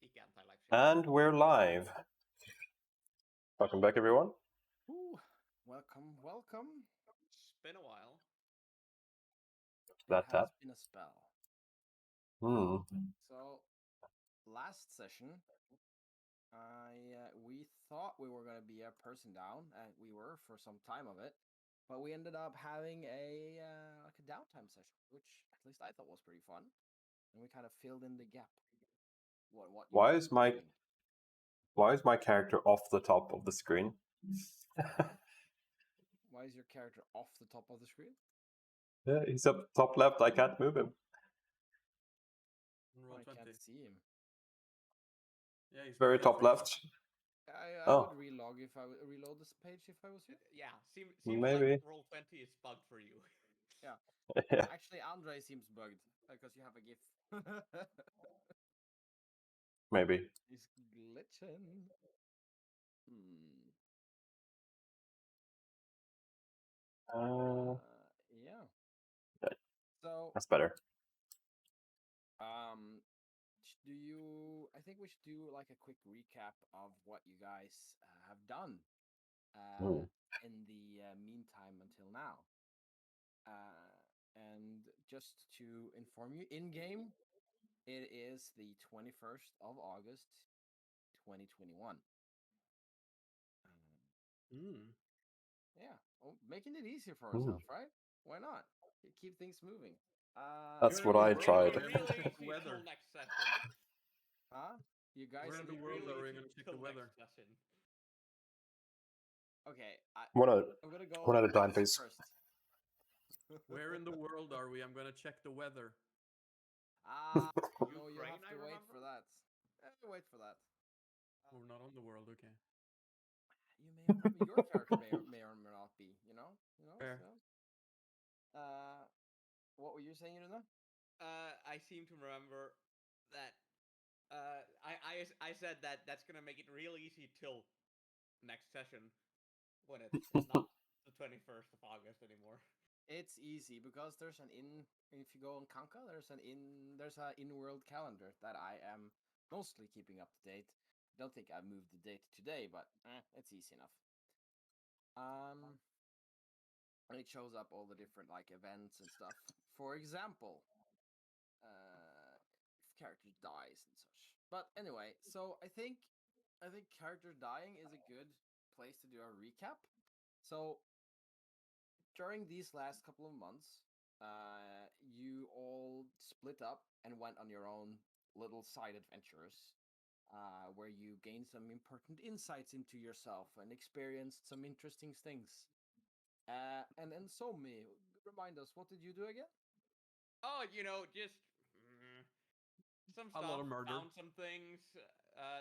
He can't I like shit. And we're live. Welcome back, everyone. Ooh, welcome. It's been a while. That It has tap. been a spell. So, last session, we thought we were going to be a person down, and we were for some time of it, but we ended up having a downtime session, which at least I thought was pretty fun, and we kind of filled in the gap. What you Why guys is were my doing. Why is my character off the top of the screen? Why is your character off the top of the screen? Yeah, he's up top left. I can't move him. Roll I 20. can't see him. Yeah, he's Very top frozen. left. I would relog if I would reload this page if I was you. Yeah, seems Maybe. like roll 20 is bugged for you. Yeah. Yeah. Actually, Andre seems bugged because you have a GIF. Maybe. He's glitching. Yeah. So, That's better. do you? I think we should do like a quick recap of what you guys have done in the meantime until now. And just to inform you, in game, it is the 21st of August, 2021. Yeah, making it easier for ourselves, right? Why not? Keep things moving. That's what I tried. Really easy till next session. Huh? You guys? Where in the world are we going to check the weather? Okay, I'm gonna go one at a time, please. first. Where in the world are we? I'm going to check the weather. No, you Ukraine, have to wait for that. Wait for that. We're not on the world, okay. You may or not be. Your character may or may not be. You know. Fair. So. What were you saying, Runa? I seem to remember that. I said that that's gonna make it real easy till next session, when it's not the 21st of August anymore. It's easy because there's an if you go on Kanka, there's an in-world calendar that I am mostly keeping up to date. Don't think I moved the date today, but it's easy enough. And it shows up all the different like events and stuff. For example, if character dies and such. But anyway, so I think character dying is a good place to do a recap. So during these last couple of months, you all split up and went on your own little side adventures, where you gained some important insights into yourself and experienced some interesting things. And then Somi, remind us, what did you do again? Oh, just some stuff. A lot of murder. Found some things.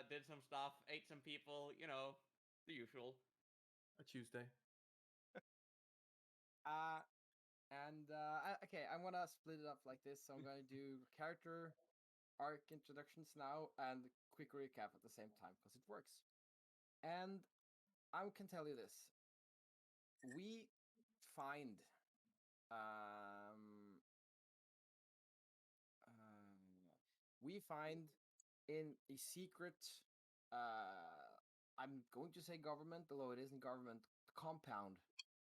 Did some stuff. Ate some people. The usual. A Tuesday. Okay, I'm gonna split it up like this. So I'm gonna do character arc introductions now and quick recap at the same time because it works. And I can tell you this: we find in a secret. I'm going to say government, although it isn't government compound,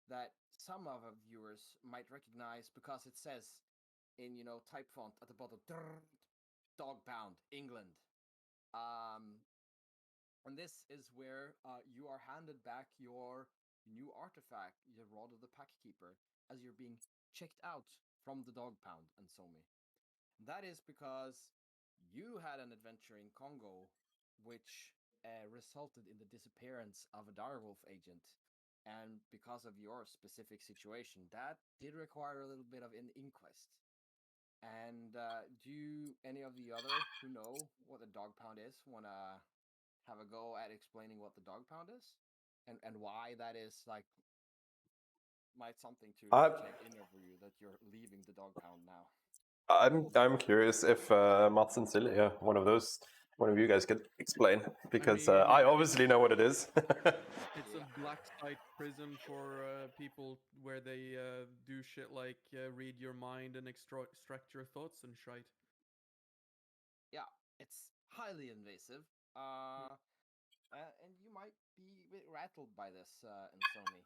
that some of our viewers might recognize because it says in type font at the bottom, Dog Pound, England. And this is where you are handed back your new artifact, the Rod of the Packkeeper, as you're being checked out from the Dog Pound and Somi. That is because you had an adventure in Congo which resulted in the disappearance of a direwolf agent. And because of your specific situation, that did require a little bit of an inquest. And do any of the other who know what the Dog Pound is want to have a go at explaining what the Dog Pound is? And why that is, like, might something to check in over you that you're leaving the Dog Pound now? I'm curious if Mats and Silja, one of you guys could explain, because I obviously know what it is. It's a black site prison for people where they do shit like read your mind and extract your thoughts and shite. Yeah, it's highly invasive. And you might be a bit rattled by this, Insomi.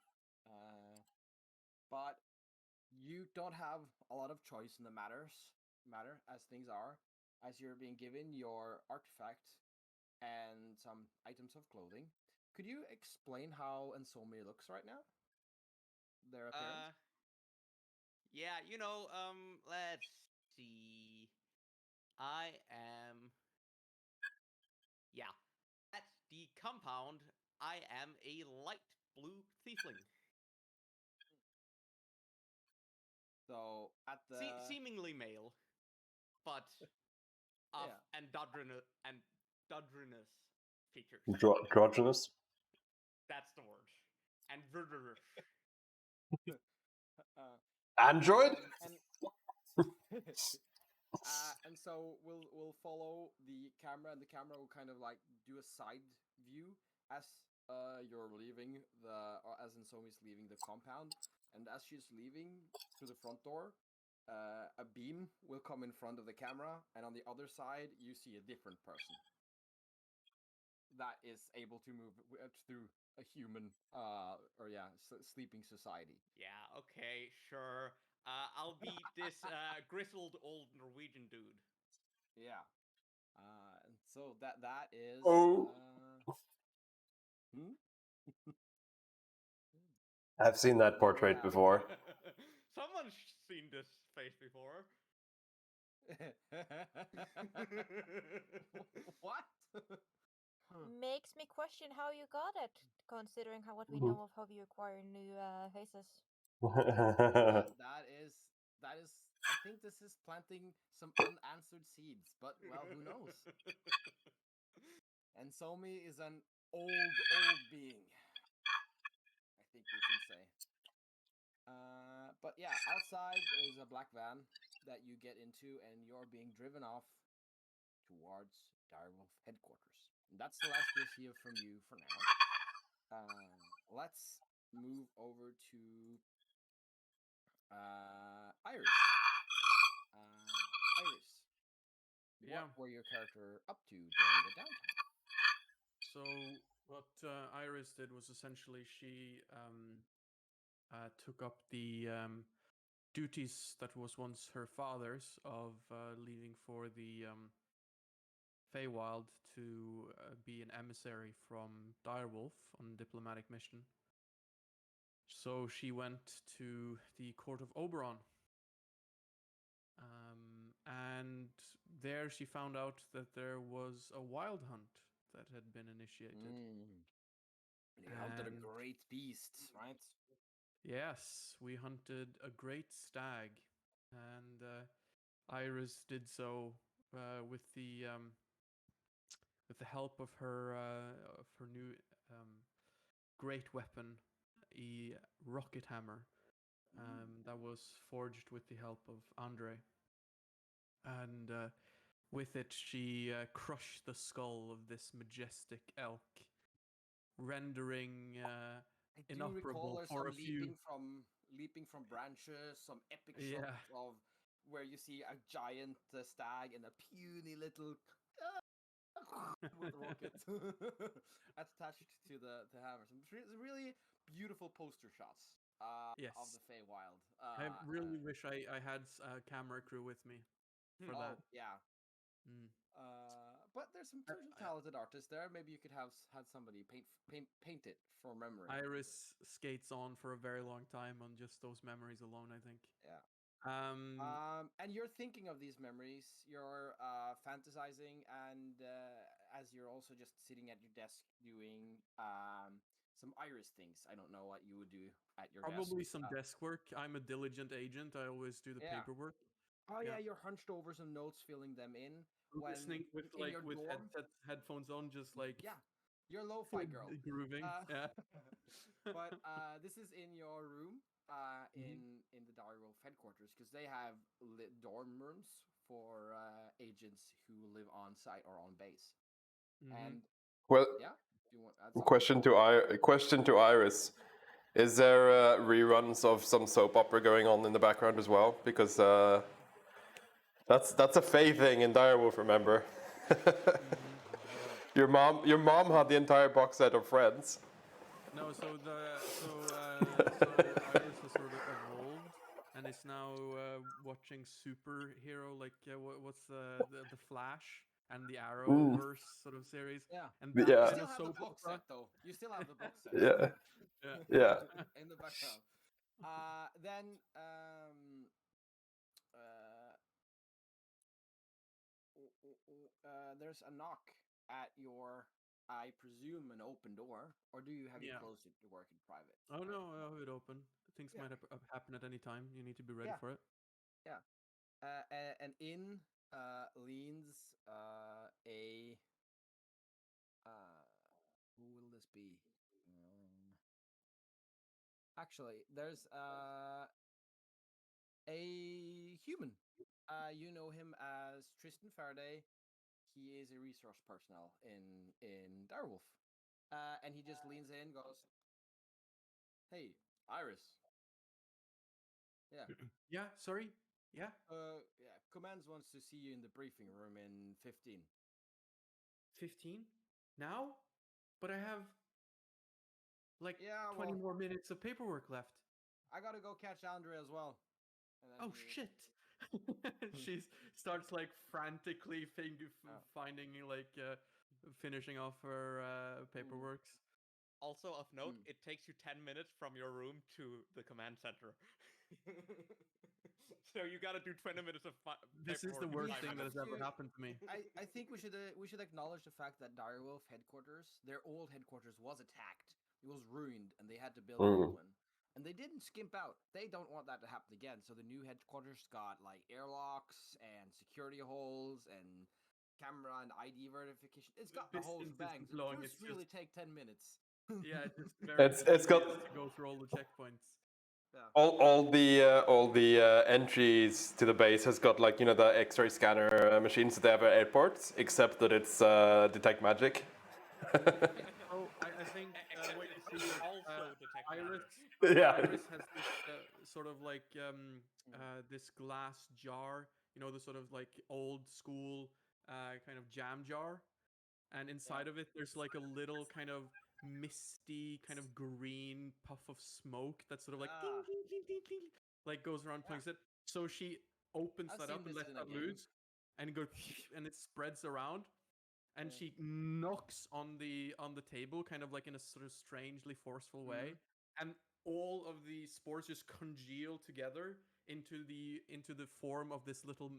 But you don't have a lot of choice in the matter as things are, as you're being given your artifact and some items of clothing. Could you explain how Insomi looks right now? Their appearance? Yeah, let's see. I am. Yeah, at the compound, I am a light blue tiefling. So at the Seemingly male, but of Yeah. androgynous features. Androgynous. That's the word. Androgynous. Android. And and so we'll follow the camera, and the camera will kind of like do a side view as you're leaving as Insomi's leaving the compound, and as she's leaving through the front door, a beam will come in front of the camera, and on the other side you see a different person that is able to move through a human sleeping society. Yeah, okay, sure. I'll be this grizzled old Norwegian dude. Yeah. And so that is Oh. I've seen that portrait before. Someone's seen this face before. What? Makes me question how you got it, considering what we know of how you acquire new faces. that is. I think this is planting some unanswered seeds, but well, who knows? And Somi is an old being, I think we can say. But yeah, outside is a black van that you get into, and you're being driven off towards Direwolf headquarters. And that's the last we'll see from you for now. Let's move over to Iris. Iris, what were your character up to during the downtime? So what Iris did was essentially she took up the duties that was once her father's of leaving for the Feywild to be an emissary from Direwolf on a diplomatic mission. So she went to the court of Oberon. And there she found out that there was a wild hunt that had been initiated. You hunted a great beast, right? Yes, we hunted a great stag, and Iris did so with the help of her new great weapon, a rocket hammer, that was forged with the help of Andre. And with it, she crushed the skull of this majestic elk, rendering I do recall there's for some a few leaping from branches, some epic Yeah. shots of where you see a giant stag and a puny little with rocket attached to the hammer. Some really beautiful poster shots Yes. of the Feywild. I really wish I had a camera crew with me for that. Yeah. Mm. But there's some talented artists there. Maybe you could have had somebody paint it for memory. Iris skates on for a very long time on just those memories alone, I think. Yeah. And you're thinking of these memories. You're fantasizing, and as you're also just sitting at your desk doing some Iris things. I don't know what you would do at your probably desk. some desk work. I'm a diligent agent. I always do the paperwork. Oh yeah, you're hunched over some notes, filling them in. Listening with in your dorm, headphones on, just like you're lo-fi girl grooving. But this is in your room in the Direwolf headquarters, because they have dorm rooms for agents who live on site or on base. And well, do you want to add question to Iris. Is there reruns of some soap opera going on in the background as well? Because that's a Fae thing in Direwolf, remember? Your mom had the entire box set of Friends. No, so Iris has sort of evolved and is now watching superhero like what's the Flash and the Arrowverse sort of series, Yeah. and Yeah. that You kind still of have the soap box opera. set, though. You still have the box set. Yeah. Yeah. Yeah. In the background. Then there's a knock at your, I presume, an open door, or do you have you Yeah. closed it to work in private? Oh no, I have it open. Things Yeah. might happen at any time. You need to be ready Yeah. for it. Yeah. And in leans a who will this be? Actually, there's a human. You know him as Tristan Faraday. He is a resource personnel in Direwolf. And he just leans in, goes, "Hey, Iris. Yeah. Yeah. Sorry. Yeah. Yeah. Commands wants to see you in the briefing room in 15. 15 now, but I have like Yeah. 20 Well, more minutes of paperwork left. I gotta go catch Andre as well." And then Oh shit! She starts like frantically finding like finishing off her paperwork. Also of note, Mm. it takes you 10 minutes from your room to the command center. So you gotta do 20 minutes of This is the paperwork in worst 5 thing that minutes. has ever to- happened to me. I think we should acknowledge the fact that Direwolf headquarters, their old headquarters, was attacked. It was ruined, and they had to build a new one. And they didn't skimp out. They don't want that to happen again. So the new headquarters got like airlocks and security holes and camera and ID verification. It's got the whole Distance shebang. isn't So long, just it's really just- take 10 minutes. Yeah, it's just very It's got- tedious to go through all the checkpoints. Yeah. All the entries to the base has got like the X-ray scanner machines that they have at airports, except that it's detect magic. Oh, I think what you see is Also detect Iris. Yeah. Iris has this sort of like this glass jar, the sort of like old school kind of jam jar, and inside of it there's like a little kind of misty kind of green puff of smoke that sort of like ding, Ah. ding, ding, ding, ding, like goes around playing it. So she opens I've that seen up and this lets in a that game. loose, and it goes and it spreads around, and Yeah. she knocks on the table kind of like in a sort of strangely forceful way, and all of the spores just congeal together into the form of this little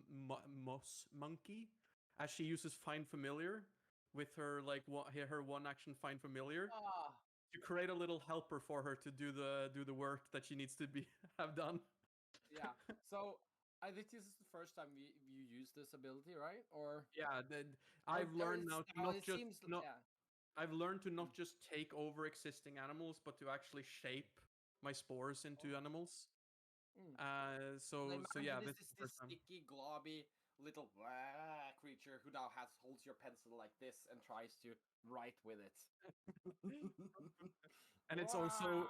moss monkey, as she uses find familiar with her like her one action find familiar Ah. to create a little helper for her to do the work that she needs to be have done. Yeah. So I think this is the first time you use this ability, right? Or Yeah, I've learned now to not it just seems not yeah. I've learned to not just take over existing animals, but to actually shape my spores into animals. Mm. So Mind yeah, you, this is this the first time. sticky, globby little creature who now holds your pencil like this and tries to write with it. And it's also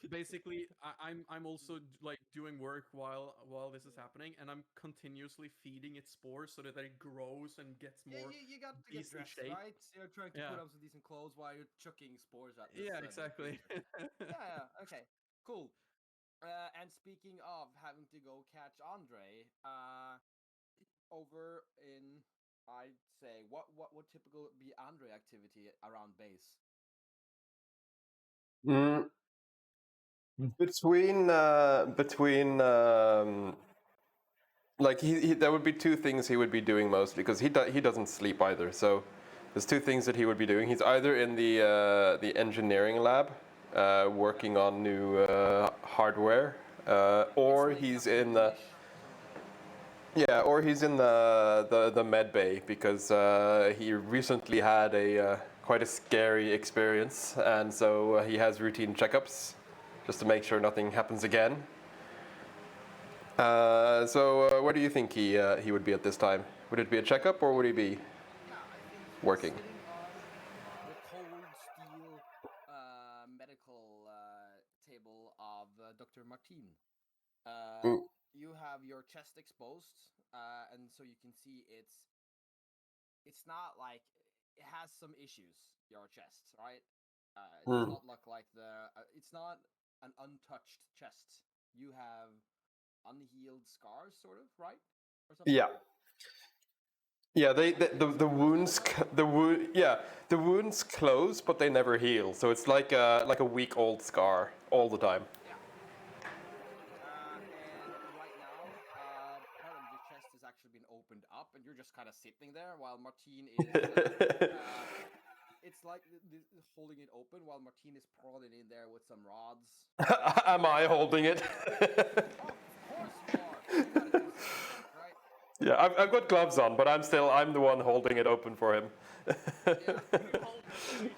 basically I'm also like doing work while this is happening, and I'm continuously feeding it spores so that it grows and gets yeah, more you got to get decent dressed, shape. right? You're trying to put Yeah. on some decent clothes while you're chucking spores at this. Yeah, This exactly. creature. Yeah. Okay. Cool. And speaking of having to go catch Andre, over in, I'd say, what would typical be Andre activity around base? Mm. Between like there would be two things he would be doing mostly, because he doesn't sleep either. So there's two things that he would be doing. He's either in the engineering lab working on new hardware, or It's late he's in the afternoon-ish, so or he's in the med bay, because he recently had a quite a scary experience, and so he has routine checkups just to make sure nothing happens again. So where do you think he would be at this time? Would it be a checkup, or would he be yeah, I think he's working? sitting on the cold steel medical table of Dr. Martin. Mm. You have your chest exposed, and so you can see it's not like it has some issues. Your chest, right? It does Hmm. not look like the. It's not an untouched chest. You have unhealed scars, sort of, right? Or something. Yeah. Yeah, the wounds the wounds close, but they never heal. So it's like a week old scar all the time. Yeah. And right now, part of your chest has actually been opened up, and you're just kind of sitting there while Martine is. It's like holding it open while Martine is prodding in there with some rods. Am I holding it? Oh, of course you are. You gotta do some work, right? Yeah, I've got gloves on, but I'm the one holding it open for him. Yeah. You hold me, please.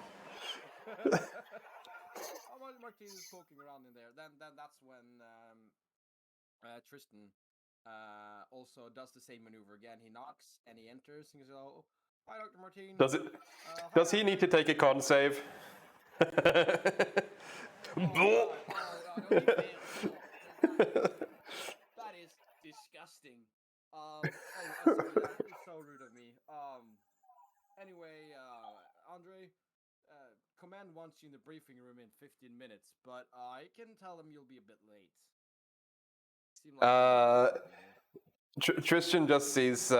Martine is poking around in there. Then that's when Tristan also does the same maneuver again. He knocks and he enters and he goes, "Oh, hi, Dr. Martine. Does it? Hi, Does he need to take a con save? Oh, God. Oh, no, he fails. That is disgusting. Sorry, that is so rude of me. Anyway, Andre, command wants you in the briefing room in 15 minutes, but I can tell him you'll be a bit late. Seem like Tristan just sees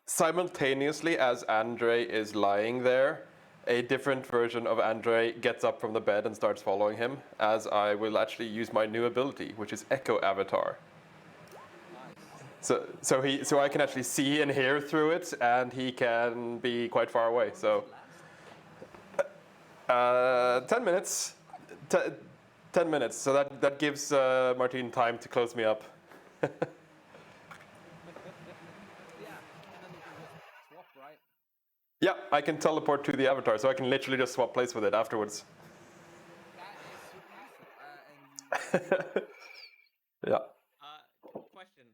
simultaneously as Andre is lying there, a different version of Andre gets up from the bed and starts following him, as I will actually use my new ability, which is Echo Avatar. nice. So I can actually see and hear through it, and he can be quite far away. So Last? 10 minutes. 10 minutes. So that gives Martine time to close me up. Yeah, and then you can just swap, right? Yeah, I can teleport to the avatar, so I can literally just swap place with it afterwards. That is super useful. And you Yeah. Question.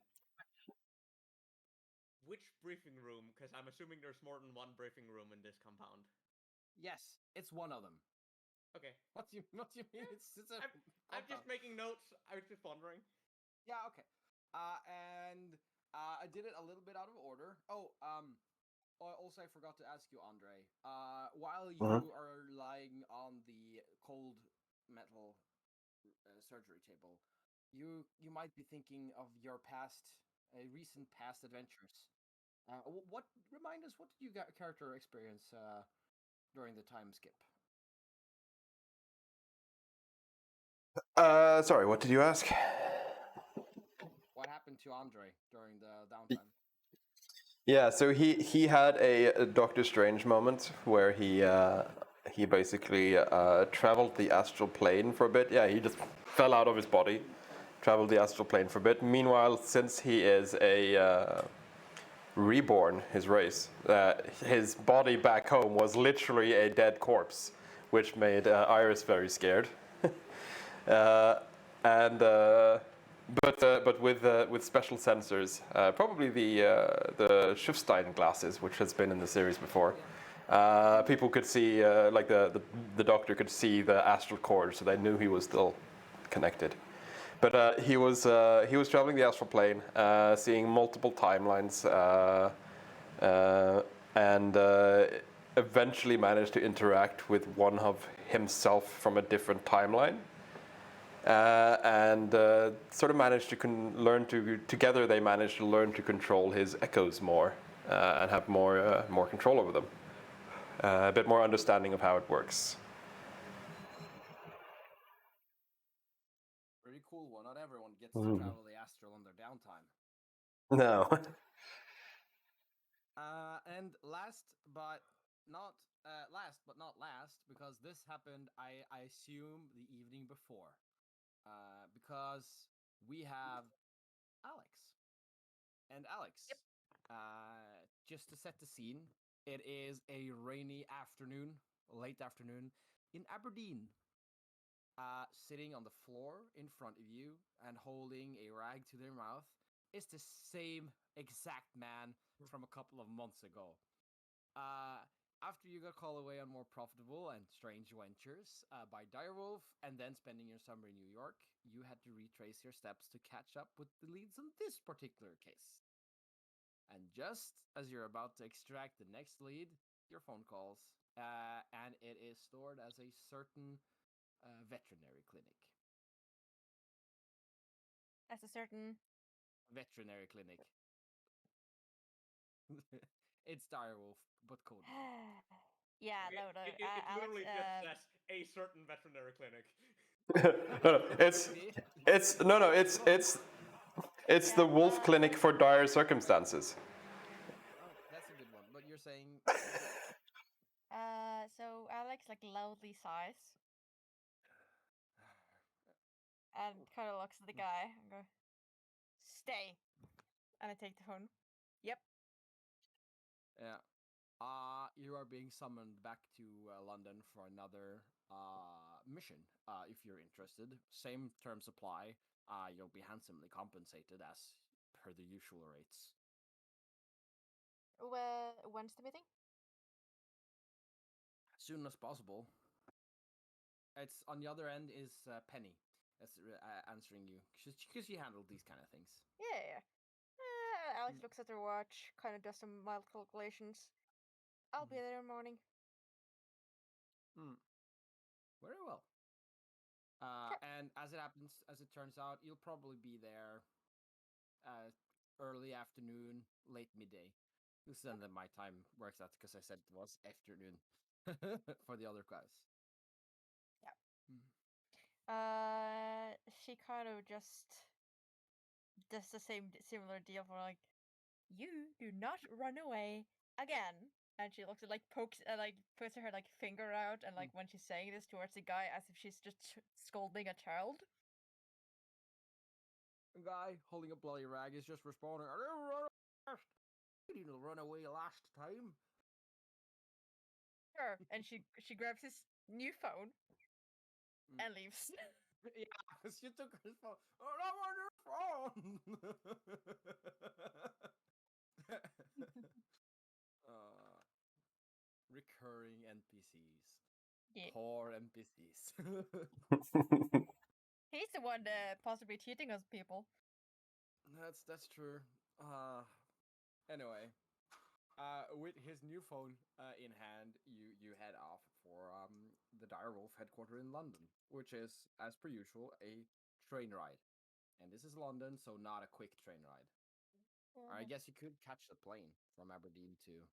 Which briefing room? Because I'm assuming there's more than one briefing room in this compound. yes, it's one of them. Okay. What do you mean? It's a I'm just making notes. I was just wondering. Yeah, okay. And I did it a little bit out of order. Also I forgot to ask you, Andre. While you are lying on the cold metal surgery table, you might be thinking of your recent past adventures. What remind us? What did you character experience during the time skip? Sorry, what did you ask? What happened to Andre during the downtime? Yeah, so he had a Doctor Strange moment where he basically traveled the astral plane for a bit. Yeah, he just fell out of his body, traveled the astral plane for a bit. Meanwhile, since he is a reborn, his race, his body back home was literally a dead corpse, which made Iris very scared. uh, and but with special sensors, probably the Schiffstein glasses, which has been in the series before. People could see, like the doctor could see the astral cord, so they knew he was still connected. But he was traveling the astral plane, seeing multiple timelines, and eventually managed to interact with one of himself from a different timeline. And sort of managed to learn to together. They managed to learn to control his echoes more and have more control over them. A bit more understanding of how it works. Pretty cool one. Not everyone gets to travel the astral on their downtime. No. And last but not last, because this happened, I assume the evening before, because we have Alex. And Alex, Yep. just to set the scene, it is a rainy afternoon, late afternoon, in Aberdeen. Sitting on the floor in front of you and holding a rag to their mouth is the same exact man from a couple of months ago. After you got called away on more profitable and strange ventures by Direwolf, and then spending your summer in New York, you had to retrace your steps to catch up with the leads on this particular case. And just as you're about to extract the next lead, your phone calls, and it is stored as a certain veterinary clinic. As a certain. Veterinary clinic. It's Direwolf, but code name. Yeah, It, no, no. it, it, it Alex, literally just says a certain veterinary clinic. No, it's Maybe. it's no no it's the wolf clinic for dire circumstances. Oh, that's a good one. But you're saying so Alex like loudly sighs and kind of looks at the guy and go, "Stay," and I take the phone. Yep. yeah. You are being summoned back to London for another mission. If you're interested, same terms apply. You'll be handsomely compensated as per the usual rates. When's the meeting? As soon as possible. It's on the other end is Penny that's answering you because she handled these kind of things. Yeah. Alex looks at her watch, kind of does some mild calculations. I'll be there in the morning. Very well. Sure. And as it turns out, you'll probably be there early afternoon, late midday. This is then my time works out because I said it was afternoon for the other guys. Yeah. She kind of just does the similar deal for like, you do not run away again. And she looks at like pokes like puts her like finger out and like when she's saying this towards the guy as if she's just scolding a child. A guy holding a bloody rag is just responding, "I didn't run away. You didn't run away last time." Sure. And she grabs his new phone and leaves. Yeah, she took his phone. Oh, that was your phone. uh, recurring NPCs. Yeah. Poor NPCs. He's the one possibly cheating on people. That's true. Anyway, with his new phone in hand, you head off for the Direwolf headquarters in London, which is, as per usual, a train ride. And this is London, so not a quick train ride. I guess you could catch the plane from Aberdeen to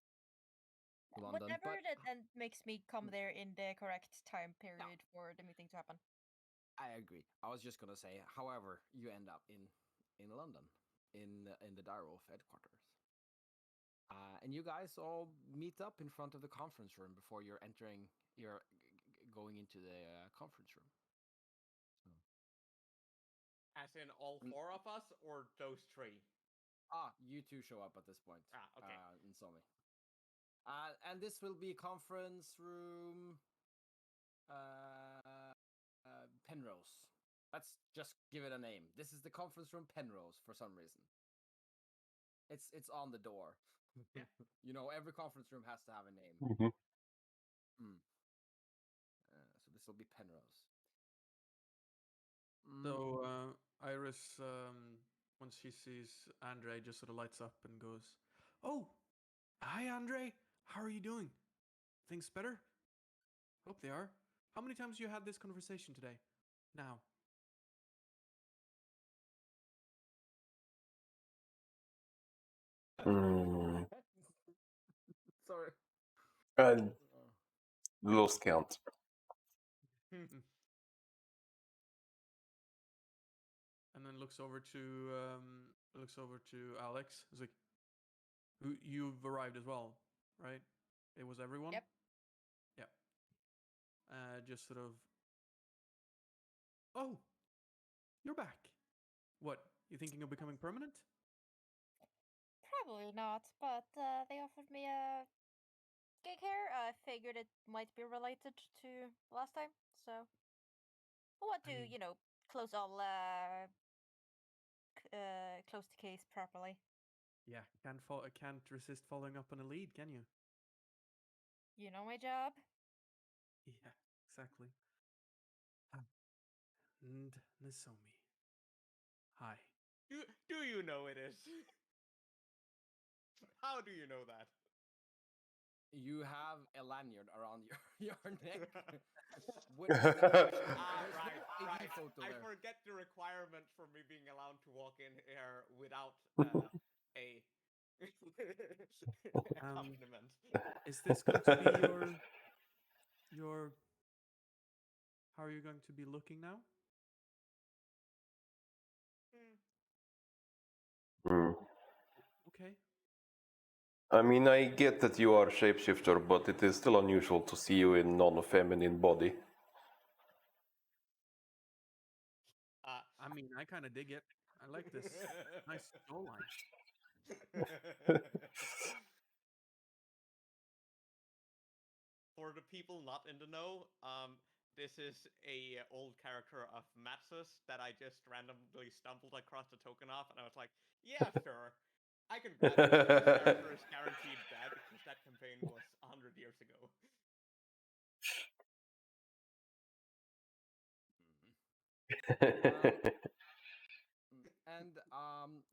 London, Whatever but that and makes me come there in the correct time period for the meeting to happen. I agree. I was just gonna say, however, you end up in London, in the Direwolf headquarters. And you guys all meet up in front of the conference room before you're going into the conference room. So. As in all four of us, or those three? You two show up at this point. Okay. In Somi. And this will be conference room Penrose. Let's just give it a name. This is the conference room Penrose for some reason. It's on the door. Yeah. You know, every conference room has to have a name. So this will be Penrose. So Iris, once she sees Andre, just sort of lights up and goes, "Oh, hi Andre, how are you doing? Things better? Hope they are. How many times you had this conversation today? Now." Sorry. Lost count. And then looks over to Alex. He's like, "You've arrived as well, right? It was everyone." Yep. Yeah. Just sort of. Oh, you're back. What? You thinking of becoming permanent? Probably not, but they offered me a gig here. I figured it might be related to last time, so I want to, close all close the case properly. Yeah, can't resist following up on a lead, can you? You know my job. Yeah, exactly. And Nozomi. Hi. Do you know it is? How do you know that? You have a lanyard around your neck. With there's Right, no ID right. photo I there. forget the requirement for me being allowed to walk in here without a accompaniment. Is this going to be your? How are you going to be looking now? Hmm. Okay. I mean, I get that you are shapeshifter, but it is still unusual to see you in non-feminine body. I mean, I kind of dig it. I like this nice jawline. For the people not in the know, this is a old character of Matsus that I just randomly stumbled across the token of, and I was like, yeah, sure, I can grab this. This character is guaranteed dead because that campaign was 100 years ago. And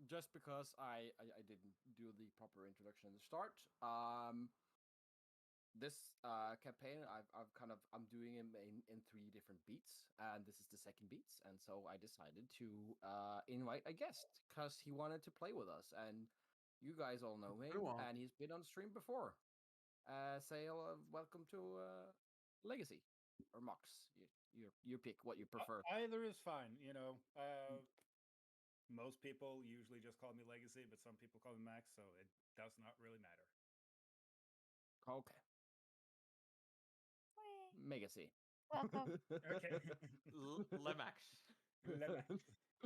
just because I didn't do the proper introduction at the start, this campaign I'm doing in 3 different beats, and this is the second beats, and so I decided to invite a guest because he wanted to play with us, and you guys all know him, Go on. and he's been on stream before. Say welcome to Legacy or Mox. You pick what you prefer. Either is fine. You know, most people usually just call me Legacy, but some people call me Max, so it does not really matter. Okay. Legacy. Welcome. Okay. Lemax. Lemax.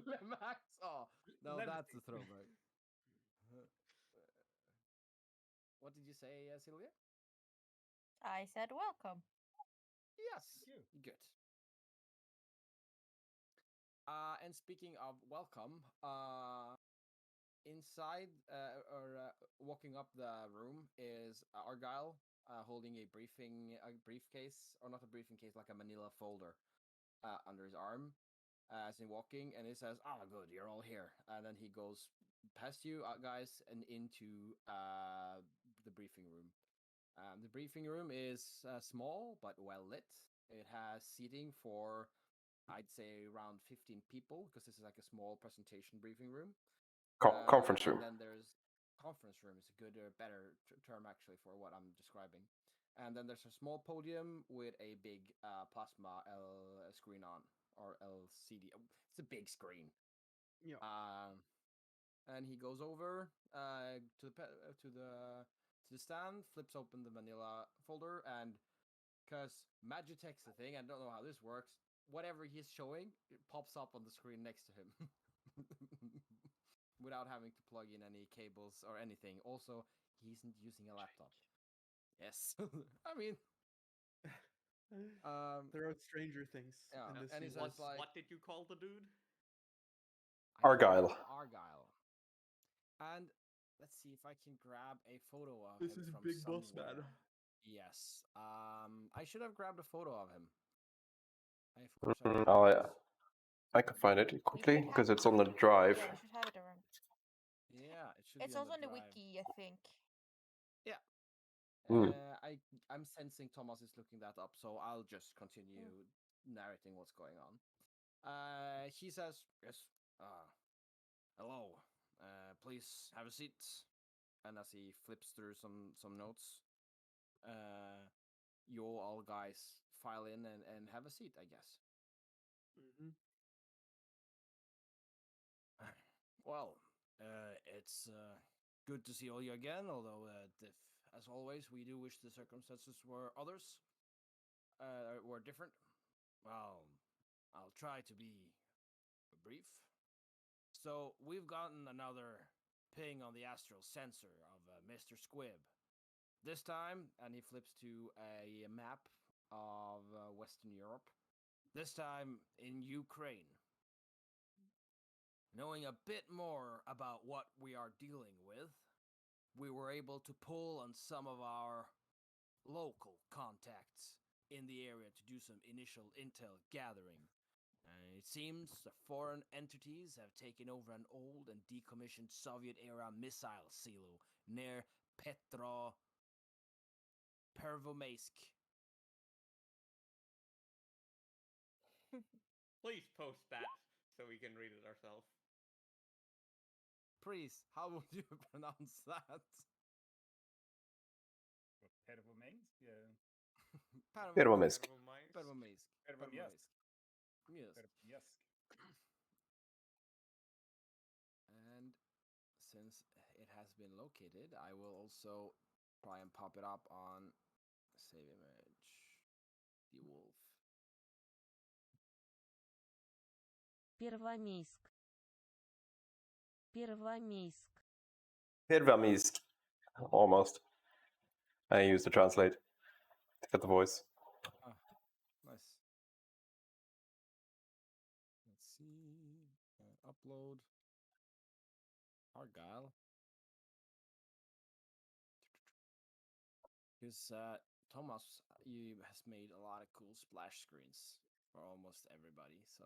Lemax. Oh, no, Legacy. that's a throwback. What did you say, Sylvia? I said welcome. Yes. Thank you. Good. And speaking of welcome, inside or walking up the room is Argyle holding a briefcase, or not a briefing case, like a manila folder under his arm as he's walking, and he says, "Ah, good, you're all here." And then he goes past you guys and into the briefing room. The briefing room is small but well lit. It has seating for, I'd say, around 15 people, because this is like a small presentation briefing room. Conference room. And then there's conference room is a good or better term actually for what I'm describing. And then there's a small podium with a big plasma screen on, or LCD. It's a big screen. Yeah. And he goes over to the stand, flips open the manila folder, and because Magitech's a thing, I don't know how this works. Whatever he's showing, it pops up on the screen next to him. Without having to plug in any cables or anything. Also, he isn't using a laptop. Yes. I mean, There are stranger things yeah, in this and he universe. says, like, What did you call the dude? I Argyle. call him Argyle. And let's see if I can grab a photo of This him is a from big boss somewhere. man. Yes. I should have grabbed a photo of him. I for some Mm, reason I can find it You quickly should because have- it's on the drive. Yeah, you should have it around. Yeah, it should It's be on also on the drive. wiki, I think. Yeah. Mm. I'm sensing Thomas is looking that up, so I'll just continue narrating what's going on. He says, "Yes, hello. Please have a seat." And as he flips through some notes, you all guys file in and have a seat, I guess. Mm-hmm. Well, it's good to see all you again, although, as always, we do wish the circumstances were others, were different. Well, I'll try to be brief. So, we've gotten another ping on the astral sensor of Mr. Squibb. This time, and he flips to a map of Western Europe, this time in Ukraine. Knowing a bit more about what we are dealing with, we were able to pull on some of our local contacts in the area to do some initial intel gathering. It seems the foreign entities have taken over an old and decommissioned Soviet-era missile silo near Pervomask. Please post that so we can read it ourselves. Priest, how would you pronounce that? What, Pervomains? Yeah. Pervomask. Pervomask. Pervomask. Yes. Yes. And since it has been located, I will also try and pop it up on save image. The wolf. Первомейск. Первомейск. Pervomask. Almost. I used to translate to get the voice. Nice. Let's see. Upload. Argyle. Because Thomas has made a lot of cool splash screens for almost everybody, so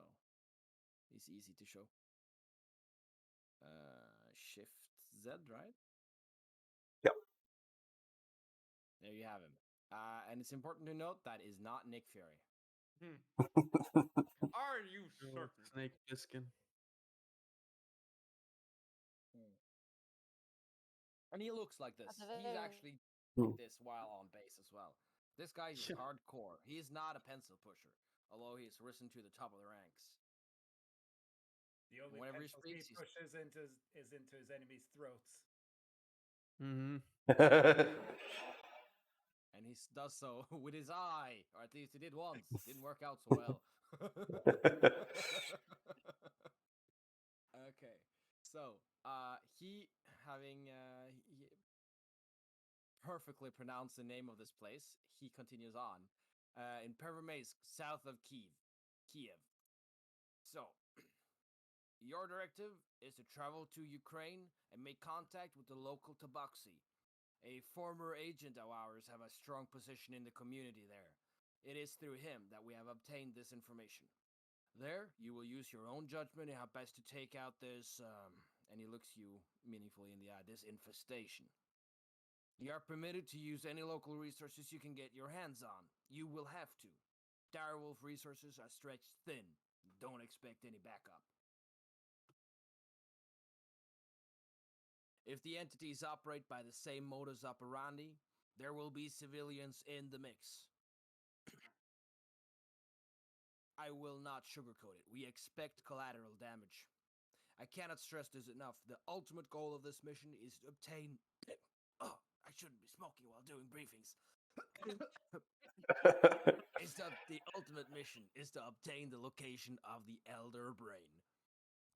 it's easy to show. Shift Z, right? Yep. There you have him. And it's important to note that is not Nick Fury. Are you Oh, certain? Snake Plissken. And he looks like this. He's actually Hmm. like this while on base as well. This guy is hardcore. He is not a pencil pusher, although he's risen to the top of the ranks. The only Whenever he pencils speaks, he pushes is into his enemies' throats. Mm-hmm. And he does so with his eye, or at least he did once. Didn't work out so well. Okay, so he having he perfectly pronounced the name of this place, he continues on in Pervomask, south of Kiev. So, your directive is to travel to Ukraine and make contact with the local Tabaxi. A former agent of ours have a strong position in the community there. It is through him that we have obtained this information. There, you will use your own judgment in how best to take out this, and he looks you meaningfully in the eye, this infestation. You are permitted to use any local resources you can get your hands on. You will have to. Direwolf resources are stretched thin. Don't expect any backup. If the entities operate by the same modus operandi, there will be civilians in the mix. I will not sugarcoat it. We expect collateral damage. I cannot stress this enough. The ultimate goal of this mission is to obtain... Oh, I shouldn't be smoking while doing briefings. The ultimate mission is to obtain the location of the Elder Brain.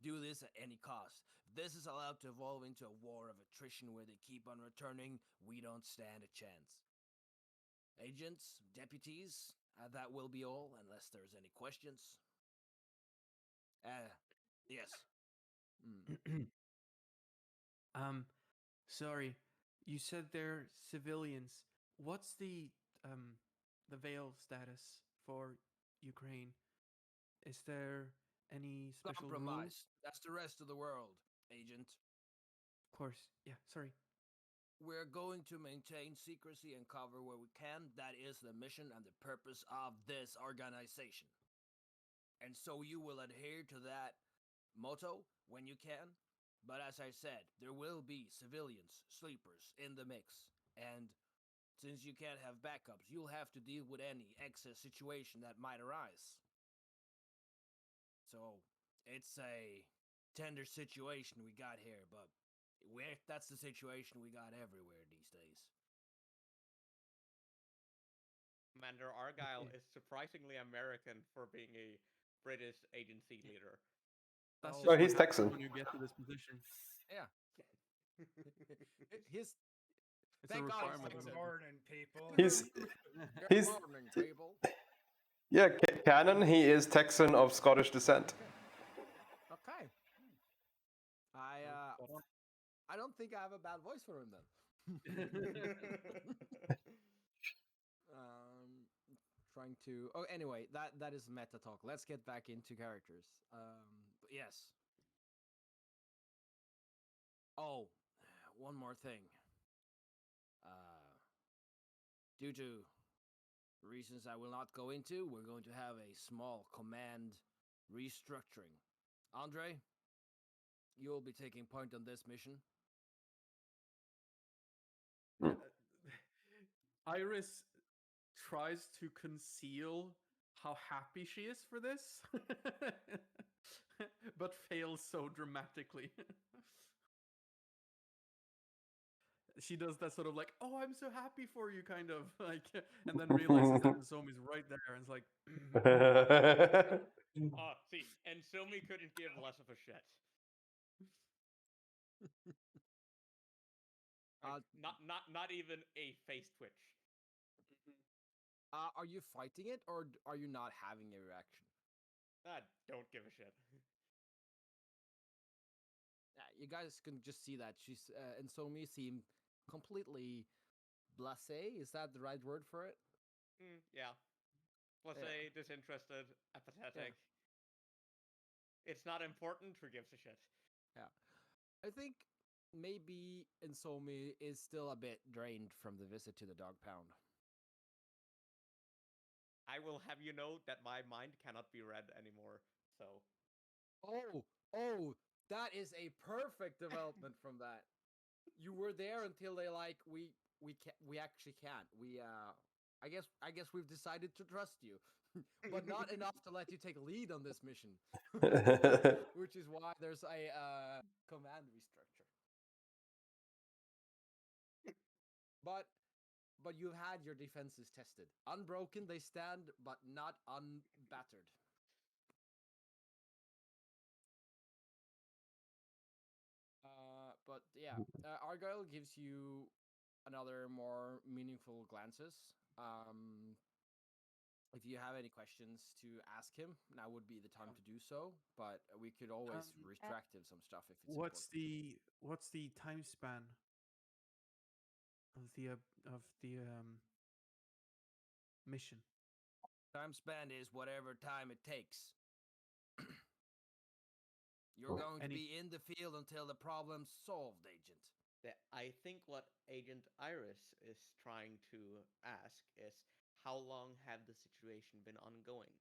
Do this at any cost. If this is allowed to evolve into a war of attrition where they keep on returning, we don't stand a chance. Agents, deputies, that will be all, unless there's any questions. Yes. Sorry, you said they're civilians. What's the veil status for Ukraine? Is there any special Compromise. rules? That's the rest of the world, Agent. Of course. Yeah, sorry. We're going to maintain secrecy and cover where we can. That is the mission and the purpose of this organization. And so you will adhere to that motto when you can. But as I said, there will be civilians, sleepers in the mix. And since you can't have backups, you'll have to deal with any excess situation that might arise. So it's a tender situation we got here, but that's the situation we got everywhere these days. Commander Argyle Okay. is surprisingly American for being a British agency leader. That's Oh, just Well, what he's happens Texan. when you get to this position. Yeah. It's Thank a God he's requirement. Texan. Good morning, people. He's Good he's morning, people. yeah, canon. He is Texan of Scottish descent. Okay. I don't think I have a bad voice for him then. Trying to. Oh, anyway, that is meta talk. Let's get back into characters. But yes. Oh, one more thing. Due to reasons I will not go into, we're going to have a small command restructuring. Andre, you'll be taking point on this mission. Iris tries to conceal how happy she is for this, but fails so dramatically. She does that sort of like, "Oh, I'm so happy for you," kind of like, and then realizes that Nsomi's right there, and it's like, Oh, see, and Somi couldn't give less of a shit. Like, not even a face twitch. Are you fighting it, or are you not having a reaction? Don't give a shit. You guys can just see that she's and Somi seem completely blasé. Is that the right word for it? Yeah. Blasé, disinterested, apathetic. It's not important. Who gives a shit? Yeah. I think maybe Insomi is still a bit drained from the visit to the dog pound. I will have you know that my mind cannot be read anymore. So. Oh, that is a perfect development from that. You were there until they like we actually can't. I guess we've decided to trust you, but not enough to let you take lead on this mission, which is why there's a command restructure. But you've had your defenses tested. Unbroken, they stand, but not unbattered. But yeah, Argyle gives you another more meaningful glances. If you have any questions to ask him, now would be the time to do so. But we could always retract him some stuff if it's what's important. what's the time span of the mission? Time span is whatever time it takes. You're going to be in the field until the problem's solved, Agent. I think what Agent Iris is trying to ask is, how long had the situation been ongoing?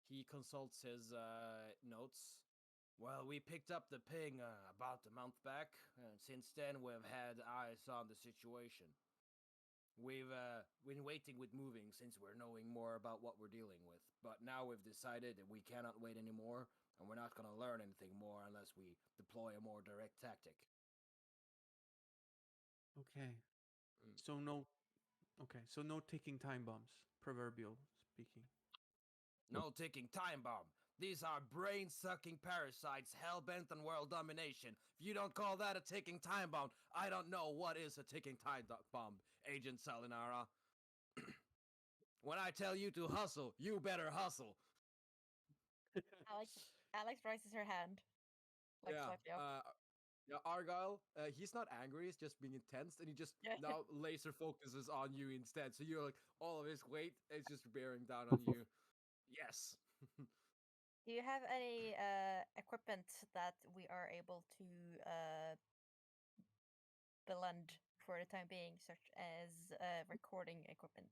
He consults his notes. Well, we picked up the ping about a month back, and since then we've had eyes on the situation. We've been waiting with moving since we're knowing more about what we're dealing with. But now we've decided that we cannot wait anymore, and we're not going to learn anything more unless we deploy a more direct tactic. Okay. So no ticking time bombs, proverbial speaking. No ticking time bomb. These are brain-sucking parasites hell-bent on world domination. If you don't call that a ticking time bomb, I don't know what is a ticking time bomb, Agent Salinara. When I tell you to hustle, you better hustle. Alex raises her hand. Slightly up. Argyle, he's not angry, he's just being intense, and he just now laser focuses on you instead. So you're like, all of his weight is just bearing down on you. Yes. Do you have any equipment that we are able to blend for the time being, such as recording equipment?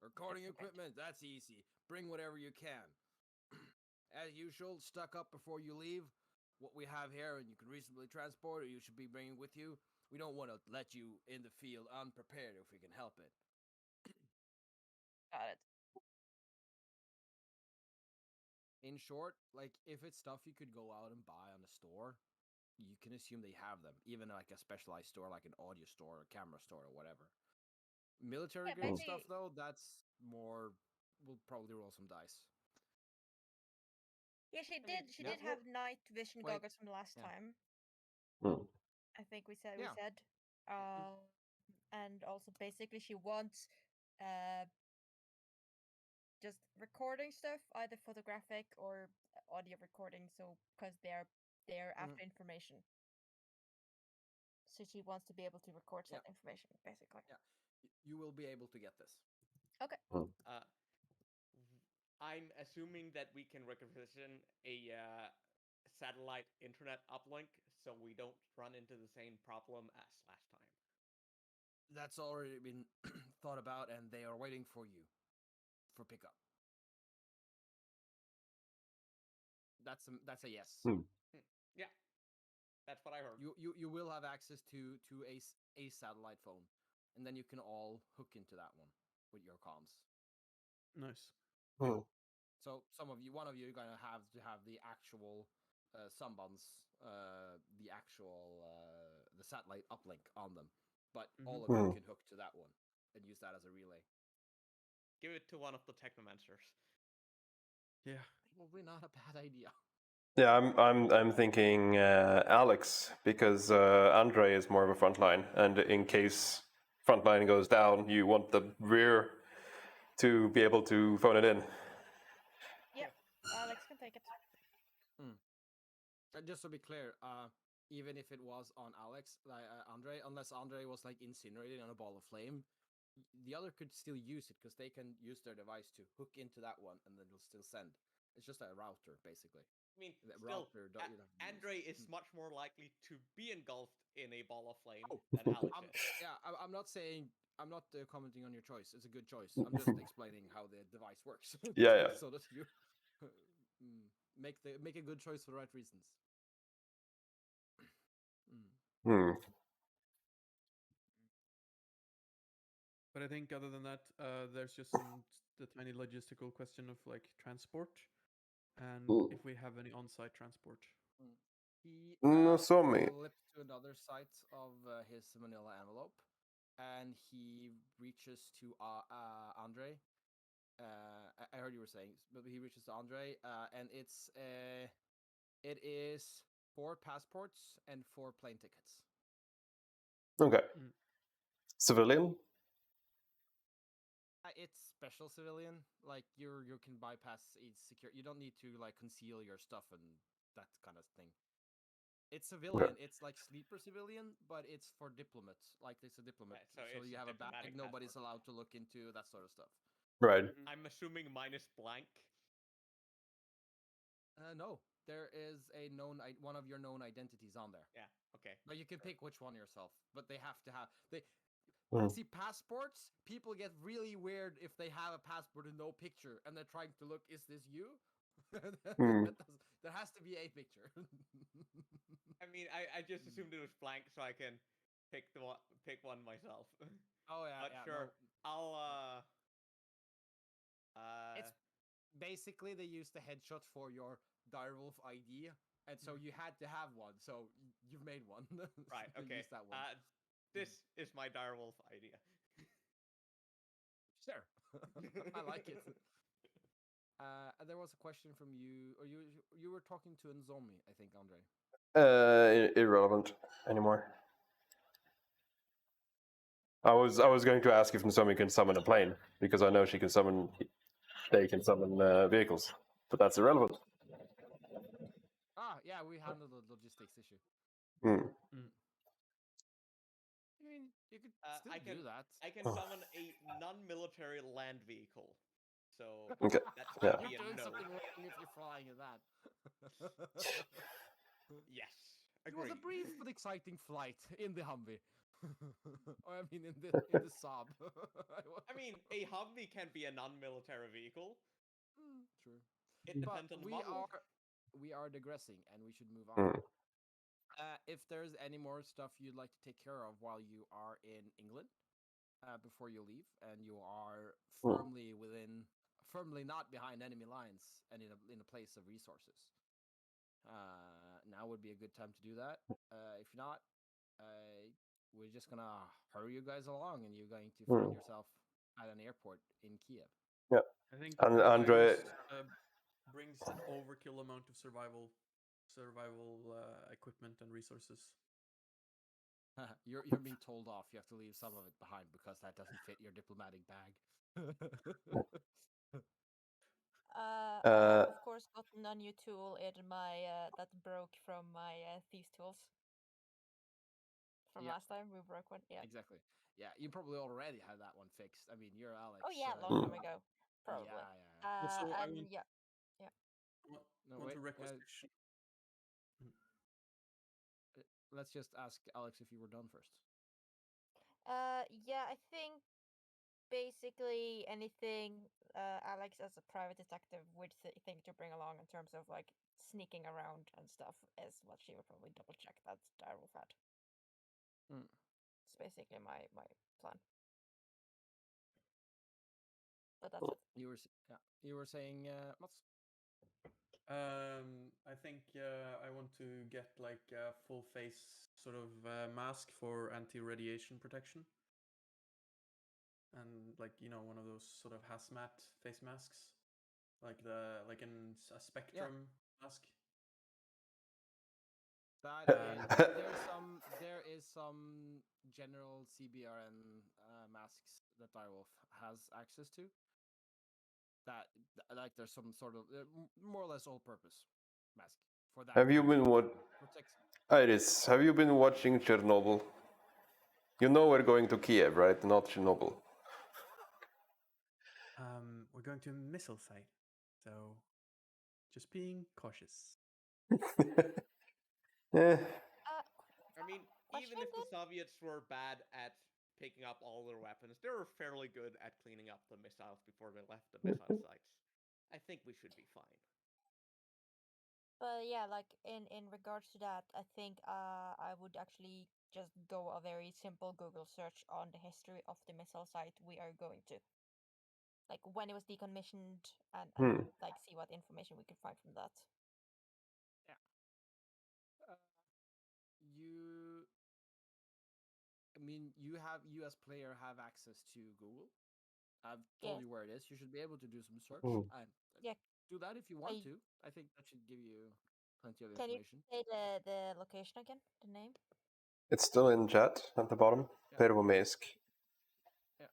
Recording equipment, that's easy. Bring whatever you can. As usual, stuck up before you leave. What we have here, and you can reasonably transport, or you should be bringing with you. We don't want to let you in the field unprepared if we can help it. Got it. In short, like, if it's stuff you could go out and buy on the store, you can assume they have them. Even like a specialized store, like an audio store or camera store or whatever. Military grade stuff, though, that's more. We'll probably roll some dice. Yeah, she did. She did have night vision goggles from last time. I think we said. And also basically she wants just recording stuff, either photographic or audio recording, so because they're after information. So she wants to be able to record that information, basically. Yeah, you will be able to get this. Okay. I'm assuming that we can requisition a satellite internet uplink, so we don't run into the same problem as last time. That's already been thought about, and they are waiting for you for pickup. That's a yes. Yeah, that's what I heard. You will have access to a satellite phone, and then you can all hook into that one with your comms. Nice. Hmm. So one of you are gonna have to have the actual sambands, the satellite uplink on them, but all of you Mhm. can hook to that one and use that as a relay. Give it to one of the technomancers. Yeah. Probably not a bad idea. Yeah, I'm thinking Alex because Andre is more of a frontline, and in case frontline goes down, you want the rear to be able to phone it in. Yep, Alex can take it. Just to be clear, even if it was on Alex, Andre, unless Andre was like incinerated on a ball of flame, the other could still use it because they can use their device to hook into that one, and then it'll still send. It's just a router, basically. I mean, The still, router you don't have to use. Andre is much more likely to be engulfed in a ball of flame Oh, than Alex is. Yeah, I'm not saying I'm not commenting on your choice. It's a good choice. I'm just explaining how the device works. Yeah, yeah. So that you make a good choice for the right reasons. Hmm. But I think other than that, there's just the tiny logistical question of like transport, and Mm. if we have any on-site transport. He No, so me. flips to another side of his manila envelope, and he reaches to Andre. I heard you were saying, but he reaches to Andre, and it is 4 passports and 4 plane tickets. Okay. Mm. Civilian. It's special civilian. Like you can bypass its secure. You don't need to like conceal your stuff and that kind of thing. It's civilian. It's like sleeper civilian, but it's for diplomats. Like it's a diplomat. Right, so it's you a have a bag. diplomatic Nobody's passport. allowed to look into that sort of stuff. Right. I'm assuming minus blank. No, there is one of your known identities on there. Yeah. Okay. But you can pick which one yourself. But they have to have they. Mm. See, passports. People get really weird if they have a passport and no picture, and they're trying to look. Is this you? There has to be a picture. I mean, I just assumed it was blank, so I can pick one myself. Oh yeah, But yeah. sure, No, I'll it's basically they used the headshot for your direwolf ID, and so you had to have one. So you've made one. right. They Okay. used that one. This is my direwolf idea. Sure, I like it. There was a question from you, or you were talking to Nzomi, I think, Andre. Irrelevant anymore. I was going to ask if Nozomi can summon a plane because I know she can summon. They can summon vehicles, but that's irrelevant. Yeah, we handled the logistics issue. Hmm. I mean, you could still I can do that. I can summon a non-military land vehicle. So Okay. that's Yeah. gonna be You're a doing no. something wrong if you're flying in that. Yes. It was a Agreed. brief but exciting flight in the Humvee. Or I mean, in the Saab. I mean, a Humvee can be a non-military vehicle. True. It But depends on the model. we are digressing, and we should move on. Hmm. If there's any more stuff you'd like to take care of while you are in England, before you leave, and you are firmly not behind enemy lines, and in a place of resources, now would be a good time to do that. If not, we're just gonna hurry you guys along, and you're going to find yourself at an airport in Kiev. Yeah. I think And Andre. Iris brings an overkill amount of survival equipment and resources. You're being told off. You have to leave some of it behind because that doesn't fit your diplomatic bag. I have of course gotten a new tool in my that broke from my thieves tools from Yeah. last time. We broke one. Yeah. Exactly. Yeah, you probably already have that one fixed. I mean, you're Alex. Oh yeah, so long you time know. ago, probably. Yeah. Also, I And want, yeah. No, want wait. to requisition. let's just ask Alex if you were done first. Yeah, I think basically anything Alex as a private detective would think to bring along in terms of like sneaking around and stuff is what she would probably double check that Direwolf had. Mm. It's basically my plan. But that's it. You were saying, Mats? I think I want to get like a full face sort of mask for anti-radiation protection, and like one of those sort of hazmat face masks, like a spectrum mask. There is some general CBRN masks that Direwolf has access to. Like there's some sort of more or less all-purpose mask for that. Have you been Iris, have you been watching Chernobyl? You know we're going to Kiev, right? Not Chernobyl. We're going to a missile site, so just being cautious. Yeah. I mean, even if the Soviets were bad at picking up all their weapons, they were fairly good at cleaning up the missiles before they left the missile sites. I think we should be fine. But yeah, like in regards to that, I think I would actually just go a very simple Google search on the history of the missile site we are going to. Like when it was decommissioned and like see what information we could find from that. Yeah. You as player have access to Google. I've told you where it is. You should be able to do some search and do that if you want to. I think that should give you plenty of information. Can you say the location again? The name? It's still in chat at the bottom. Pervomesk. Yeah.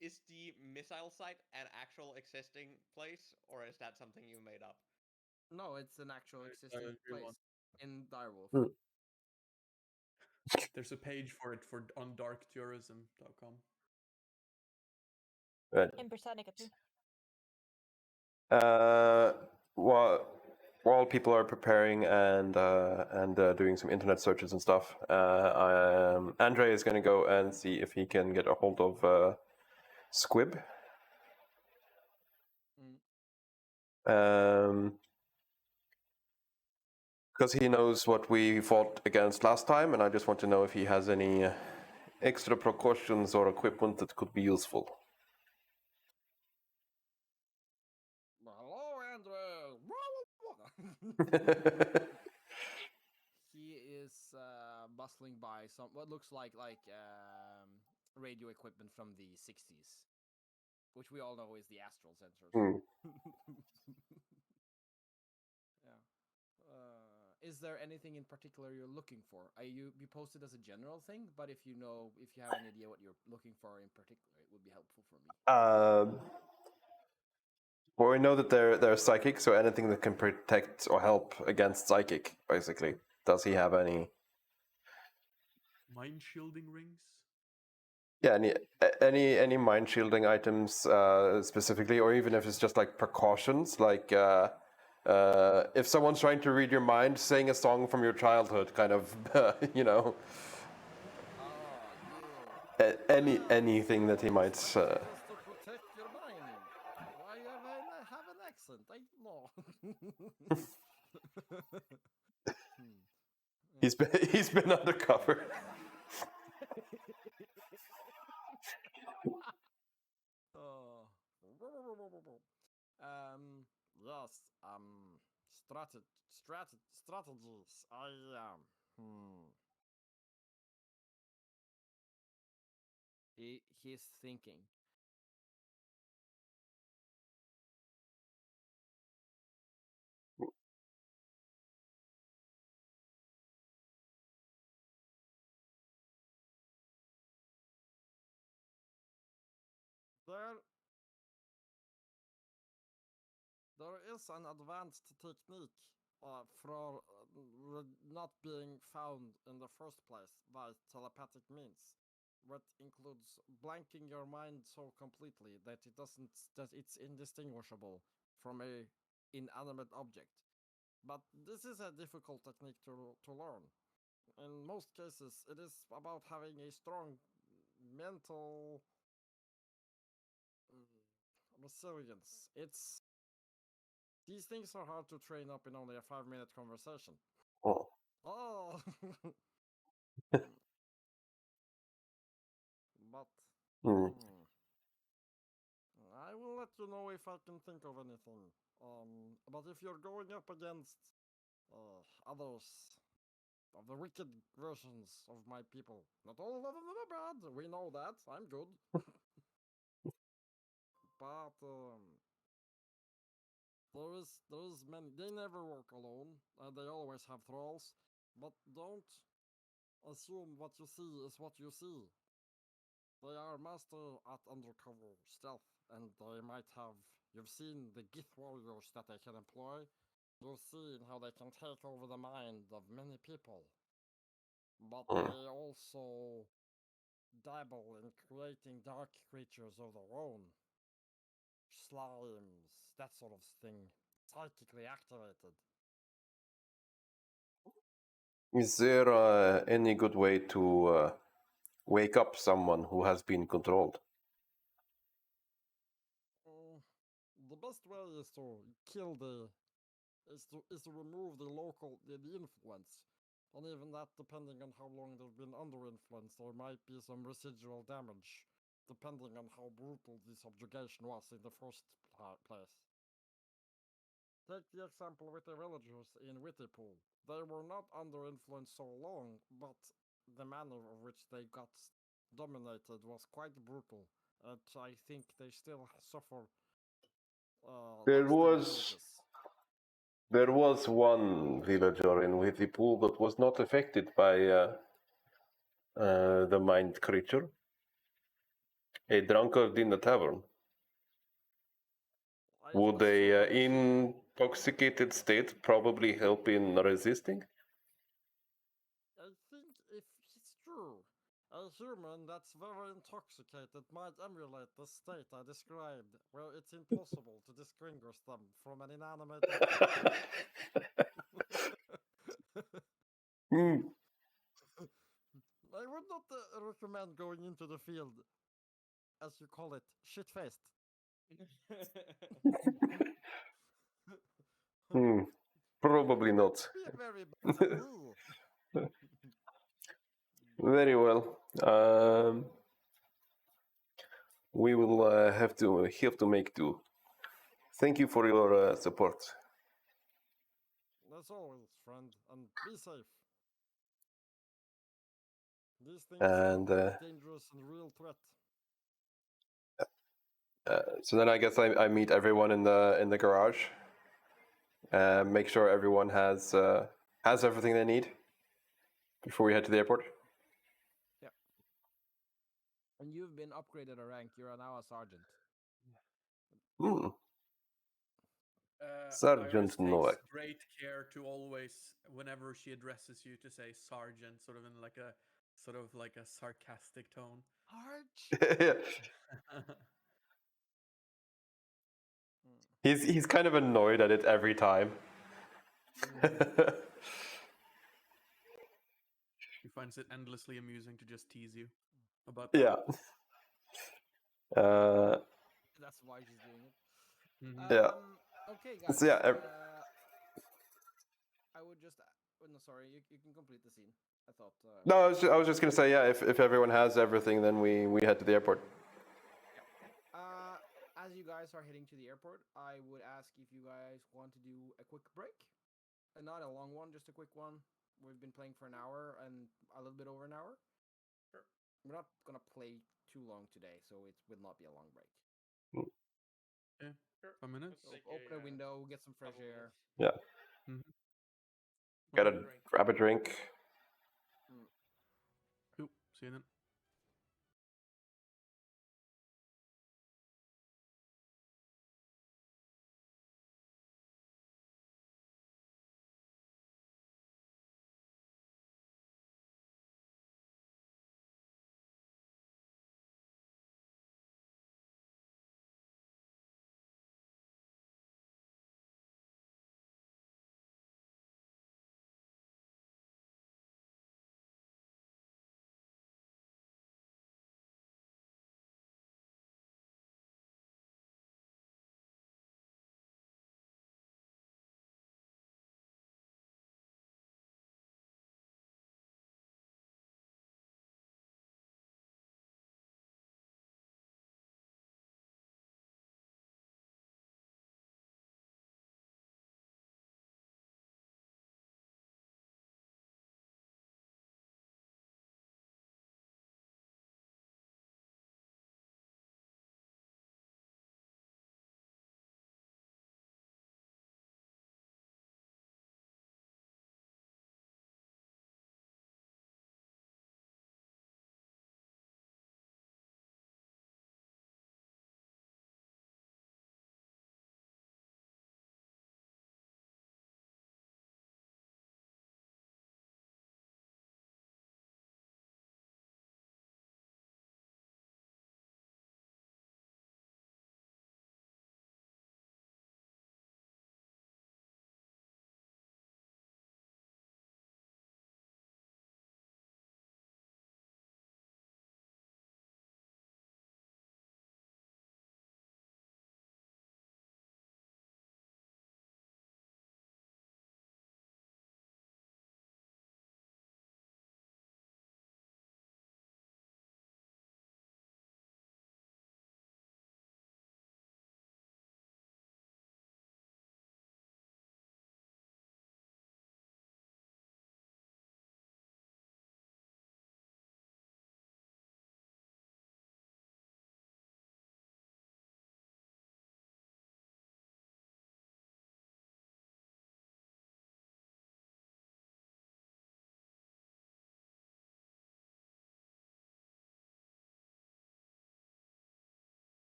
Is the missile site an actual existing place, or is that something you made up? No, it's an actual existing place in Direwolf. There's a page for it on darktourism.com. Right. In Britannica too. While people are preparing and doing some internet searches and stuff, Andre is going to go and see if he can get a hold of Squib. Because he knows what we fought against last time, and I just want to know if he has any extra precautions or equipment that could be useful. Hello, Andrew. He is bustling by some what looks like radio equipment from the 60s, which we all know is the astral sensors. Yeah. Is there anything in particular you're looking for? You posted as a general thing, but if you have any idea what you're looking for in particular, it would be helpful for me. Well, we know that they're psychic, so anything that can protect or help against psychic, basically. Does he have any mind shielding rings? Yeah, any mind shielding items specifically, or even if it's just like precautions, like if someone's trying to read your mind, sing a song from your childhood, kind of, you know. Anything that he might. Just to protect your mind. Why you have an accent? I know. He's been undercover. Yes. Strategies. He's thinking. There is an advanced technique for not being found in the first place by telepathic means, what includes blanking your mind so completely that it's indistinguishable from a inanimate object. But this is a difficult technique to learn. in most cases, it is about having a strong mental resilience. These things are hard to train up in only a 5-minute conversation. Oh. Oh, but Hmm. I will let you know if I can think of anything. But if you're going up against others of the wicked versions of my people, not all of them are bad. We know that. I'm good. But there is many. They never work alone. They always have thralls. But don't assume what you see is what you see. They are master at undercover stealth, and they might have. You've seen the Gith warriors that they can employ. You've seen how they can take over the mind of many people. But they also dabble in creating dark creatures of their own. Slimes, that sort of thing. Psychically activated. Is there any good way to wake up someone who has been controlled? The best way is to kill the is to remove the influence. And even that, depending on how long they've been under influence, there might be some residual damage, depending on how brutal the subjugation was in the first place. Take the example with the villagers in Wittypool. They were not under influence so long, but the manner of which they got dominated was quite brutal. And I think they still suffer There lasting was damages. there was one villager in Withypool that was not affected by the mind creature. A drunkard in the tavern. Would a intoxicated state probably help in resisting? I think if it's true, a human that's very intoxicated might emulate the state I described, where it's impossible to distinguish them from an inanimate object. Hmm. I would not recommend going into the field, as you call it, shit-faced. Probably That not. would be a very bad rule. Very well. We will have to make do. Thank you for your support. As always, friend, and be safe. These things And are both dangerous and real threat. so then I guess I meet everyone in the garage. Make sure everyone has everything they need before we head to the airport. Yeah. And you've been upgraded a rank. You're now a sergeant. Hmm. Iris Sergeant takes Novak. great care to always, whenever she addresses you, to say sergeant, sort of in like a sarcastic tone. Arch. Yeah. He's kind of annoyed at it every time. He finds it endlessly amusing to just tease you about that. Yeah. That's why she's doing it. Yeah. Okay, guys. So yeah. I would just. No, sorry. You can complete the scene. I thought. No, I was just gonna say, yeah. If everyone has everything, then we head to the airport. Yeah. As you guys are heading to the airport, I would ask if you guys want to do a quick break, and not a long one, just a quick one. We've been playing for an hour and a little bit over an hour. Sure. We're not gonna play too long today, so it will not be a long break. Yeah, Sure. 5 minutes. Let's take Open a window, get some fresh couple air. minutes. Yeah. Mm-hmm. Gotta Drink. grab a drink. Cool. See you then.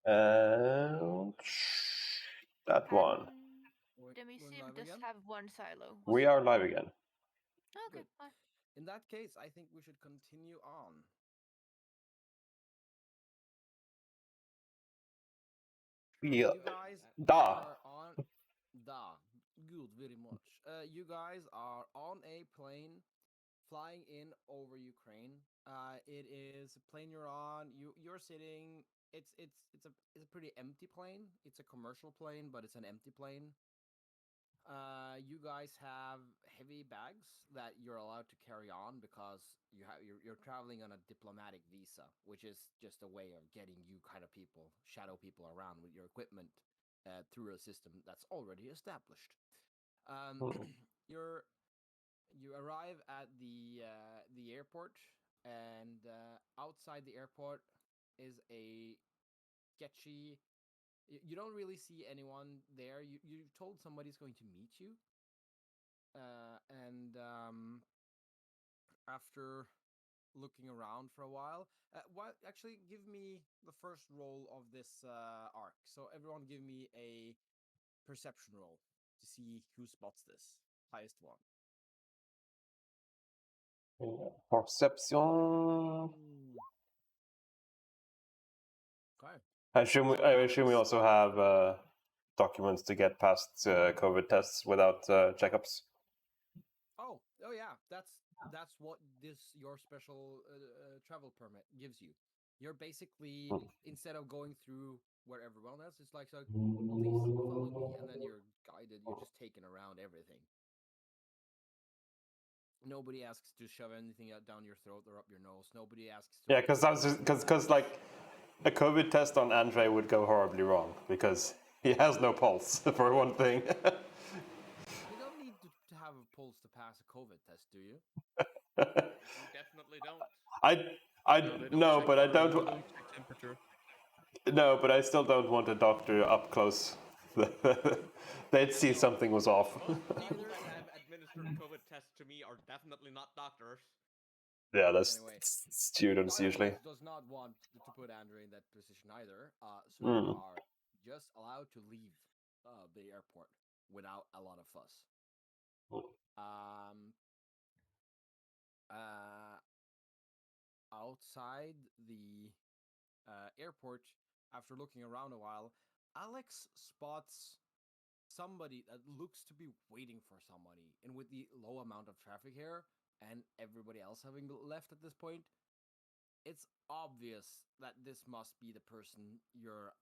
And that one. The We're museum live does again? have one silo. We are live again. Okay, Good. fine. In that case, I think we should continue on. Yeah. You guys Da. are on. Good, very much. You guys are on a plane flying in over Ukraine. It is a plane you're on. You're sitting. It's a pretty empty plane. It's a commercial plane, but it's an empty plane. You guys have heavy bags that you're allowed to carry on because you're traveling on a diplomatic visa, which is just a way of getting you kind of people, shadow people around with your equipment through a system that's already established. You arrive at the airport, and outside the airport is a sketchy. You don't really see anyone there. You've told somebody's going to meet you, and after looking around for a while, what actually give me the first roll of this arc. So everyone, give me a perception roll to see who spots this. Highest one. Perception. Okay. I assume we also have documents to get past COVID tests without checkups. Oh yeah. That's what your special travel permit gives you. You're basically, instead of going through where everyone else, it's like, so please follow me, and then you're guided. You're just taken around everything. Nobody asks to shove anything down your throat or up your nose. Nobody asks to. Yeah, because like a COVID test on Andre would go horribly wrong because he has no pulse for one thing. You don't need to have a pulse to pass a COVID test, do you? You definitely don't. They don't No, check but I for- don't. they don't check temperature. No, but I still don't want a doctor up close. They'd see something was off. Most people that have administered COVID tests to me are definitely not doctors. Yeah, that's Anyway, students usually. DIREWOLF does not want to put Andre in that position either. So Mm. you are just allowed to leave the airport without a lot of fuss. Outside the airport, after looking around a while, Alex spots somebody that looks to be waiting for somebody. And with the low amount of traffic here and everybody else having left at this point, it's obvious that this must be the person you're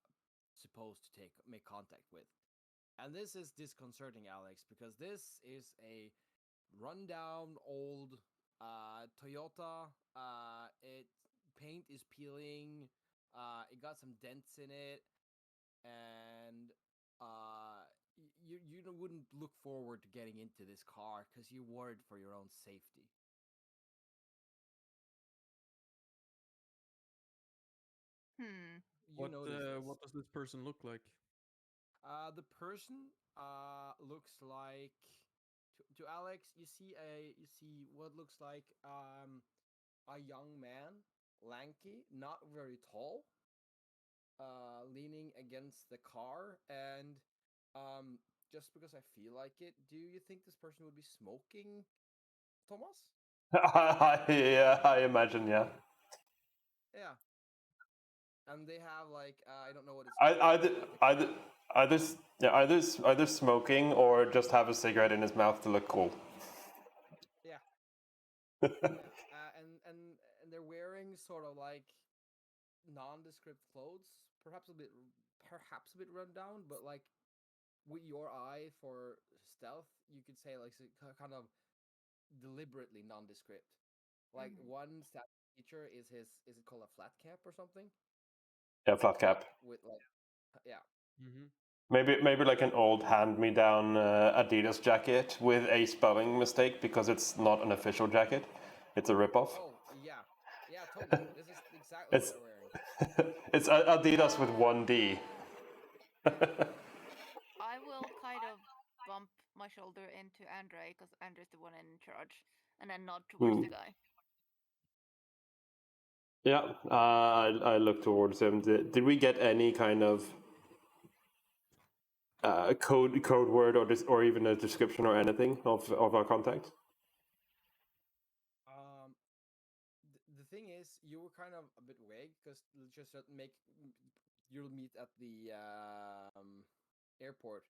supposed to make contact with. And this is disconcerting, Alex, because this is a rundown old Toyota. It paint is peeling. It got some dents in it, and you wouldn't look forward to getting into this car because you're worried for your own safety. You notice this. What does this person look like? The person looks like to Alex. You see what looks like a young man, lanky, not very tall, leaning against the car, and just because I feel like it, do you think this person would be smoking, Thomas? Yeah, I imagine. Yeah. Yeah. And they have like I don't know what it's Either, called, like either smoking or just have a cigarette in his mouth to look cool. yeah. And they're wearing sort of like nondescript clothes, perhaps a bit run down, but like with your eye for stealth, you could say like kind of deliberately nondescript. Like one stat feature is is it called a flat cap or something? Yeah, flat cap. With like yeah. Mm-hmm. Maybe like an old hand-me-down Adidas jacket with a spelling mistake because it's not an official jacket. It's a ripoff. Oh yeah, yeah, totally. This is exactly It's what they're wearing. it's Adidas with one D. I will kind of bump my shoulder into Andre because Andre's the one in charge, and then nod towards the guy. Yeah, I look towards him. Did we get any kind of code word or even a description or anything of our contact? The thing is, you were kind of a bit vague because just you'll meet at the airport.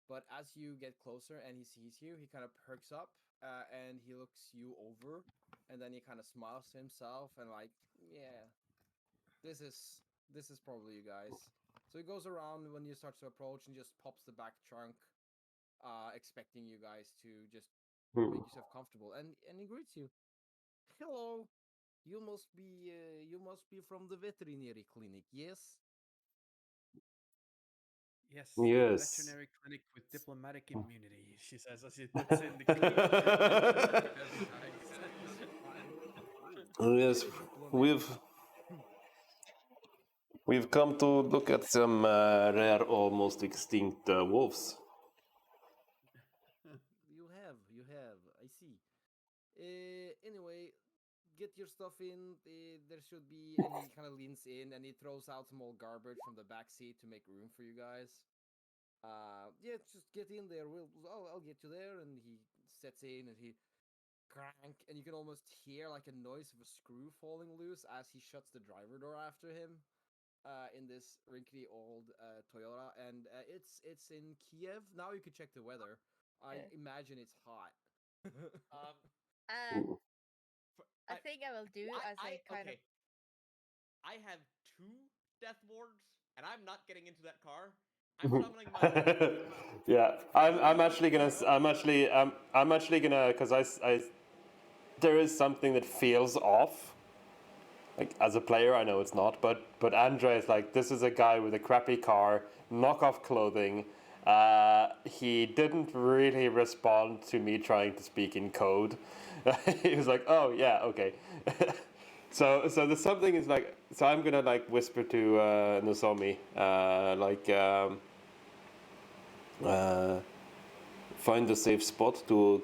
But as you get closer and he sees you, he kind of perks up and he looks you over, and then he kind of smiles to himself and like, yeah, this is probably you guys. So he goes around when you start to approach and just pops the back trunk, expecting you guys to just make yourself comfortable, and he greets you. Hello, you must be from the veterinary clinic, yes? Yes, Yes. veterinary clinic with diplomatic immunity, she says as she puts in the key every time. Yes, Diplomatic. we've come to look at some rare, almost extinct wolves. You have. I see. Anyway, get your stuff in. There should be, and he kind of leans in and he throws out some old garbage from the back seat to make room for you guys. Yeah, just get in there. I'll get you there. And he sets in and he crank, and you can almost hear like a noise of a screw falling loose as he shuts the driver door after him. In this wrinkly old Toyota, and it's in Kiev. Now you can check the weather. I imagine it's hot. I think I will do as a kind of. Okay. I have 2 death wards, and I'm not getting into that car. I'm summoning my own. Yeah, I'm actually gonna because I there is something that feels off. Like as a player, I know it's not, but Andre is like, this is a guy with a crappy car, knockoff clothing. He didn't really respond to me trying to speak in code. He was like, oh yeah, okay. So there's something is like, so I'm gonna like whisper to Nozomi, find a safe spot to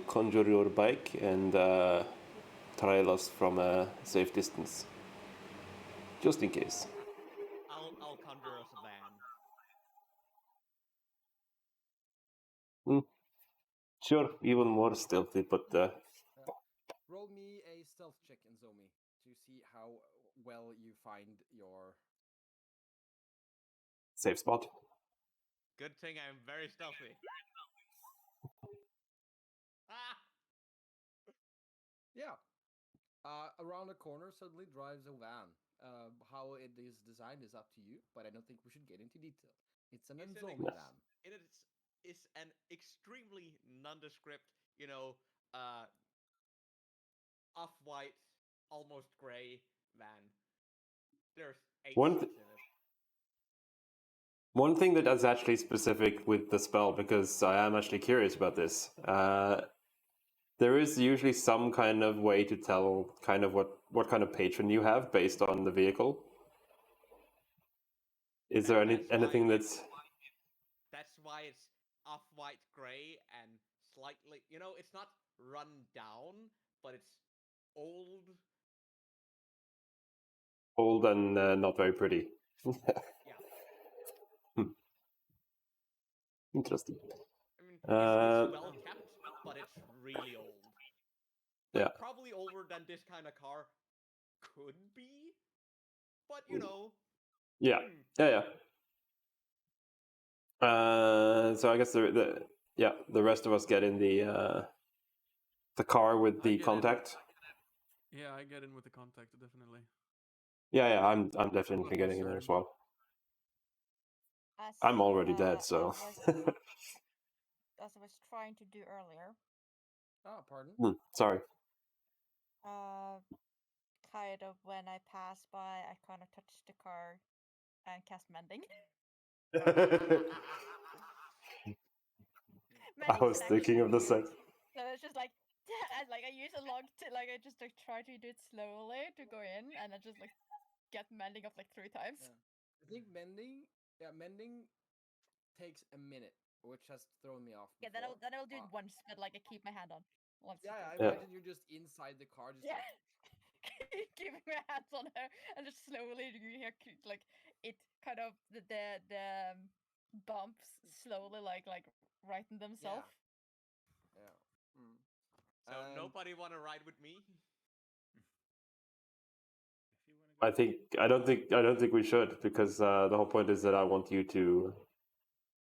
conjure your bike and trail us from a safe distance, just in case. I'll conjure us a van. Sure, even more stealthy, but Roll me a stealth check, Enzomi, to see how well you find your safe spot. Good thing I'm very stealthy. Ah! Yeah. Around the corner suddenly drives a van. How it is designed is up to you, but I don't think we should get into detail. It's an Enzomi van. It's an extremely nondescript, you know, uh, off-white, almost gray van. There's 8 One seats in it. One thing that is actually specific with the spell, because I am actually curious about this, there is usually some kind of way to tell kind of what kind of patron you have based on the vehicle. Is there anything that's... That's why it's off-white gray and slightly, you know, it's not run down, but it's old. Old and not very pretty. Yeah. Interesting. I mean, it's well kept, but it's really old. Like, Yeah. probably older than this kind of car could be, but you know. Yeah. Yeah. So I guess the rest of us get in the car with the contact. Yeah, I get in with the contact, definitely. Yeah, I'm definitely getting in there as well. I'm already dead, so. As I was trying to do earlier. Oh, pardon? Sorry. Kind of when I pass by, I kind of touch the car and cast mending. I was thinking of the same. So it's just like I use a log to I just like try to do it slowly to go in, and I just like get mending up like 3 times. Yeah. I think mending takes a minute, which has thrown me off. Yeah, then I will do it once, but like I keep my hand on once. Yeah, I imagine you're just inside the car, just like keeping my hands on her, and just slowly you hear like it kind of the bumps slowly like righten themselves. Yeah. Mm. So And- nobody want to ride with me? If you want to go. I don't think we should, because the whole point is that I want you to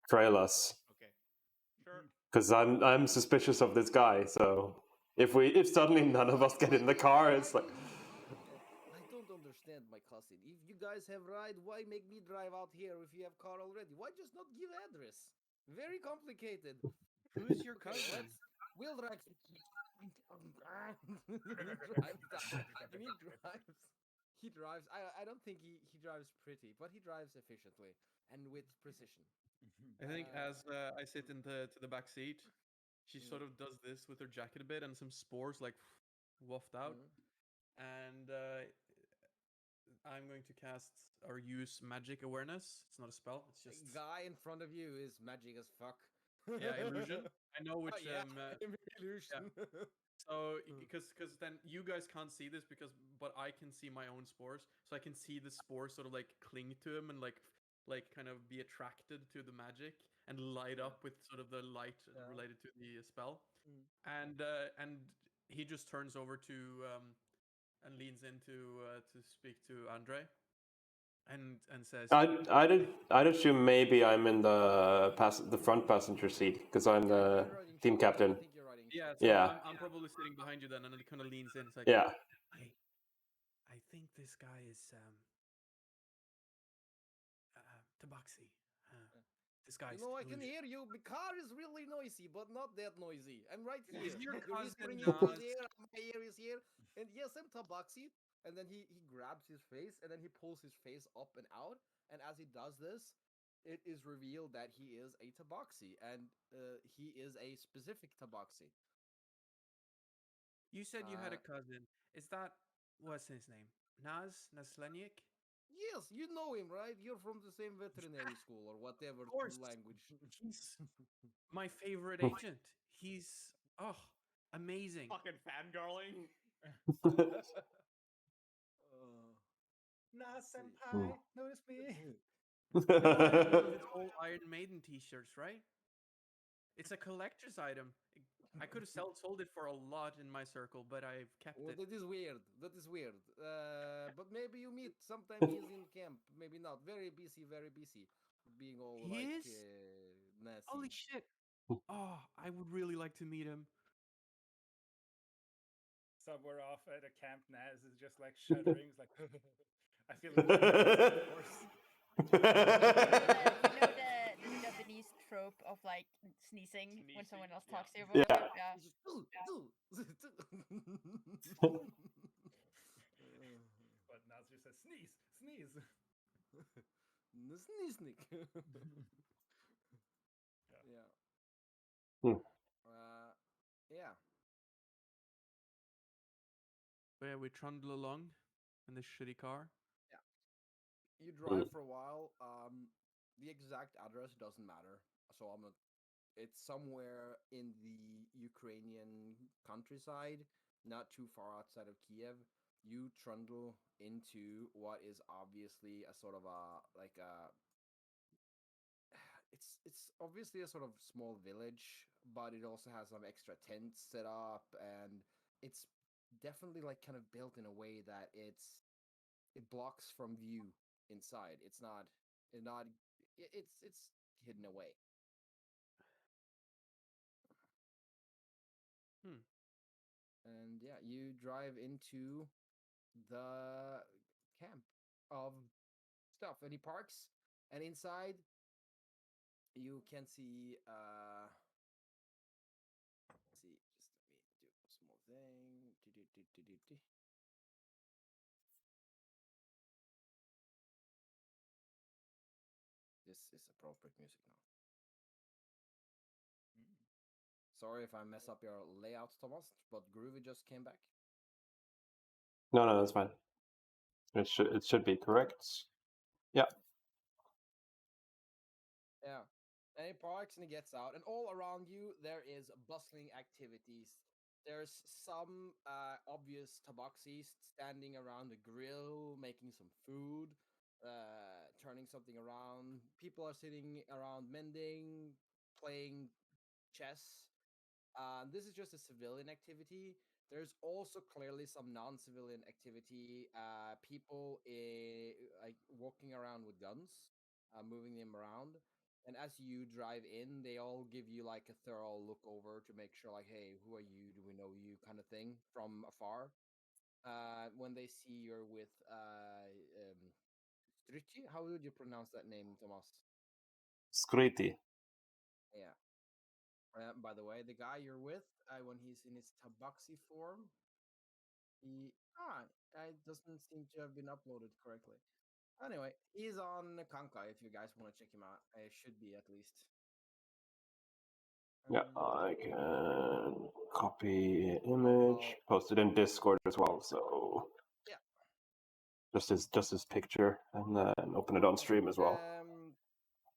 trail us, Okay. Sure. because I'm suspicious of this guy. So if suddenly none of us get in the car, it's like I don't understand, my cousin. If you guys have ride, why make me drive out here if you have car already? Why just not give address? Very complicated. Who's your Okay, cousin? we'll drive. He drives. He drives. I don't think he drives pretty, but he drives efficiently and with precision. I think Uh, as I sit in to the back seat, she sort of does this with her jacket a bit, and some spores like waft out. And I'm going to cast or use magic awareness. It's not a spell. It's just guy in front of you is magic as fuck. yeah, illusion. I know which Oh, yeah, illusion. So because then you guys can't see this but I can see my own spores, so I can see the spores sort of like cling to him and like kind of be attracted to the magic and light up with sort of the light related to the spell. And he just turns over to and leans in to speak to Andre and says, I'd assume maybe I'm in the front passenger seat because I'm the team captain. I think you're riding. yeah, so Yeah. I'm probably sitting behind you then, and he kind of leans in. It's like, Yeah. I think this guy is Tabaxi. This guy's. You know, I can hear you. The car is really noisy, but not that noisy. I'm right here. Is your You're whispering cousin into Nas? the air. My ear is here. And yes, I'm Tabaxi. And then he grabs his face, and then he pulls his face up and out. And as he does this, it is revealed that he is a Tabaxi, and he is a specific Tabaxi. You said you had a Uh, cousin. Is that what's his name? Nasleniak? Yes, you know him, right? You're from the same veterinary school or whatever Of course. language. He's my favorite agent. He's amazing. Fucking fangirling. Nah, senpai, notice me. You know I have one of his old Iron Maiden T-shirts, right? It's a collector's item. I could have sold it for a lot in my circle, but I've kept Oh, it. that is weird. That is weird. But maybe you meet sometime. He's in camp. Maybe not. Very busy. Very busy. Being all He like is? nasty. Holy shit! Oh, I would really like to meet him. Somewhere off at a camp, Naz is just like shuddering. It's like, I feel like, of course. You know the Japanese trope of like sneezing when someone else talks to you. Yeah. Yeah. He's just, But Naz just says, sneeze, sneeze. Sneeznik. Yeah. Hmm. Yeah. But yeah, we trundle along in this shitty car. You drive for a while. The exact address doesn't matter. So it's somewhere in the Ukrainian countryside, not too far outside of Kiev. You trundle into what is obviously a sort of it's obviously a sort of small village, but it also has some extra tents set up, and it's definitely like kind of built in a way that it blocks from view inside. It's hidden away. And yeah, you drive into the camp of stuff, and he parks, and inside you can see let's see, just let me do a small thing. This is appropriate music now. Sorry if I mess up your layout, Thomas, but Groovy just came back. No, that's fine. It should be correct. Yeah. Yeah. And he parks and he gets out, and all around you there is bustling activities. There's some obvious tabaxis standing around the grill, making some food, turning something around. People are sitting around mending, playing chess. This is just a civilian activity. There's also clearly some non-civilian activity. People like walking around with guns, moving them around. And as you drive in, they all give you like a thorough look over to make sure, like, hey, who are you? Do we know you? Kind of thing from afar. When they see you're with Strucci, how would you pronounce that name, Thomas? Skriti. Yeah. By the way, the guy you're with, when he's in his tabaxi form, it doesn't seem to have been uploaded correctly. Anyway, he's on Kanka if you guys want to check him out. It should be at least. Yeah, I can copy image, Well, post it in Discord as well. So yeah. just his picture, and then open it on stream as well.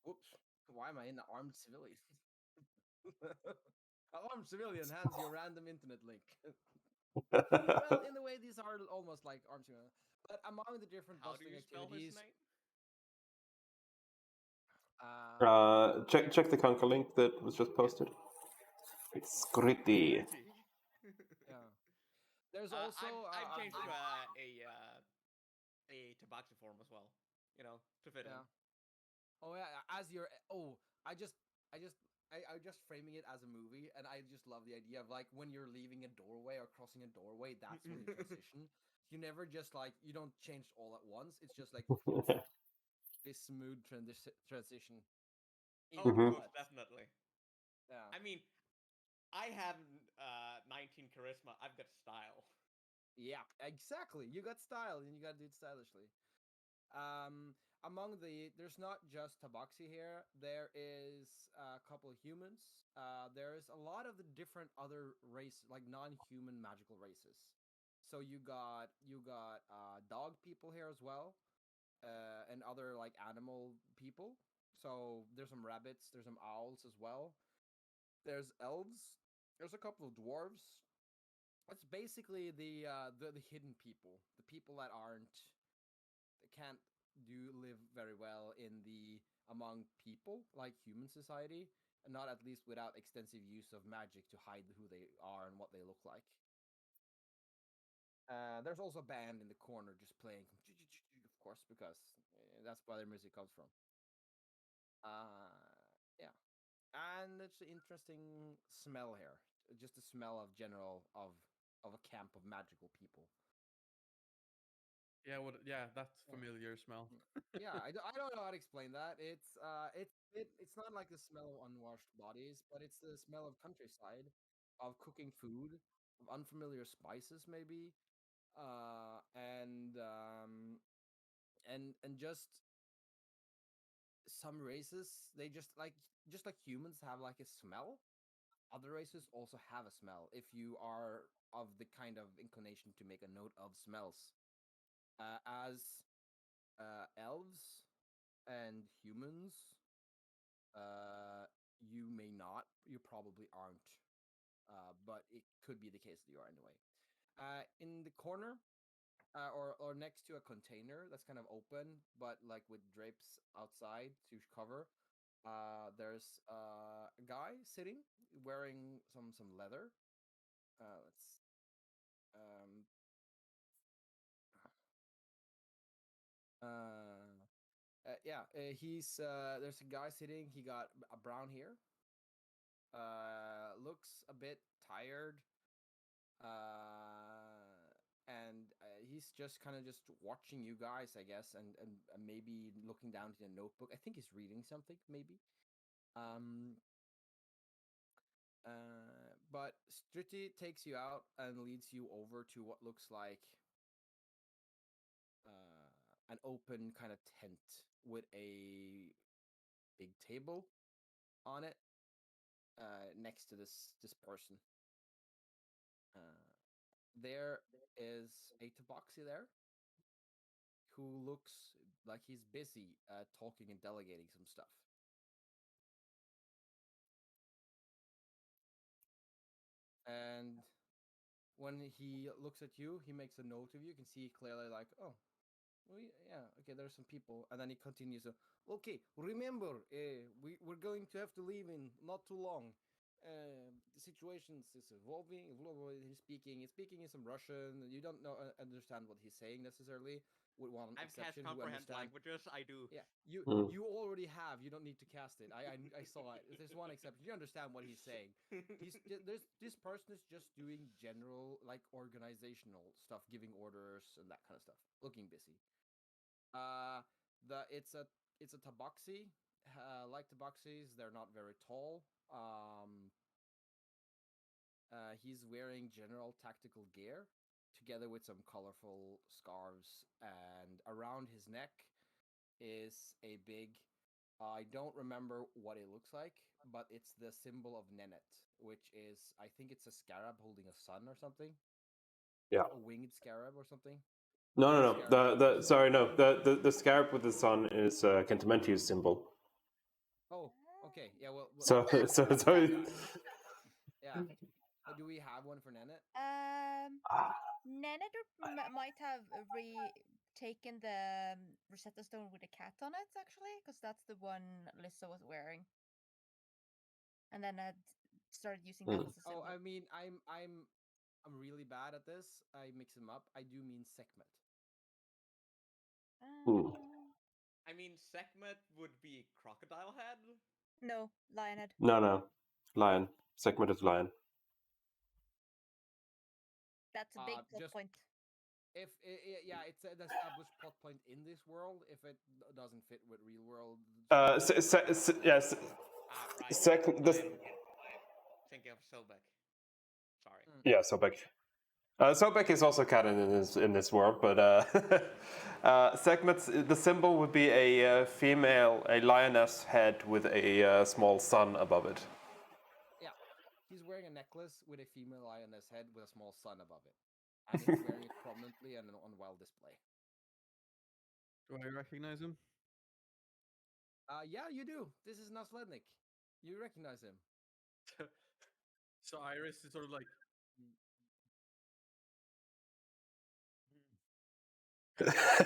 Whoops. Why am I in the armed civilian? An armed civilian hands you a random internet link. Well, in a way, these are almost like armed civilian. But among the different How do bustling you spell his activities, name? Check the Kanka link that was just posted. It's Skriti. yeah. There's also I've changed to a tabaxi form as well. You know, to fit in. yeah. Oh yeah, as you're I just framing it as a movie, and I just love the idea of like when you're leaving a doorway or crossing a doorway, that's when you transition. You never just like you don't change all at once. It's just like this smooth transition. Oh, Mhm. most definitely. Yeah. I mean, I have 19 charisma. I've got style. Yeah, exactly. You got style, and you got to do it stylishly. Among there's not just Tabaxi here. There is a couple of humans. There's a lot of the different other race, like non-human magical races. So you got dog people here as well, and other like animal people. So there's some rabbits. There's some owls as well. There's elves. There's a couple of dwarves. It's basically the hidden people, the people that can't do live very well in the among people like human society, and not at least without extensive use of magic to hide who they are and what they look like. There's also a band in the corner just playing, of course, because that's where their music comes from. Yeah, and it's an interesting smell here. Just the smell of general of a camp of magical people. Yeah, that Yeah. familiar smell. Yeah, I don't know how to explain that. It's not like the smell of unwashed bodies, but it's the smell of countryside, of cooking food, of unfamiliar spices maybe, uh, and um, and just some races they just like humans have like a smell. Other races also have a smell. If you are of the kind of inclination to make a note of smells, as elves and humans, you may not. You probably aren't. But it could be the case that you are anyway. In the corner, or next to a container that's kind of open, but like with drapes outside to cover. There's a guy sitting wearing some leather. Let's yeah. He's there's a guy sitting. He got a brown hair. Looks a bit tired. And he's just kind of just watching you guys, I guess, and maybe looking down to the notebook. I think he's reading something, maybe. Um, but Strutti takes you out and leads you over to what looks like an open kind of tent with a big table on it next to this person. There is a tabaxi there who looks like he's busy talking and delegating some stuff. And when he looks at you, he makes a note of you. You can see clearly, like, oh, well, yeah, okay, there's some people, and then he continues. Okay, remember, we're going to have to leave in not too long. The situation is evolving. He's speaking in some Russian. You don't know understand what he's saying necessarily. With one I've cast exception, who comprehend understand. languages. I do. Yeah, you Mm. you already have. You don't need to cast it. I saw it. There's one exception. You understand what he's saying. There's this person is just doing general like organizational stuff, giving orders and that kind of stuff. Looking busy. It's a tabaxi. Like tabaxis, they're not very tall. He's wearing general tactical gear, together with some colorful scarves, and around his neck is a big. I don't remember what it looks like, but it's the symbol of Nenet, which is I think it's a scarab holding a sun or something. Yeah. A winged scarab or something. No, no, Scarab. no. Sorry, no. The scarab with the sun is Kentamentius' symbol. Oh, okay. Yeah. Well. So Yeah. Do we have one for Nenet? Nenad might have taken the Rosetta Stone with a cat on it, actually, because that's the one Lissa was wearing. And then had started using that as a symbol. Oh, I mean, I'm really bad at this. I mix them up. I do mean Sekhmet. I mean, Sekhmet would be crocodile head. No, lion head. no. Lion. Segment is lion. That's a big plot Just point. if yeah, it's an established plot point in this world. If it doesn't fit with real world. Yes. Right. Second. Thinking of Sobek. Sorry. Yeah, Sobek. Sobek is also canon in this world, but segments. The symbol would be a female, a lioness head with a small sun above it. Yeah, he's wearing a necklace with a female lioness head with a small sun above it, and he's wearing it prominently and on wild display. Do I recognize him? Yeah, you do. This is Naslednik. You recognize him. So Iris is sort of like. Stunned.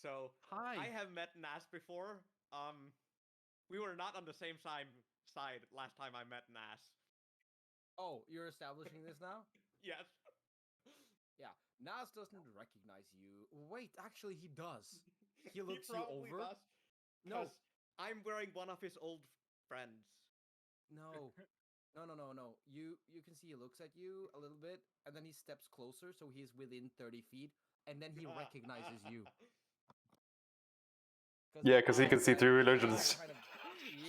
So Hi. I have met Nas before. We were not on the same side last time I met Nas. Oh, you're establishing this now? Yes. Yeah, Nas doesn't recognize you. Wait, actually, he does. He looks you probably over. Does, No, I'm wearing one of his old friends. no, no. You can see he looks at you a little bit, and then he steps closer, so he's within 30 feet, and then he recognizes you. Yeah, because he can see through illusions.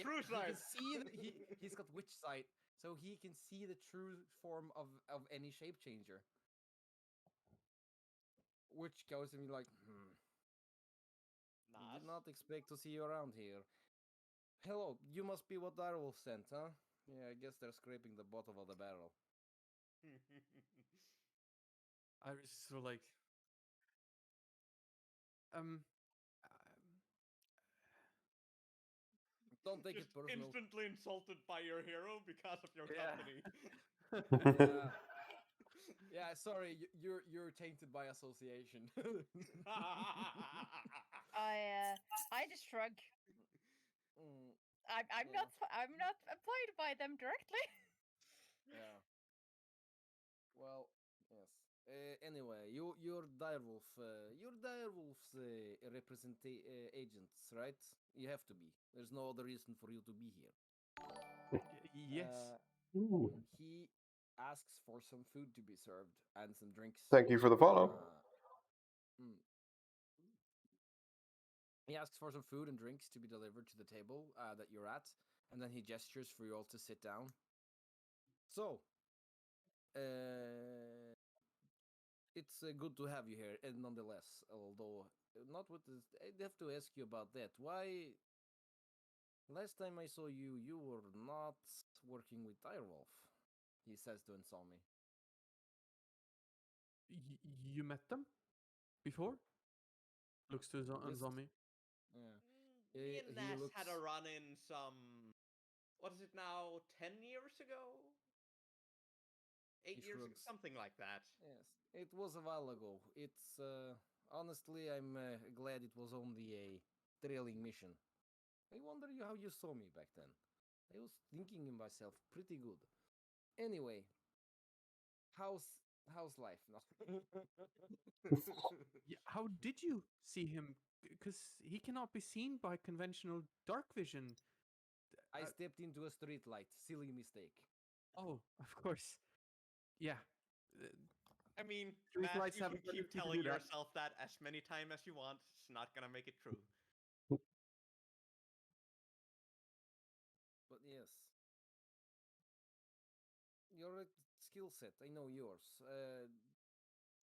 True sight. He can see he's got witch sight, so he can see the true form of any shape changer. Which goes to me like, I did not expect to see you around here. Hello, you must be what Direwolf sent, huh? Yeah, I guess they're scraping the bottom of the barrel. Iris is sort of like. Don't take Just it personal. instantly insulted by your hero because of your company. Yeah, sorry, you're tainted by association. I just shrug. I'm not employed by them directly. Yeah. Well, yes. Anyway, you're Direwolf. You're Direwolf's agents, right? You have to be. There's no other reason for you to be here. Yes. He asks for some food to be served and some drinks. Thank you for the follow. He asks for some food and drinks to be delivered to the table that you're at, and then he gestures for you all to sit down. So, it's good to have you here, and nonetheless, although not with this, I'd have to ask you about that. Why? Last time I saw you, you were not working with Direwolf, he says to Insomi. You met them before? Looks to Zombie. Yeah. Me and He Nas looks. had a run in some. What is it now? 10 years ago? He 8 years ago? shrugs. Something like that. Yes, it was a while ago. It's honestly, I'm glad it was only a trailing mission. I wonder how you saw me back then. I was thinking in myself pretty good. Anyway, how's how's life now? Yeah, how did you see him? Because he cannot be seen by conventional dark vision. I Uh, stepped into a street light. Silly mistake. oh, of course. Yeah. Uh, I mean, Street Nas, lights you have can a keep tendency to telling do that. yourself that as many times as you want. It's not gonna make it true. But yes, your skill set. I know yours.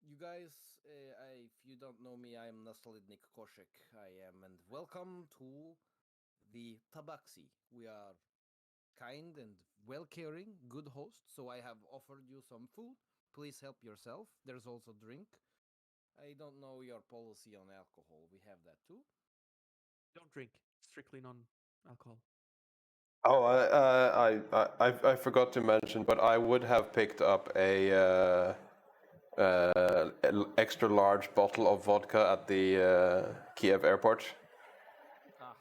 You guys, if you don't know me, I'm Nasolidnik Koshek. I am, and welcome to the Tabaxi. We are kind and well caring, good host, so I have offered you some food. Please help yourself. There's also drink. I don't know your policy on alcohol. We have that too. Don't drink. Strictly non-alcohol. Oh, I forgot to mention, but I would have picked up a extra large bottle of vodka at the Kiev airport. Ah,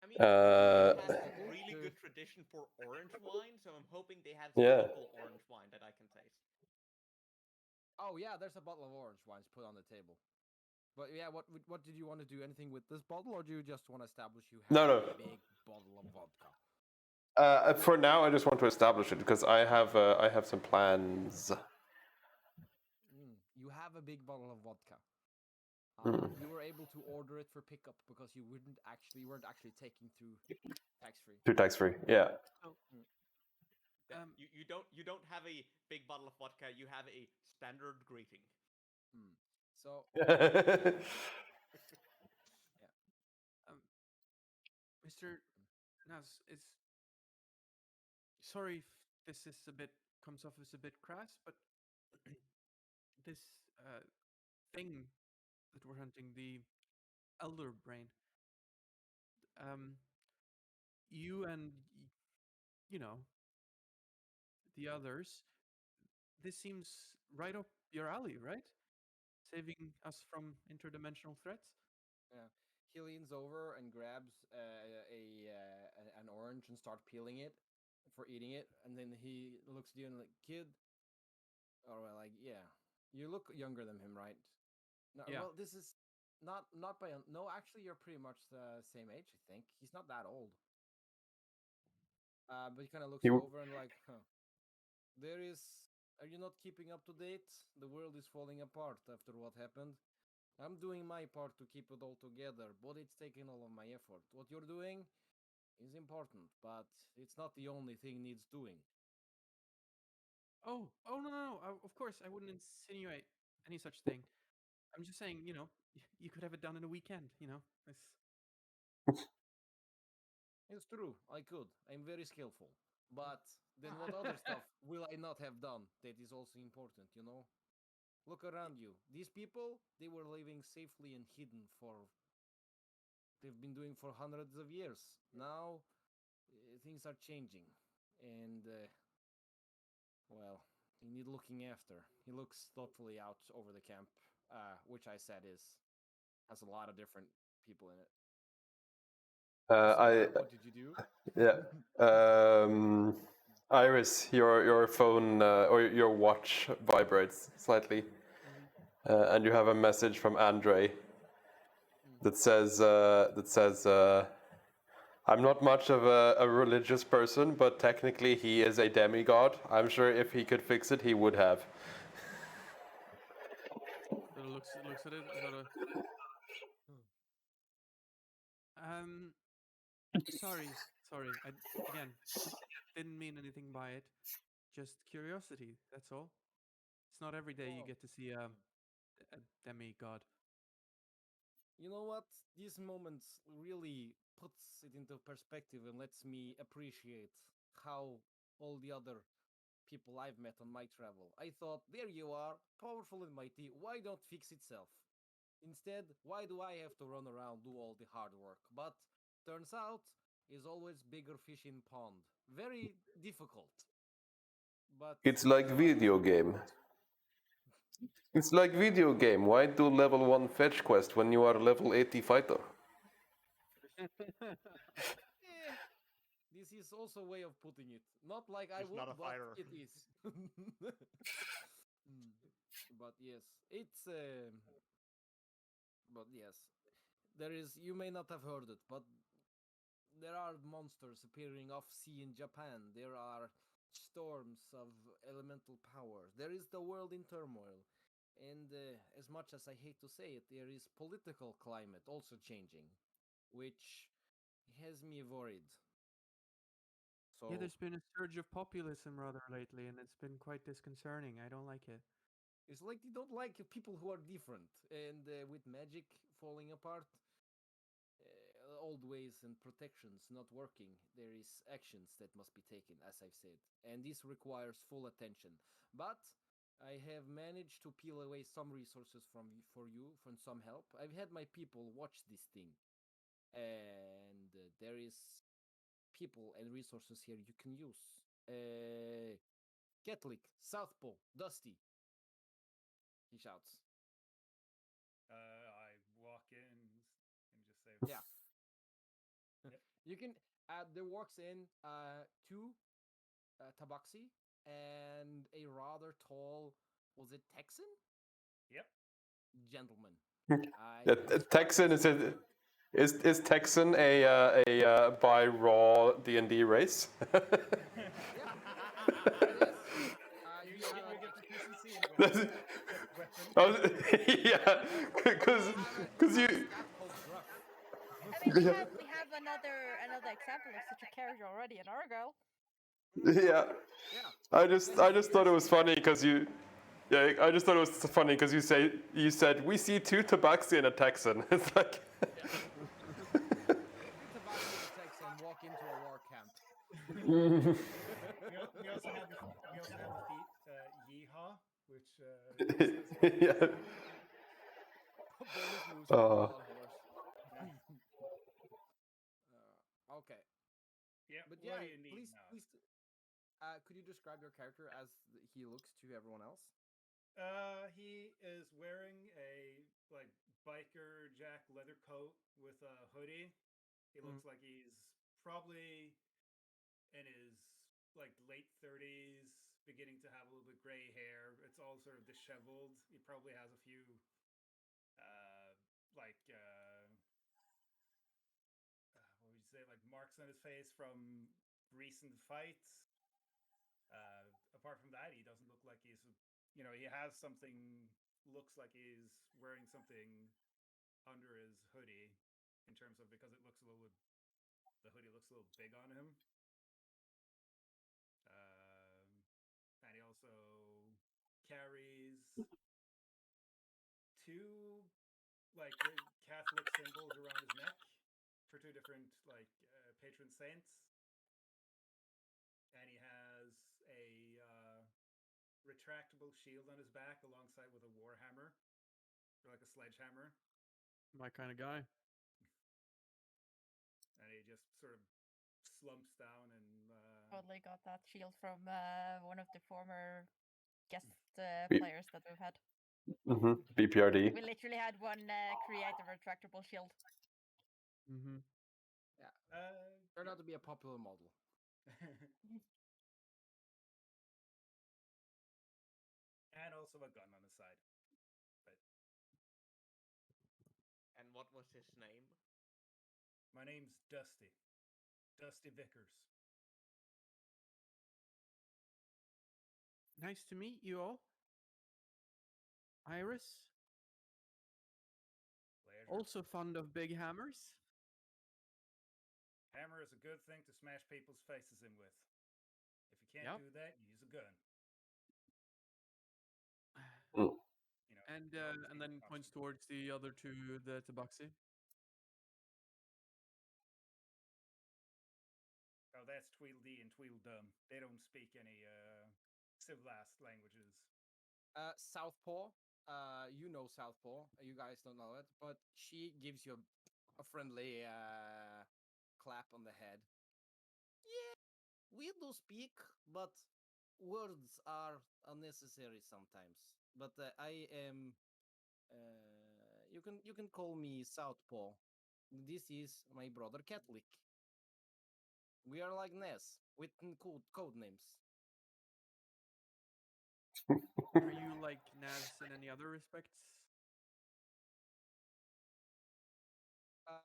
I mean, Uh, Kiev has a I think. really good tradition for orange wine, so I'm hoping they have some Yeah. local orange wine that I can taste. Oh yeah, there's a bottle of orange wines put on the table. But yeah, what did you want to do? Anything with this bottle, or do you just want to establish you have No, a no. big bottle of vodka? For now, I just want to establish it because I have some plans. You have a big bottle of vodka. Mm. You were able to order it for pickup because you weren't actually taking through tax free. Two tax free. Yeah. So, Yeah, um, you don't have a big bottle of vodka. You have a standard greeting. So um, Mr. Nas, it's sorry if this is a bit comes off as a bit crass, but this thing that we're hunting, the elder brain, um, you and you know the others, this seems right up your alley, right? Saving us from interdimensional threats. yeah, he leans over and grabs an orange and start peeling it for eating it, and then he looks at you and like, kid, or like, yeah, you look younger than him, right? No, Yeah. well, this is not by no. Actually, you're pretty much the same age. I think he's not that old. But he kind of looks you You over and like, huh? There is. Are you not keeping up to date? The world is falling apart after what happened. I'm doing my part to keep it all together, but it's taking all of my effort. What you're doing is important, but it's not the only thing needs doing. Oh no, no, no. Of course, I wouldn't insinuate any such thing. I'm just saying, you could have it done in a weekend. It's It's true, I could. I'm very skillful. But then what other stuff will I not have done that is also important, you know? Look around you. These people, they were living safely and hidden for. They've been doing for hundreds of years. Now, things are changing. And, well, you need looking after. He looks thoughtfully out over the camp, which I said has a lot of different people in it. So, I what did you do? yeah. Iris, your phone or your watch vibrates slightly, and you have a message from Andre that says I'm not much of a religious person, but technically he is a demigod. I'm sure if he could fix it, he would have. sort of looks at it, sort of. Um, sorry. I again didn't mean anything by it. Just curiosity. That's all. It's not every day you Oh, get to see a demigod. you know what? These moments really puts it into perspective and lets me appreciate how all the other people I've met on my travel. I thought, there you are, powerful and mighty. Why don't fix itself? Instead, why do I have to run around do all the hard work? But turns out, is always bigger fish in pond. Very difficult. But It's like so video game. It's like video game. Why do level 1 fetch quest when you are level 80 fighter? this is also a way of putting it. Not like I He's would, not a but fighter. it is. But yes, it's. But yes, there is. You may not have heard it, but there are monsters appearing off sea in Japan. There are storms of elemental power. There is the world in turmoil. And as much as I hate to say it, there is political climate also changing, which has me worried. So Yeah, there's been a surge of populism rather lately, and it's been quite disconcerting. I don't like it. it's like they don't like people who are different, and with magic falling apart, old ways and protections not working, there is actions that must be taken, as I've said, and this requires full attention. But I have managed to peel away some resources for you, from some help. I've had my people watch this thing, and there is people and resources here you can use. Catholic, Southpaw, Dusty. He shouts. I walk in and just say, Yeah. Yep. You can. There walks in two tabaxi and a rather tall. Was it Texan Yep. gentleman? Yeah, Texan is Texan a by raw D&D race? Yeah, it is. You, You you, have you a get proficiency in That's- weapon. yeah, because you. stat called gruff. I mean, we have another example of such a character already in Argo. Yeah, Yeah. I just thought it was funny because you. Yeah, I just thought it was funny because you said we see two Tabaxi and a Texan. It's like. Two tabaxi and a Texan walk into a war camp. we also have the feat yeehaw, which says Yeah. bonus moves Uh. on horse. Okay. yeah. But What yeah, do you need please, now? please, could you describe your character as he looks to everyone else? He is wearing a like biker jack leather coat with a hoodie. He looks like he's probably in his like late 30s, beginning to have a little bit gray hair. It's all sort of disheveled. He probably has a few like what would you say, like marks on his face from recent fights. Apart from that, he doesn't look like he's, he has something, looks like he's wearing something under his hoodie in terms of, because the hoodie looks a little big on him. And he also carries two like Catholic symbols around his neck for two different like patron saints. And he has a retractable shield on his back alongside with a warhammer, or like a sledgehammer. My kind of guy. And he just sort of slumps down and Totally got that shield from one of the former guest Be- players that we've had. BPRD. We literally had one create a retractable shield. Mm-hmm. Turned out to be a popular model. And also a gun on his side. But And what was his name? my name's Dusty. Dusty Vickers. Nice to meet you all. Iris, Pleasure. also fond of big hammers. Hammer is a good thing to smash people's faces in with. If you can't Yep. do that, use a gun. Mm. You know, And you always and need then an points option. towards the other two, the tabaxi. Oh, that's Tweedledee and Tweedledum. They don't speak any civilized languages. Southpaw you know Southpaw. You guys don't know it, but she gives you a friendly clap on the head. Yeah, we do speak, but words are unnecessary sometimes. But I am. You can call me Southpaw. This is my brother Catholic. We are like Ness with code names. Are you like Naz in any other respects? Um,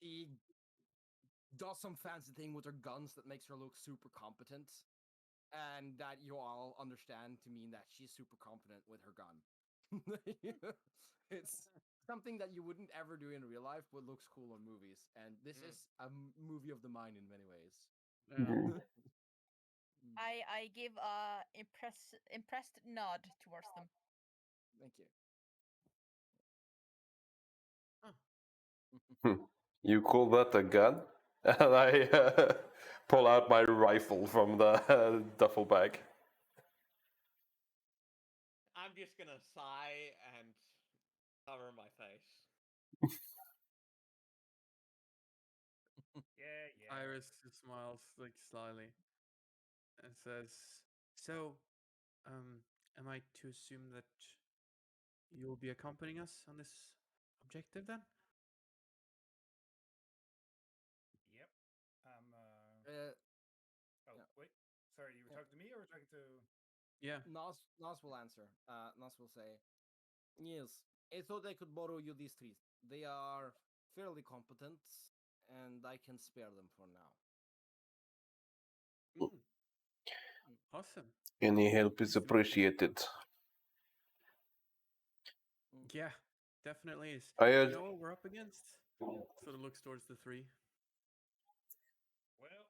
she does some fancy thing with her guns that makes her look super competent, and that you all understand to mean that she's super competent with her gun. It's something that you wouldn't ever do in real life, but looks cool on movies. And this Mm. is a movie of the mind in many ways. Yeah. I give a impressed nod towards them. Thank you. You call that a gun? And I pull out my rifle from the duffel bag. I'm just gonna sigh and cover my face. Yeah. Iris smiles like slyly and says, "So, am I to assume that you'll be accompanying us on this objective then?" Yep. I'm. Uh, Oh, yeah. wait. Sorry, you were Yeah. talking to me or talking to? Yeah. Nas will answer. Nas will say, "Yes, I thought I could borrow you these trees. They are fairly competent, and I can spare them for now." Mm, awesome. Any help is Pleased to meet you. appreciated. Yeah, definitely is. I Do you know what we're up against? Sort of looks towards the three. Well,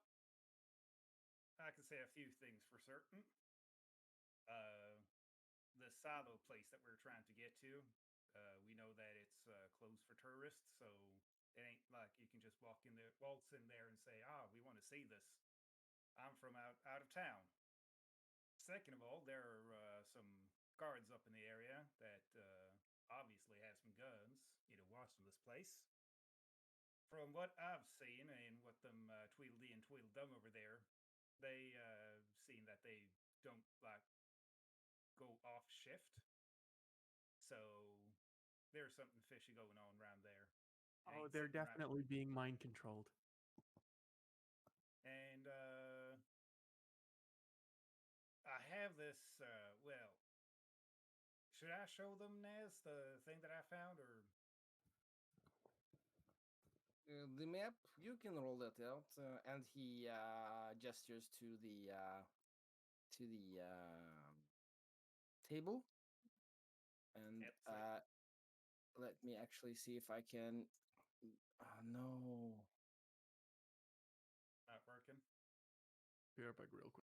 I can say a few things for certain. Uh, the silo place that we're trying to get to, we know that it's closed for tourists, so it ain't like you can just waltz in there and say, "Ah, we want to see this." I'm from out of town. Second of all, there are some guards up in the area that obviously have some guns, watching this place. From what I've seen and what them Tweedledee and Tweedledum over there, they seen that they don't like go off shift. So there's something fishy going on around there. It Oh, ain't they're sitting around. definitely being mind controlled. And I have this. Well, should I show them Nez the thing that I found, or The map, you can roll that out, and he gestures to the table, and let's say let me actually see if I can. No, not working? Be right back real quick.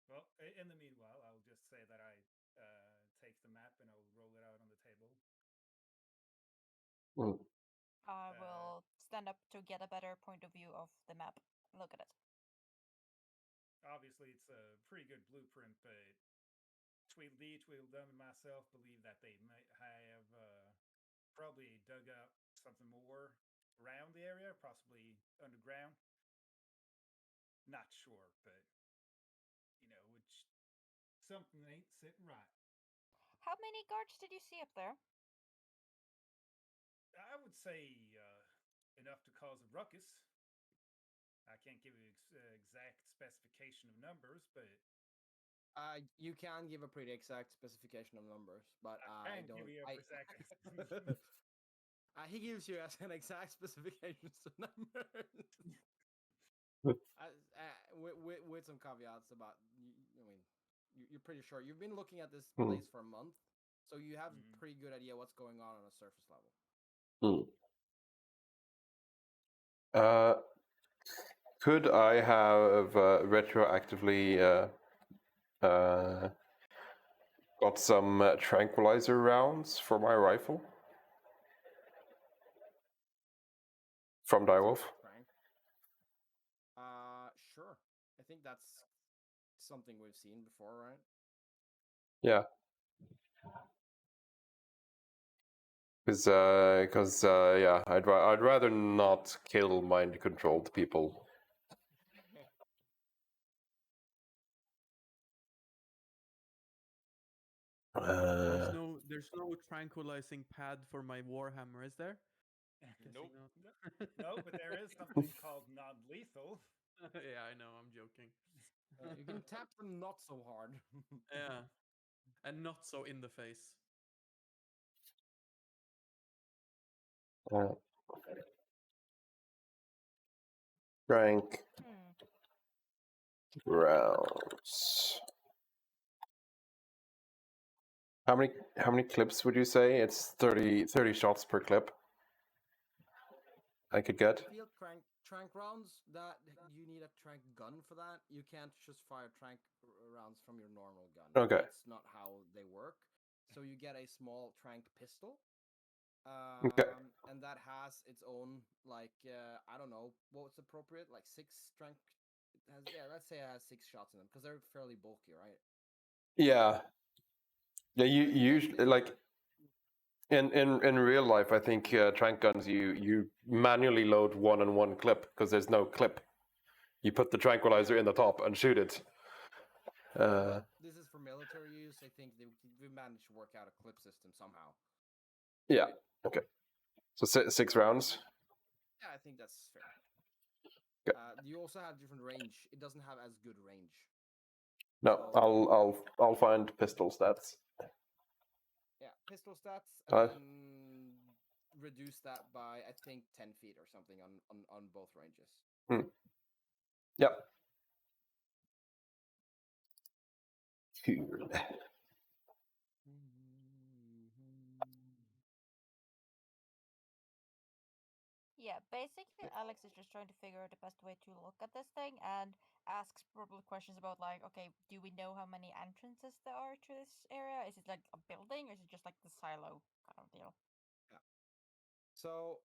Well, in the meanwhile, I'll just say that I take the map and I'll roll it out on the table. I Uh, will stand up to get a better point of view of the map. Look at it. Obviously, it's a pretty good blueprint, but Tweedledee, Tweedledum, and myself believe that they might have probably dug up something more around the area, possibly underground. Not sure, but which something ain't sitting right. How many guards did you see up there? I would say enough to cause a ruckus. I can't give you exact specification of numbers, but you can give a pretty exact specification of numbers, but I I can don't. give you a I exact. he gives you as an exact specifications of numbers. With some caveats about. I mean, you're pretty sure you've been looking at this place for a month, so you have a pretty good idea what's going on a surface level. Could I have retroactively got some tranquilizer rounds for my rifle from Direwolf? think that's something we've seen before, right? Yeah. Because yeah, I'd rather not kill mind controlled people. There's no tranquilizing pad for my warhammer, is there? Guessing Nope. not. No, but there is something called non-lethal. Yeah, I know. I'm joking. You can tap them not so hard. Yeah, and not so in the face. Rank Hmm. rounds. How many clips would you say? It's 30 shots per clip. I could get. I feel trank rounds that you need a trank gun for that. You can't just fire trank rounds from your normal gun. Okay. That's not how they work. So you get a small trank pistol. Okay. And that has its own, like, I don't know what's appropriate, like 6 trank. It has, yeah, let's say it has 6 shots in them because they're fairly bulky, right? Yeah. Yeah. You I think usually that's like in real life, I think trank guns you manually load one on one clip because there's no clip. You put the tranquilizer in the top and shoot it. this is for military use. I think we managed to work out a clip system somehow. Yeah. Right? Okay. So 6 rounds. Yeah, I think that's fair. Okay. You also have different range. It doesn't have as good range. No, So- I'll find pistol stats. Yeah, pistol stats, and then reduce that by I think 10 feet or something on both ranges. Yep. Cool. Yeah, basically, Alex is just trying to figure out the best way to look at this thing and asks probably questions about, like, okay, do we know how many entrances there are to this area? Is it like a building, or is it just like the silo kind of deal? Yeah. So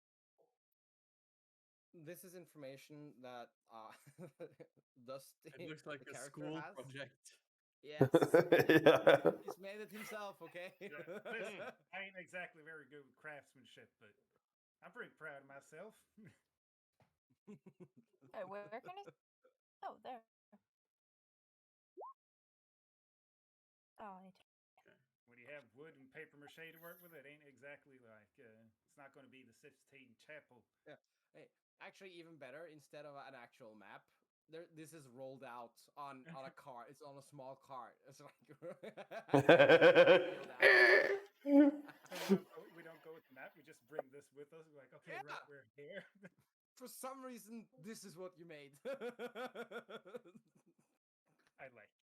this is information that Dusty, It looks like the a character, school has. project. Yes, Yeah. he's made it himself. Okay. Yeah, listen, I ain't exactly very good with craftsmanship, but I'm pretty proud of myself. Oh, where can I? Oh, there. Oh, I need to. When you have wood and paper mache to work with, it ain't exactly like it's not going to be the Sistine Chapel. Yeah. Hey, actually, even better. Instead of an actual map, this is rolled out on a cart. It's on a small cart. It's like rolled out. So we don't go with the map. We just bring this with us. We're like, okay, Yeah. right, we're here. For some reason, this is what you made. I like it.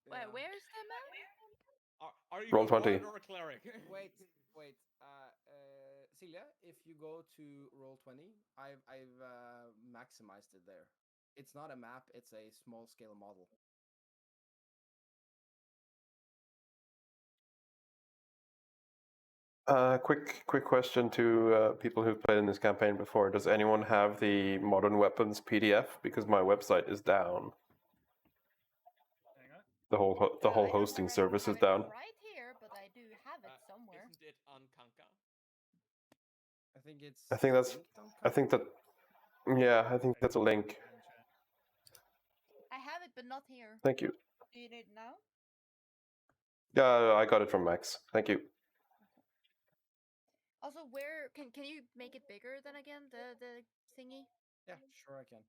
Wait, where's the map? Are you Roll a 20. bard or a cleric? Wait. Celia, if you go to Roll20, I've maximized it there. It's not a map; it's a small scale model. Quick question to people who've played in this campaign before. Does anyone have the Modern Weapons PDF? Because my website is down. Hang on. The whole I don't hosting have service is it down. right here, but I do have it somewhere. Isn't it on Kanka? I think it's. I think that's. linked on I think that. Yeah, I think that's a link. I have it, but not here. Thank you. Do you need it now? Yeah, I got it from Max. Thank you. Also, where can you make it bigger than again the thingy? Yeah, sure I can.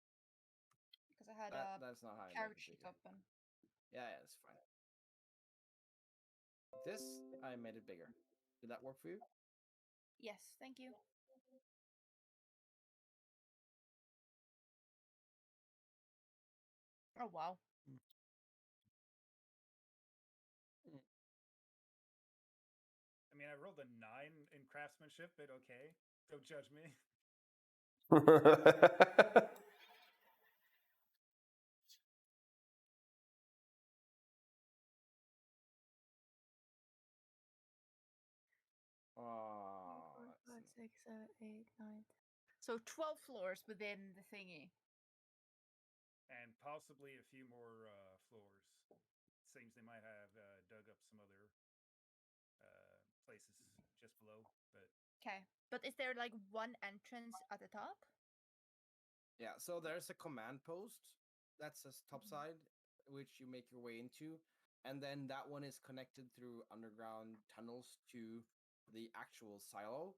Because I had That's not how I make character it sheet bigger. open. Yeah, that's fine. This I made it bigger. Did that work for you? Yes, thank you. Oh wow. I mean, I rolled a 9 in craftsmanship, but okay, don't judge me. Oh, 4, 5, 6, 7, 8, 9. So 12 floors within the thingy. and possibly a few more floors. It seems they might have dug up some other places just below, but Okay. But is there like one entrance at the top? Yeah, so there's a command post that's a top Mhm. side, which you make your way into, and then that one is connected through underground tunnels to the actual silo.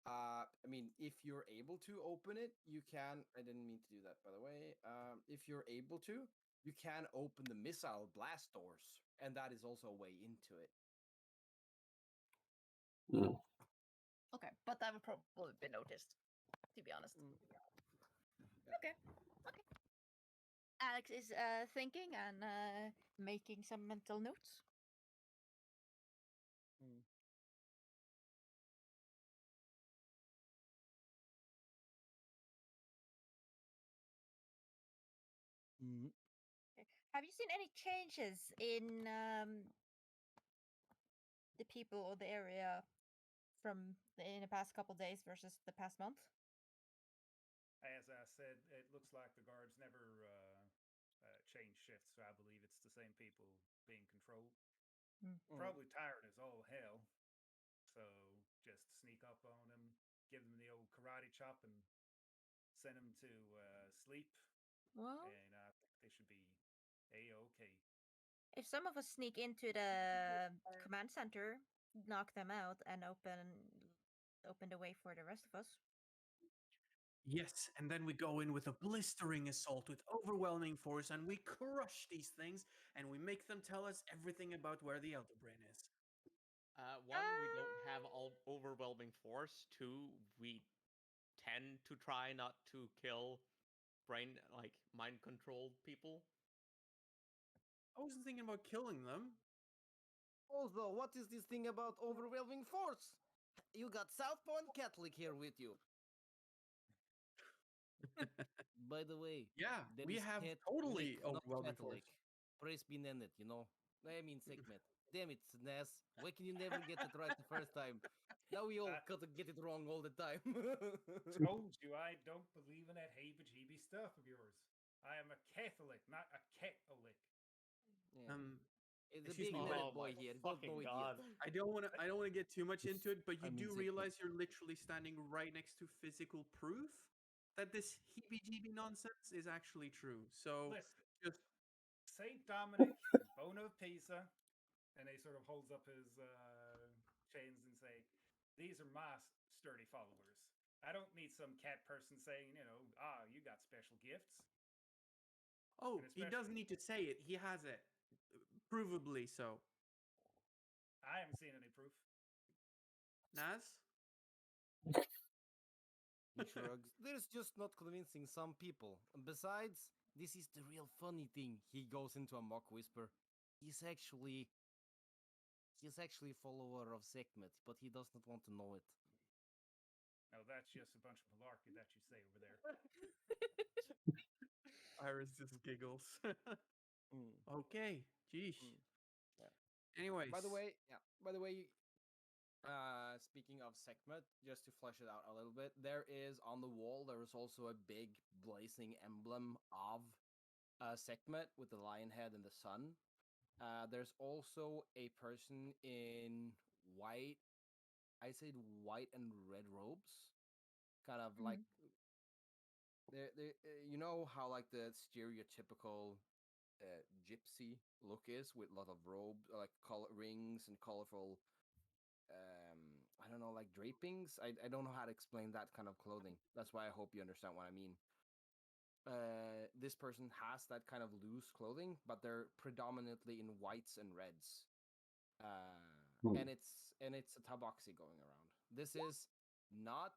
I mean, if you're able to open it, you can. I didn't mean to do that, by the way. If you're able to, you can open the missile blast doors, and that is also a way into it. Mm. Okay, but that would probably be noticed, to be honest. Okay. Okay. Alex is thinking and making some mental notes. Mm. Have you seen any changes in the people or the area from in the past couple days versus the past month? as I said, it looks like the guards never change shifts, so I believe it's the same people being controlled. Probably tired as all hell, so just sneak up on them, give them the old karate chop, and send them to sleep. Well, And I think they should be a-okay. if some of us sneak into the command center, knock them out, and open the way for the rest of us. Yes, and then we go in with a blistering assault with overwhelming force, and we crush these things, and we make them tell us everything about where the Elder Brain is. One, we don't have all overwhelming force. Two, we tend to try not to kill mind controlled people. I wasn't thinking about killing them. Also, what is this thing about overwhelming force? You got Southpaw and Catholic here with you. By the way, Yeah, there we is have Catholic, totally not overwhelming Catholic. force. Praise be Nennet, you know. I mean segment. Damn it, Ness. Why can you never get it right the first time? Now we all got to get it wrong all the time. Told you I don't believe in that heebie-jeebie stuff of yours. I am a Catholic, not a Catholic. Yeah. It's a Excuse big me, Nennet Oh boy my here. Don't fucking know it god! yet. I don't want to get too much into it, but you I mean, do segment. realize you're literally standing right next to physical proof that this heebie-jeebie nonsense is actually true. So Listen, just Saint Dominic and Bona of Pisa, and he sort of holds up his chains and say, "These are my sturdy followers. I don't need some cat person saying, you got special gifts." oh, And he doesn't especially, need to say it. He has it, provably so. I haven't seen any proof. Naz? He shrugs. There's just not convincing some people. And besides, this is the real funny thing. He goes into a mock whisper. He's actually a follower of Sekhmet, but he does not want to know it. No, that's just a bunch of malarkey that you say over there. Iris just giggles. Mm. Okay, geesh. Yeah. Anyways, By the way, speaking of Sekhmet, just to flesh it out a little bit, there is on the wall. There is also a big blazing emblem of Sekhmet with the lion head and the sun. There's also a person in white. I said white and red robes, kind of like you know how like the stereotypical gypsy look is with a lot of robes, like color rings and colorful. I don't know, like drapings. I don't know how to explain that kind of clothing. That's why I hope you understand what I mean. This person has that kind of loose clothing, but they're predominantly in whites and reds. And it's a tabaxi going around. This is not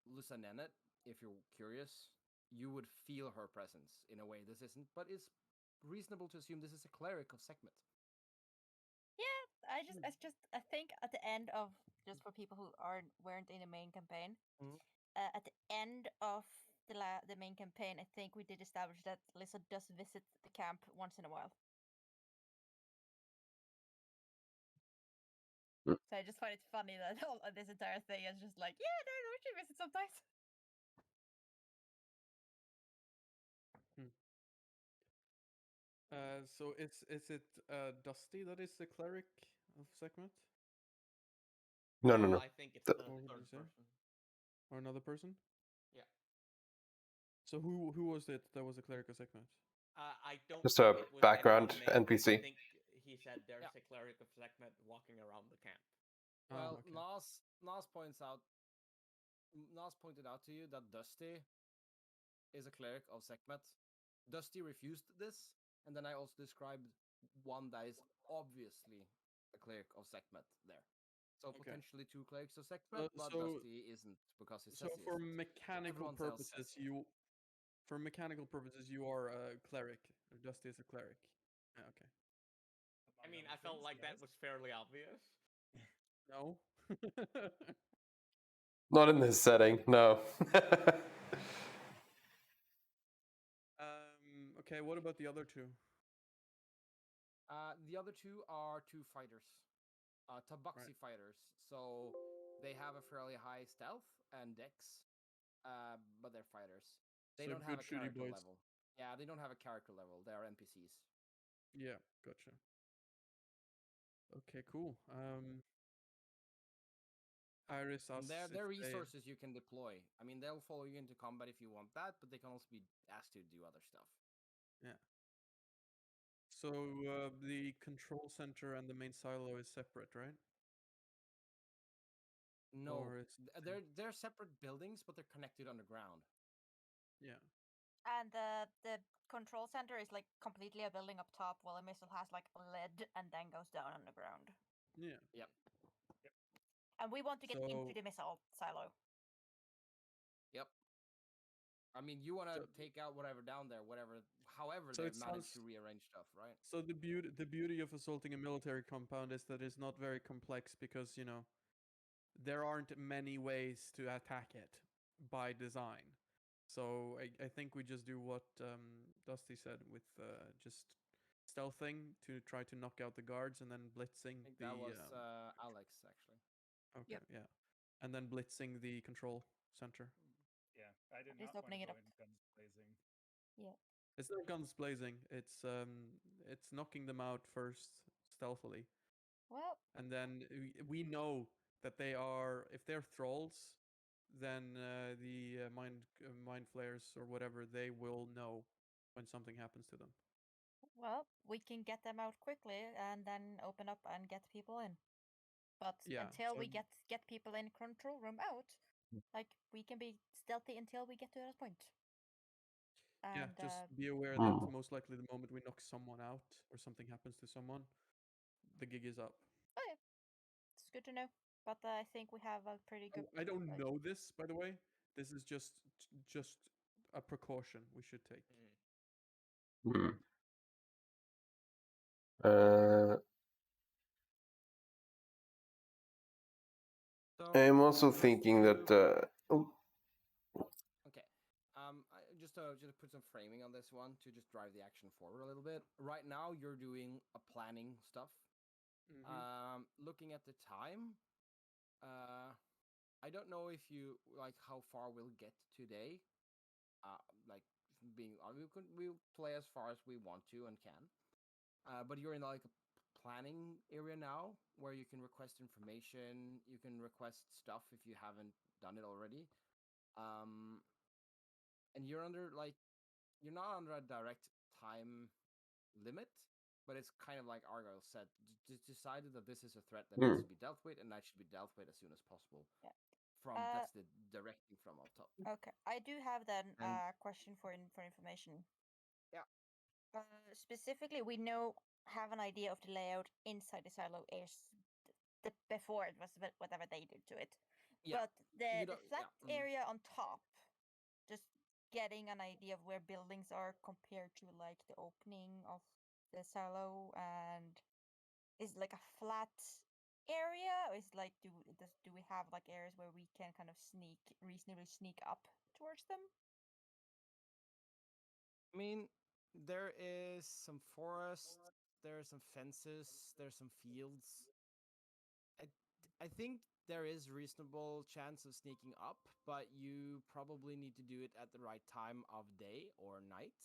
Lusanenet. If you're curious, you would feel her presence in a way this isn't, but it's reasonable to assume this is a cleric of Sekhmet. Yeah, I think at the end of, just for people who weren't in the main campaign, at the end of the main campaign, I think we did establish that Lisa does visit the camp once in a while. So I just find it funny that this entire thing is just like, yeah, no, she visits sometimes. So is it Dusty that is the cleric of Sekhmet, No, no, no. I think it's The- the What would third you say? person. or another person? Yeah. So who was it that was the cleric of Sekhmet? I don't Just think a it was background anyone named. I NPC. think he said there's Yeah. a cleric of Sekhmet walking around the camp. Well, okay. Nas pointed out to you that Dusty is a cleric of Sekhmet. Dusty refused this, and then I also described one that is obviously a cleric of Sekhmet there. So Okay. potentially two clerics of Sekhmet, but so- Dusty isn't because he So says he for isn't. mechanical Everyone else purposes, says you are a cleric. Or Dusty is a cleric. Yeah, okay. I Among mean, other I felt things, like that yes. was fairly obvious. No. Not in this setting, no. Okay. What about the other two? The other two are two fighters, Tabaxi fighters. So they have a fairly high stealth and dex, but they're fighters. They So don't have good a shooty character boys. level. Yeah, they don't have a character level. They are NPCs. Yeah, gotcha. Okay, cool. Iris And asks they're if they. resources you can deploy. I mean, they'll follow you into combat if you want that, but they can also be asked to do other stuff. Yeah. So the control center and the main silo is separate, right? No, Or it's the same? they're separate buildings, but they're connected underground. Yeah. And the control center is like completely a building up top, while the missile has like a lid and then goes down on the ground. Yeah. Yep. And we want to get into So the missile silo. Yep. I mean, you want to So- take out whatever down there, however So they've it managed sounds- to rearrange stuff, right? So the beauty of assaulting a military compound is that it's not very complex because there aren't many ways to attack it by design. So I think we just do what Dusty said with just stealthing to try to knock out the guards and then blitzing I think the that was Alex actually. okay, Yep. yeah, and then blitzing the control center. Yeah, I did At least not want opening to it go up. in guns blazing. Yeah. It's not guns blazing. It's knocking them out first stealthily, Well, and then we know that they are, if they're thralls, then the mind flayers or whatever, they will know when something happens to them. we can get them out quickly and then open up and get people in. But Yeah, until so- we get people in control room out, like we can be stealthy until we get to that point. Yeah, And just be aware that Mm. most likely the moment we knock someone out or something happens to someone, the gig is up. oh yeah, it's good to know. But I think we have a pretty good. I don't like- know this, by the way. This is just a precaution we should take. Hmm. Uh, So I'm also just thinking to- that. Okay. Just to put some framing on this one to just drive the action forward a little bit. Right now, you're doing a planning stuff. Looking at the time, I don't know if you like how far we'll get today. Like we'll play as far as we want to and can. But you're in like a planning area now where you can request information. You can request stuff if you haven't done it already. And you're not under a direct time limit, but it's kind of like Argyle said, decided that this is a threat that needs to be dealt with, and that should be dealt with as soon as possible. Yeah. That's the directing from up top. Okay, I do have then And- a question for information. Yeah. Specifically, we have an idea of the layout inside the silo is before it was whatever they did to it. Yeah, But the you don't- flat yeah, area on top, just getting an idea of where buildings are compared to like the opening of the silo, and is like a flat area, or is like do we have like areas where we can kind of reasonably sneak up towards them? I mean, there is some forest, there are some fences, there's some fields. I think there is reasonable chance of sneaking up, but you probably need to do it at the right time of day or night.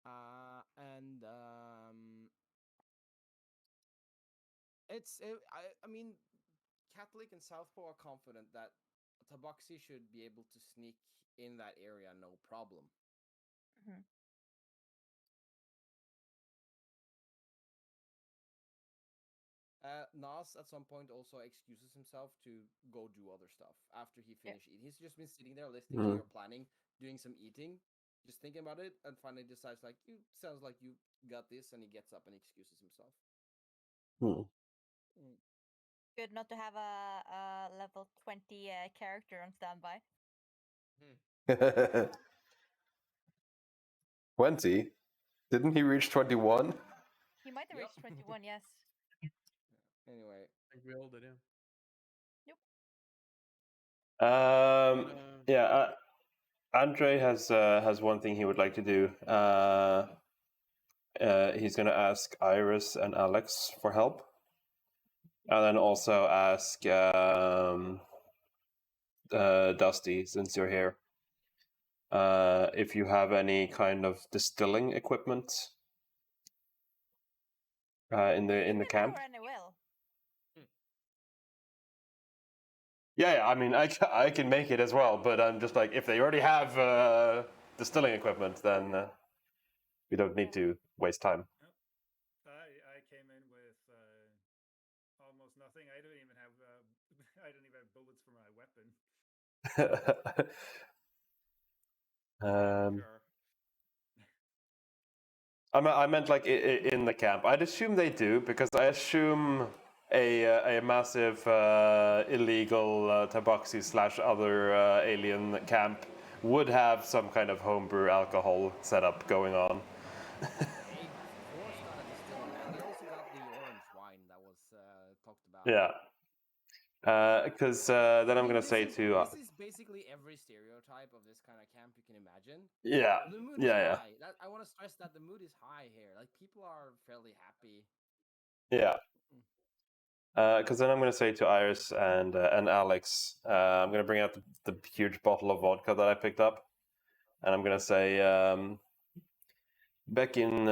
And I mean, Catholic and Southpaw are confident that Tabaxi should be able to sneak in that area no problem. Mhm. Nas at some point also excuses himself to go do other stuff after he Yeah. finished eating. He's just been sitting there listening to your planning, doing some eating, just thinking about it, and finally decides like, "You sounds like you got this," and he gets up and excuses himself. Good not to have a level 20 character on standby. 20? Didn't he reach 21? He might have Yep. reached 21, yes. Anyway, I think we all did, yeah. Yeah, Andre has one thing he would like to do. He's gonna ask Iris and Alex for help, and then also ask Dusty, since you're here, if you have any kind of distilling equipment in the camp. Will. Yeah, I mean, I can make it as well, but I'm just like, if they already have distilling equipment, then we don't need to waste time. I came in with almost nothing. I don't even have I don't even have bullets for my weapon. Sure. I meant like in the camp. I'd assume they do, because I assume a massive illegal tabaxi / other alien camp would have some kind of homebrew alcohol setup going on. they of course got a distilling, man. They also got the orange wine that was talked about. Yeah. Because then I'm gonna say to this is basically every stereotype of this kind of camp you can imagine. yeah, The mood is yeah, high. I want to stress that the mood is high here. Like, people are fairly happy. yeah. Because then I'm gonna say to Iris and Alex, I'm gonna bring out the huge bottle of vodka that I picked up, and I'm gonna say, back in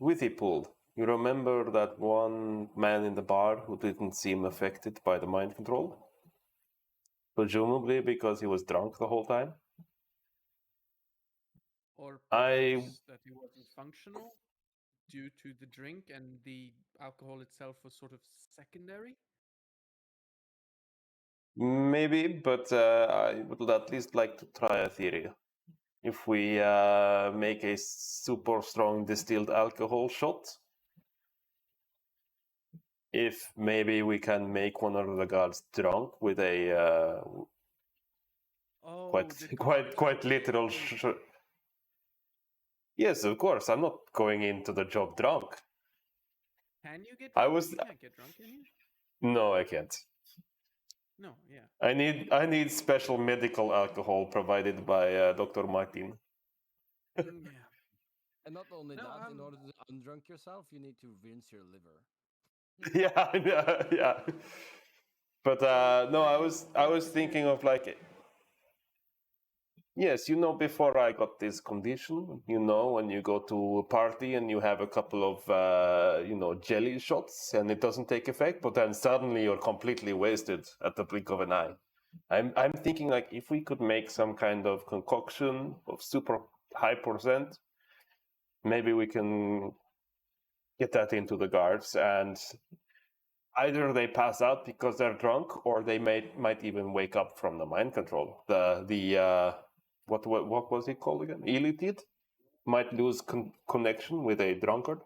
Withypool, you remember that one man in the bar who didn't seem affected by the mind control? Presumably because he was drunk the whole time? Or I- perhaps that he wasn't functional due to the drink and the alcohol itself was sort of secondary. Maybe, but I would at least like to try a theory. If we make a super strong distilled alcohol shot, if maybe we can make one of the guards drunk with a Oh, quite literal. Yes, of course. I'm not going into the job drunk. Can you get I drunk? was- You can't get drunk, can you? No, I can't. No, yeah. I need special medical alcohol provided by Dr. Martin. Yeah. And not only No, that, in order to undrunk yourself, you need to rinse your liver. Yeah. But no, I was thinking of like, yes, before I got this condition, when you go to a party and you have a couple of jelly shots and it doesn't take effect, but then suddenly you're completely wasted at the blink of an eye. I'm thinking like, if we could make some kind of concoction of super high percent, maybe we can get that into the guards, and either they pass out because they're drunk, or they might even wake up from the mind control. What was it called again? Elitid might lose connection with a drunkard.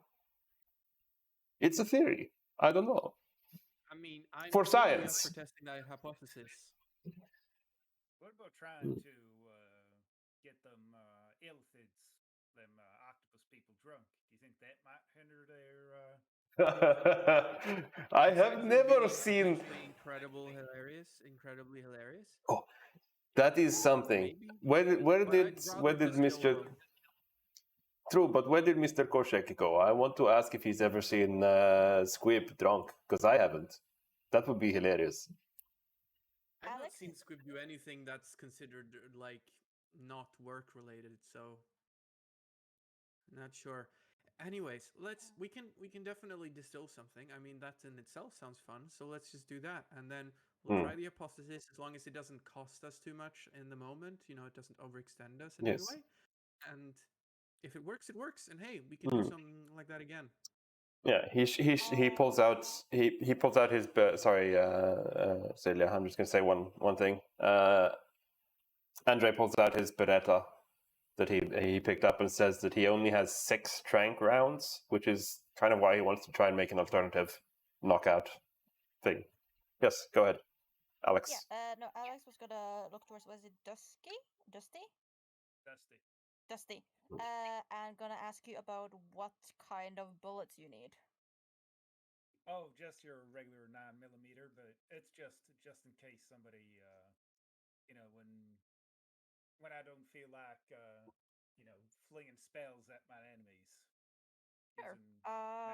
It's a theory. I don't know. I mean, I'm For totally up science. for testing that hypothesis. What about trying to get them illithids, them octopus people drunk? Do you think that might hinder their? I have Aside from never being seen. potentially incredibly hilarious. Oh, that is something. Maybe. Where But did I'd rather just Mr. go, True, but where did Mr. Koshek go? I want to ask if he's ever seen Squib drunk, because I haven't. That would be hilarious. I've not Alex? seen Squib do anything that's considered like not work related, so Not sure. Anyways, we can definitely distill something. I mean, that in itself sounds fun. So let's just do that, and then we'll try the hypothesis as long as it doesn't cost us too much in the moment. You know, it doesn't overextend us in any Yes. way. And if it works, it works. And hey, we can do something like that again. Yeah, he pulls out he pulls out his sorry, Celia. I'm just gonna say one thing. Andre pulls out his Beretta that he picked up and says that he only has 6 trank rounds, which is kind of why he wants to try and make an alternative knockout thing. Yes, go ahead, Alex. Yeah, no, Alex was gonna look towards, was it Dusty? Dusty. Dusty. And gonna ask you about what kind of bullets you need. Oh, just your regular 9mm, but it's just in case somebody, when I don't feel like, flinging spells at my enemies. Sure.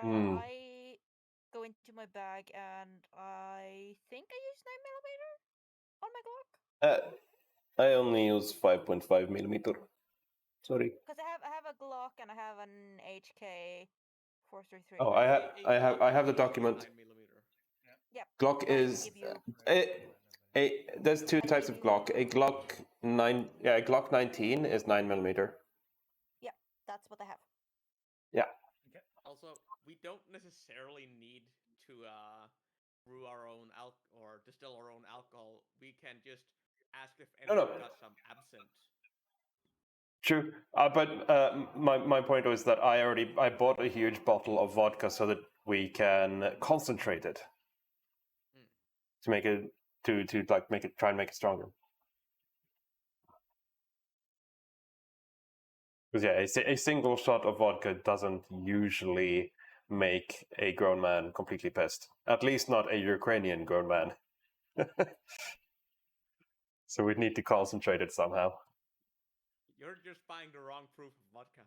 using 9mm. I go into my bag and I think I use 9mm on my Glock. I only use 5.5 millimeter. Sorry. Because I have a Glock and I have an HK 433. Oh, I have the document. 9mm. Yep. Glock I is give you. there's 2 types of give you- Glock. A Glock 19 is 9mm. Yeah, that's what I have. Yeah. Okay. Also, we don't necessarily need to brew our own or distill our own alcohol. We can just ask if anyone got some absinthe. True, but my point was that I bought a huge bottle of vodka so that we can concentrate it to make it try and make it stronger. Because yeah, a single shot of vodka doesn't usually make a grown man completely pissed. At least not a Ukrainian grown man. So we'd need to concentrate it somehow. You're just buying the wrong proof of vodka.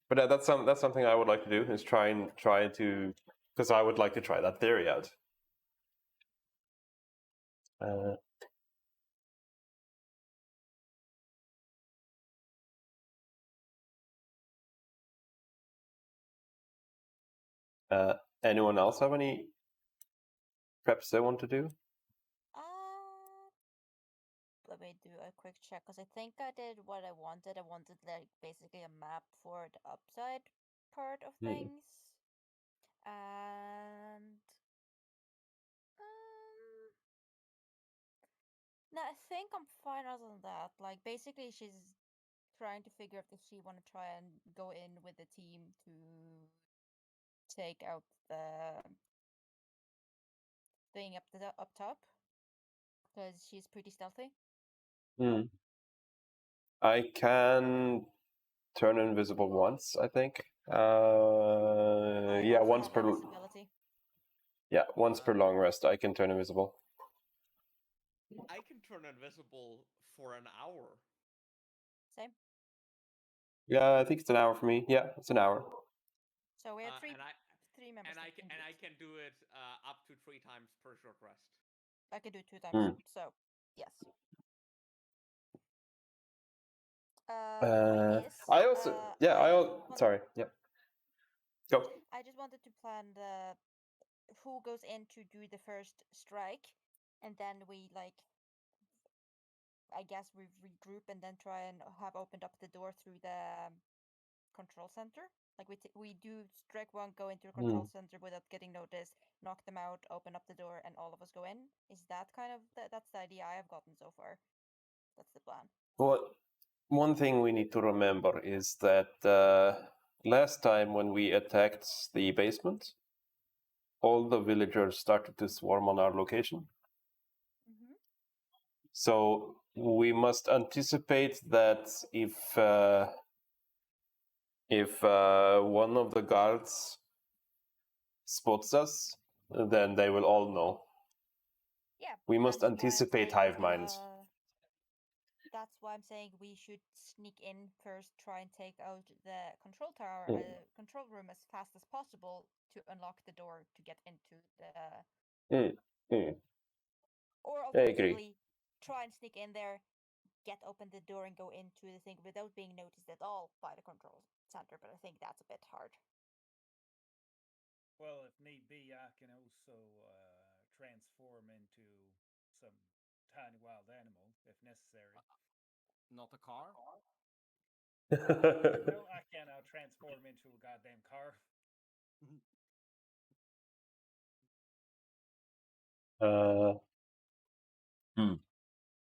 But that's something I would like to do, is try to, because I would like to try that theory out. Anyone else have any preps they want to do? Let me do a quick check because I think I did what I wanted. I wanted like basically a map for the upside part of things, and no, I think I'm fine other than that. Like basically, she's trying to figure out if she want to try and go in with the team to take out the thing up top because she's pretty stealthy. I can turn invisible once, I think. Yeah, once per. Yeah, once per long rest, I can turn invisible. I can turn invisible for an hour. Same. Yeah, I think it's an hour for me. Yeah, it's an hour. So we have three members. And I can do it up to 3 times per short rest. I can do 2 times. So yes. I also sorry. Yeah. Go. I just wanted to plan who goes in to do the first strike, and then we I guess we regroup and then try and have opened up the door through the control center. Like we do strike 1, go into the control center without getting noticed, knock them out, open up the door, and all of us go in. Is that kind of that's the idea I have gotten so far? That's the plan. Well, one thing we need to remember is that last time when we attacked the basement, all the villagers started to swarm on our location. So we must anticipate that if one of the guards spots us, then they will all know. Yeah. We must anticipate hive minds. That's why I'm saying we should sneak in first, try and take out the control tower, control room as fast as possible to unlock the door to get into the. Or alternatively, try and sneak in there, get open the door and go into the thing without being noticed at all by the control center, but I think that's a bit hard. Well, if need be, I can also transform into some tiny wild animal if necessary. Not a car. Well, I can now transform into a goddamn car.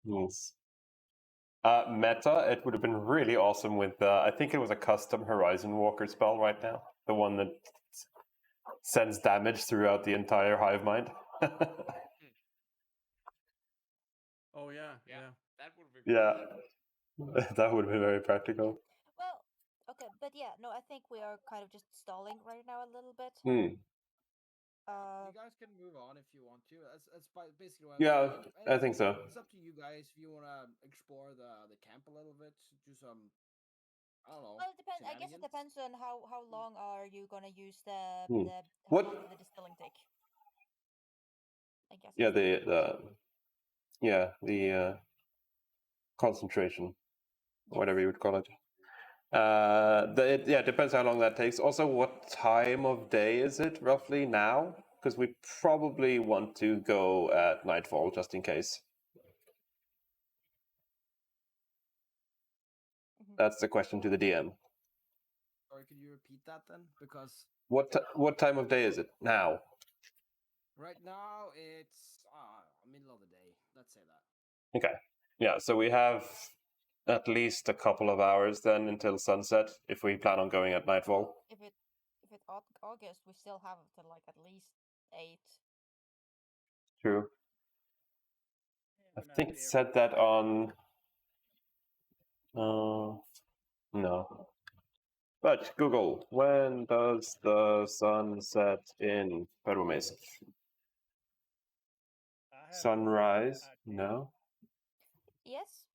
Yes. Meta, it would have been really awesome with, I think it was a custom Horizon Walker spell right now. The one that sends damage throughout the entire hive mind. Oh yeah, Yeah, yeah. that would be. Yeah, that would be very practical. Well, okay, but yeah, no, I think we are kind of just stalling right now a little bit. Hmm. You guys can move on if you want to. That's basically what I'm Yeah, saying. I think so. It's up to you guys if you want to explore the camp a little bit, do some, I don't know. Well, it depends. I guess it shenanigans. depends on how long are you gonna use how What? long will the distilling take? I guess. Yeah, Is the the concentration, yes. whatever you would call it. It depends how long that takes. Also, what time of day is it roughly now? Because we probably want to go at nightfall just in case. That's the question to the DM. Sorry, could you repeat that then? Because What time of day is it now? right now it's middle of the day. Let's say that. Okay. Yeah, so we have at least a couple of hours then until sunset if we plan on going at nightfall. If it's August, we still have to like at least 8. True. I We're not think it there. said that on. No. But Google, when does the sun set in Perumesc? I have Sunrise? idea. No. Yes.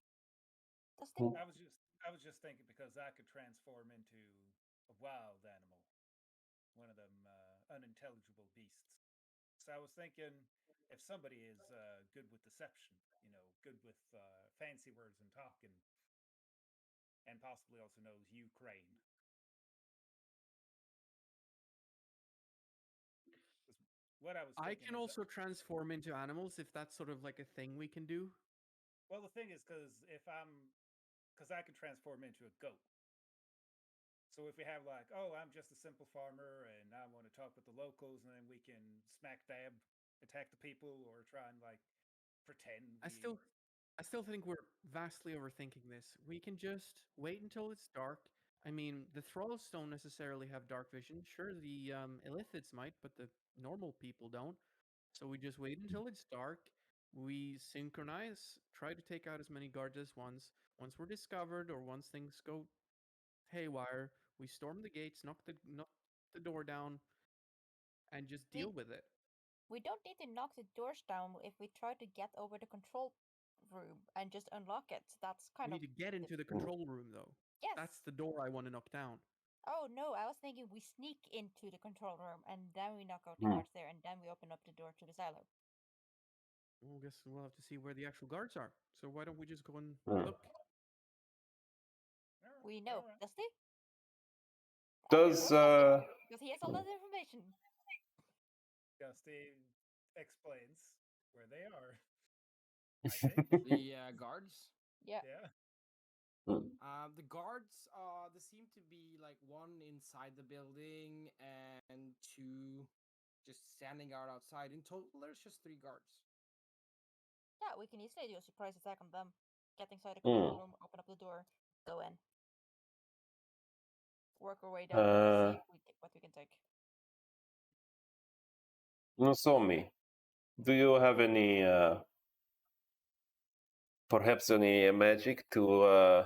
Does Hmm. I was just thinking because I could transform into a wild animal, one of them unintelligible beasts. So I was thinking if somebody is good with deception, good with fancy words and talking, and possibly also knows Ukraine. What I was I thinking can is, also transform into animals if that's sort of like a thing we can do. well, the thing is, because I can transform into a goat. So if we have like, oh, I'm just a simple farmer and I want to talk with the locals, and then we can smack dab attack the people or try and like pretend I still think we're vastly overthinking this. We can just wait until it's dark. I mean, the thralls don't necessarily have dark vision. Sure, the illithids might, but the normal people don't. So we just wait until it's dark. We synchronize, try to take out as many guards as once. Once we're discovered or once things go haywire, we storm the gates, knock the door down, and just deal with it. We don't need to knock the doors down if we try to get over the control room and just unlock it. That's We kind need of to get into the control room, though. yes. That's the door I want to knock down. Oh no, I was thinking we sneak into the control room and then we knock out the guards there and then we open up the door to the silo. Well, I guess we'll have to see where the actual guards are. So why don't we just go and look? We know. All right. Does he? Does Because he has all that information. Dusty explains where they are. I think. The guards. Yeah. Yeah. The guards, there seem to be like one inside the building and 2 just standing out outside. In total, there's just 3 guards. Yeah, we can easily do a surprise attack on them. Get inside the control room, open up the door, go in. Work our way down and see what we can take. Nozomi, do you have any perhaps any magic to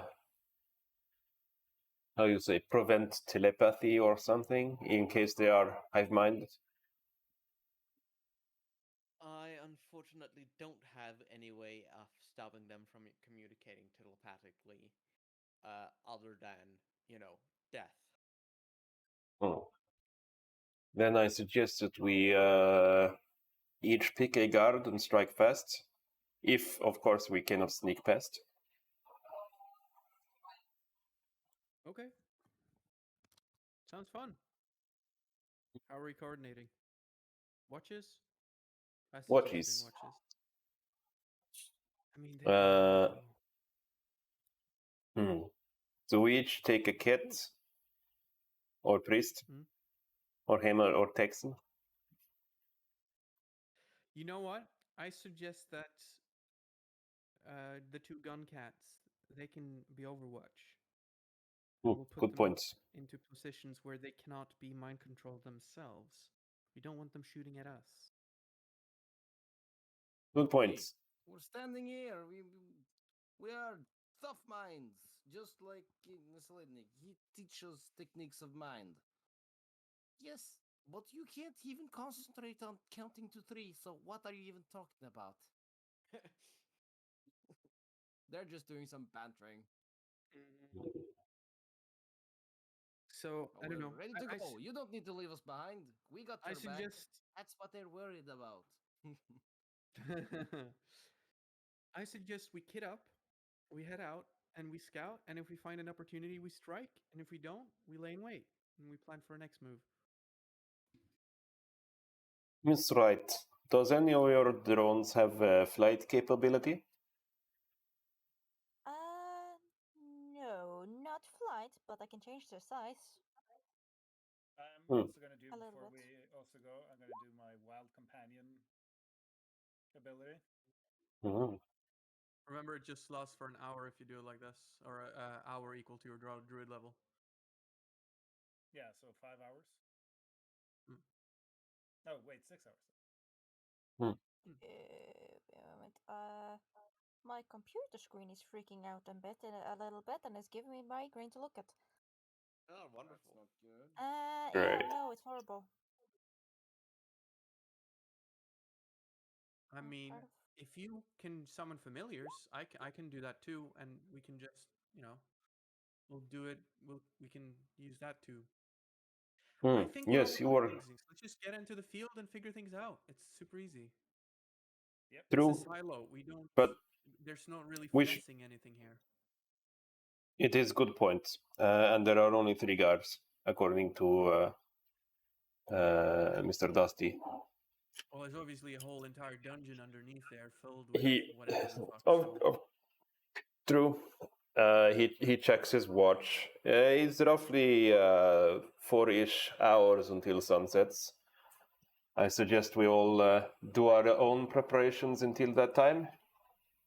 how you say, prevent telepathy or something in case they are hive-minded? I unfortunately don't have any way of stopping them from communicating telepathically, other than, death. Then I suggest that we each pick a guard and strike fast. If, of course, we cannot sneak past. Okay. Sounds fun. How are we coordinating? Watches? I suggest doing Watches. watches. I mean, they don't know. So we each take a kit, or priest, Hmm? or hammer, or Texan. You know what? I suggest that the two gun cats, they can be Overwatch. We'll put Good them up points. into positions where they cannot be mind controlled themselves. We don't want them shooting at us. Good Hey, points. we're standing here. We are tough minds, just like Mussolini. He teaches techniques of mind. Yes, but you can't even concentrate on counting to 3. So what are you even talking about? They're just doing some bantering. So I don't We're know. ready to go. You don't need to leave us behind. We got I your back. suggest. That's what they're worried about. I suggest we kit up, we head out, and we scout. And if we find an opportunity, we strike. And if we don't, we lay in wait and we plan for our next move. Miss Right. Does any of your drones have flight capability? No, not flight, but I can change their size. I'm Hmm. also gonna do A little before bit. we also go. I'm gonna do my wild companion ability. Mhm. Remember, it just lasts for an hour if you do it like this, or an hour equal to your druid level. Yeah, so 5 hours. Mm. No, wait, 6 hours. Wait a moment. My computer screen is freaking out a little bit, and it's giving me migraine to look at. Oh, That's wonderful. not good. Yeah, Right. no, it's horrible. I mean, Part of... if you can summon familiars, I can do that too, and we can just, we'll do it. We can use that too. I think we're Yes, you are overcomplicating things. Let's just get into the field and figure things out. It's super easy. Yep. It's a true, silo. We don't. but There's not really we fencing anything here. it is good point. And there are only 3 guards, according to Mr. Dusty. Well, there's obviously a whole entire dungeon underneath there filled with He, whatever the fuck. of, So of true. He checks his watch. It's roughly 4-ish hours until sunsets. I suggest we all do our own preparations until that time.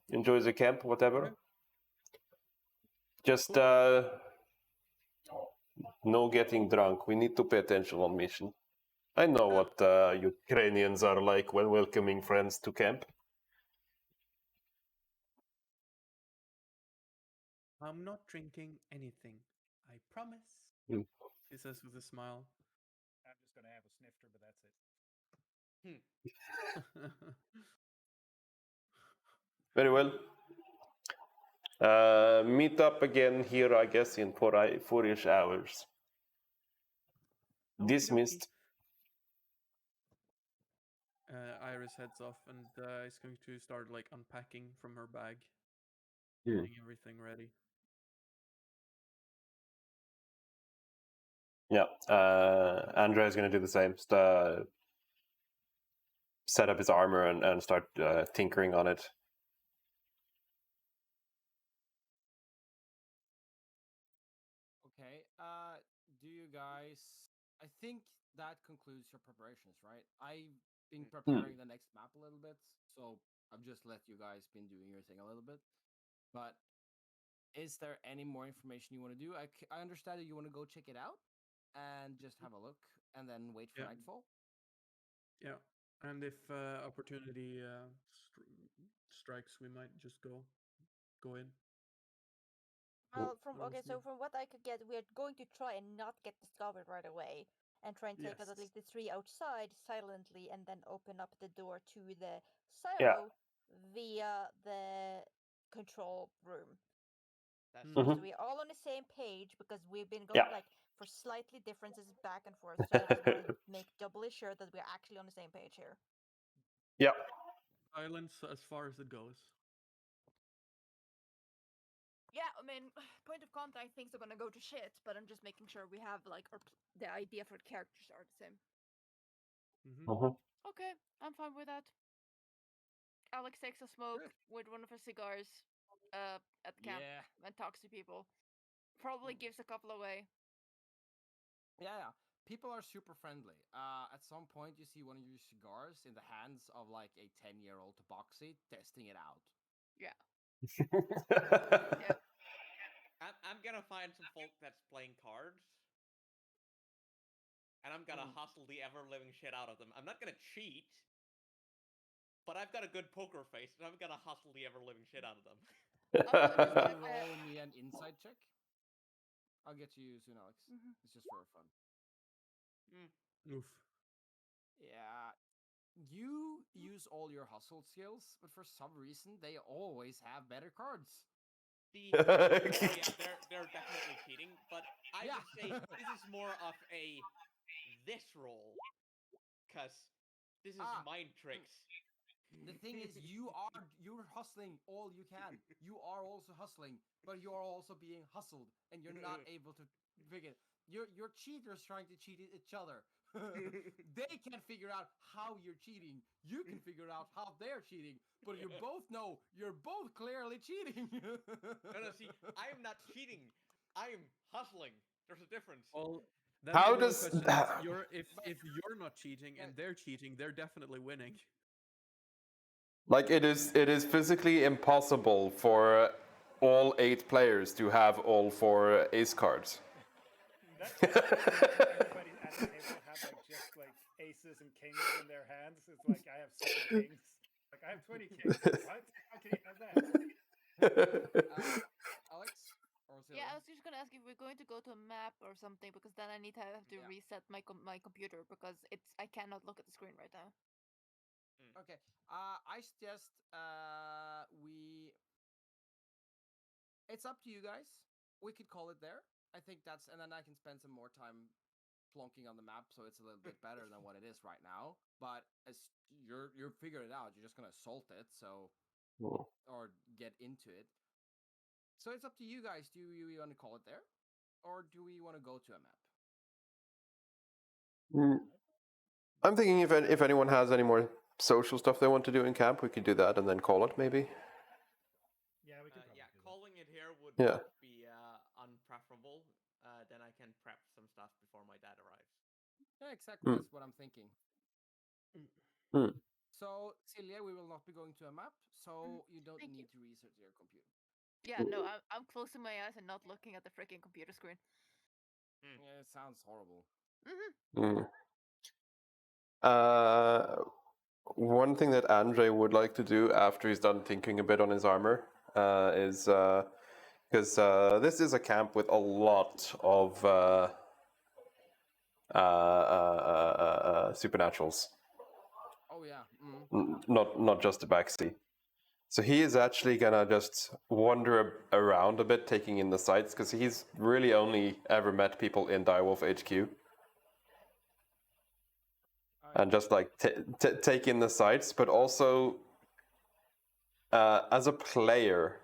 Enjoy the camp, whatever. Okay. Just Cool. no getting drunk. We need to pay attention on mission. I know what Ukrainians are like when welcoming friends to camp. I'm not drinking anything. I promise. Mm. He says with a smile. I'm just gonna have a snifter, but that's it. Very well. Meet up again here, I guess, in 4-ish hours. Okie dokie. Dismissed. Iris heads off and is going to start like unpacking from her bag, Hmm. getting everything ready. Yeah, Andrea is going to do the same. Set up his armor and start tinkering on it. Okay. Do you guys? I think that concludes your preparations, right? I've been preparing the next map a little bit, so I've just let you guys been doing your thing a little bit. But is there any more information you want to do? I understand that you want to go check it out and just have a look and then wait for Yeah. nightfall. Yeah, and if opportunity strikes, we might just go in. Well, We'll see. so from what I could get, we're going to try and not get discovered right away, and try and take out at Yes. least the 3 outside silently, and then open up the door to the Yeah. silo via the control room. That Mhm. sounds So Mhm. good. we're all on the same page because we've been Yeah. going like for slightly differences back and forth. So I just want to make doubly sure that we're actually on the same page here. Yeah. Silence as far as it goes. Yeah, I mean, point of contact things are gonna go to shit, but I'm just making sure we have like the idea for the characters are the same. Mm-hmm. Mhm. Okay, I'm fine with that. Alex takes a smoke Good. with one of his cigars at camp Yeah. and talks to people. Probably gives a couple away. Yeah. People are super friendly. At some point, you see one of your cigars in the hands of like a 10-year-old Tabaxi testing it out. Yeah. I'm gonna find some folk that's playing cards, and I'm gonna hustle the ever living shit out of them. I'm not gonna cheat, but I've got a good poker face, and I'm gonna hustle the ever living shit out of them. Can you roll me an insight check? I'll get to you soon, Alex. It's just for fun. Oof. Yeah. You use all your hustle skills, but for some reason, they always have better cards. Yeah, they're definitely cheating, but I would say this is more of a this roll, cause this is mind tricks. The thing is, you're hustling all you can. You are also hustling, but you are also being hustled, and you're not able to figure. You're cheaters trying to cheat each other. They can't figure out how you're cheating. You can figure out how they're cheating, but you both know you're both clearly cheating. No, see, I am not cheating. I am hustling. There's a difference. Well, then How the real does- question is, if you're not cheating and they're cheating, they're definitely winning. Like it is physically impossible for all 8 players to have all 4 ace cards. That's imagine everybody at the table have like just like aces and kings in their hands. It's like I have 7 kings. Like I have 20 kings. What? How can you have that? Alex? Or Yeah, I was just gonna ask if we're going to go to a map or something because then I need to have to reset my computer because I cannot look at the screen right now. Okay. I suggest we. It's up to you guys. We could call it there. I think that's, and then I can spend some more time plonking on the map, so it's a little bit better than what it is right now. But as you're figuring it out, you're just gonna assault it, so or get into it. So it's up to you guys. Do you want to call it there, or do we want to go to a map? I'm thinking if anyone has any more social stuff they want to do in camp, we could do that and then call it maybe. Yeah, we could probably do that. Calling it here would Yeah. be unpreferable. Then I can prep some stuff before my dad arrives. Yeah, exactly. That's what I'm thinking. Mm. So, Silja, we will not be going to a map, so you don't need to research your computer. Yeah, no, I'm closing my eyes and not looking at the freaking computer screen. Yeah, it sounds horrible. One thing that Andre would like to do after he's done thinking a bit on his armor is because this is a camp with a lot of supernaturals. Oh yeah. Not just the backseat. So he is actually gonna just wander around a bit, taking in the sights, because he's really only ever met people in Direwolf HQ. And just like take in the sights, but also as a player,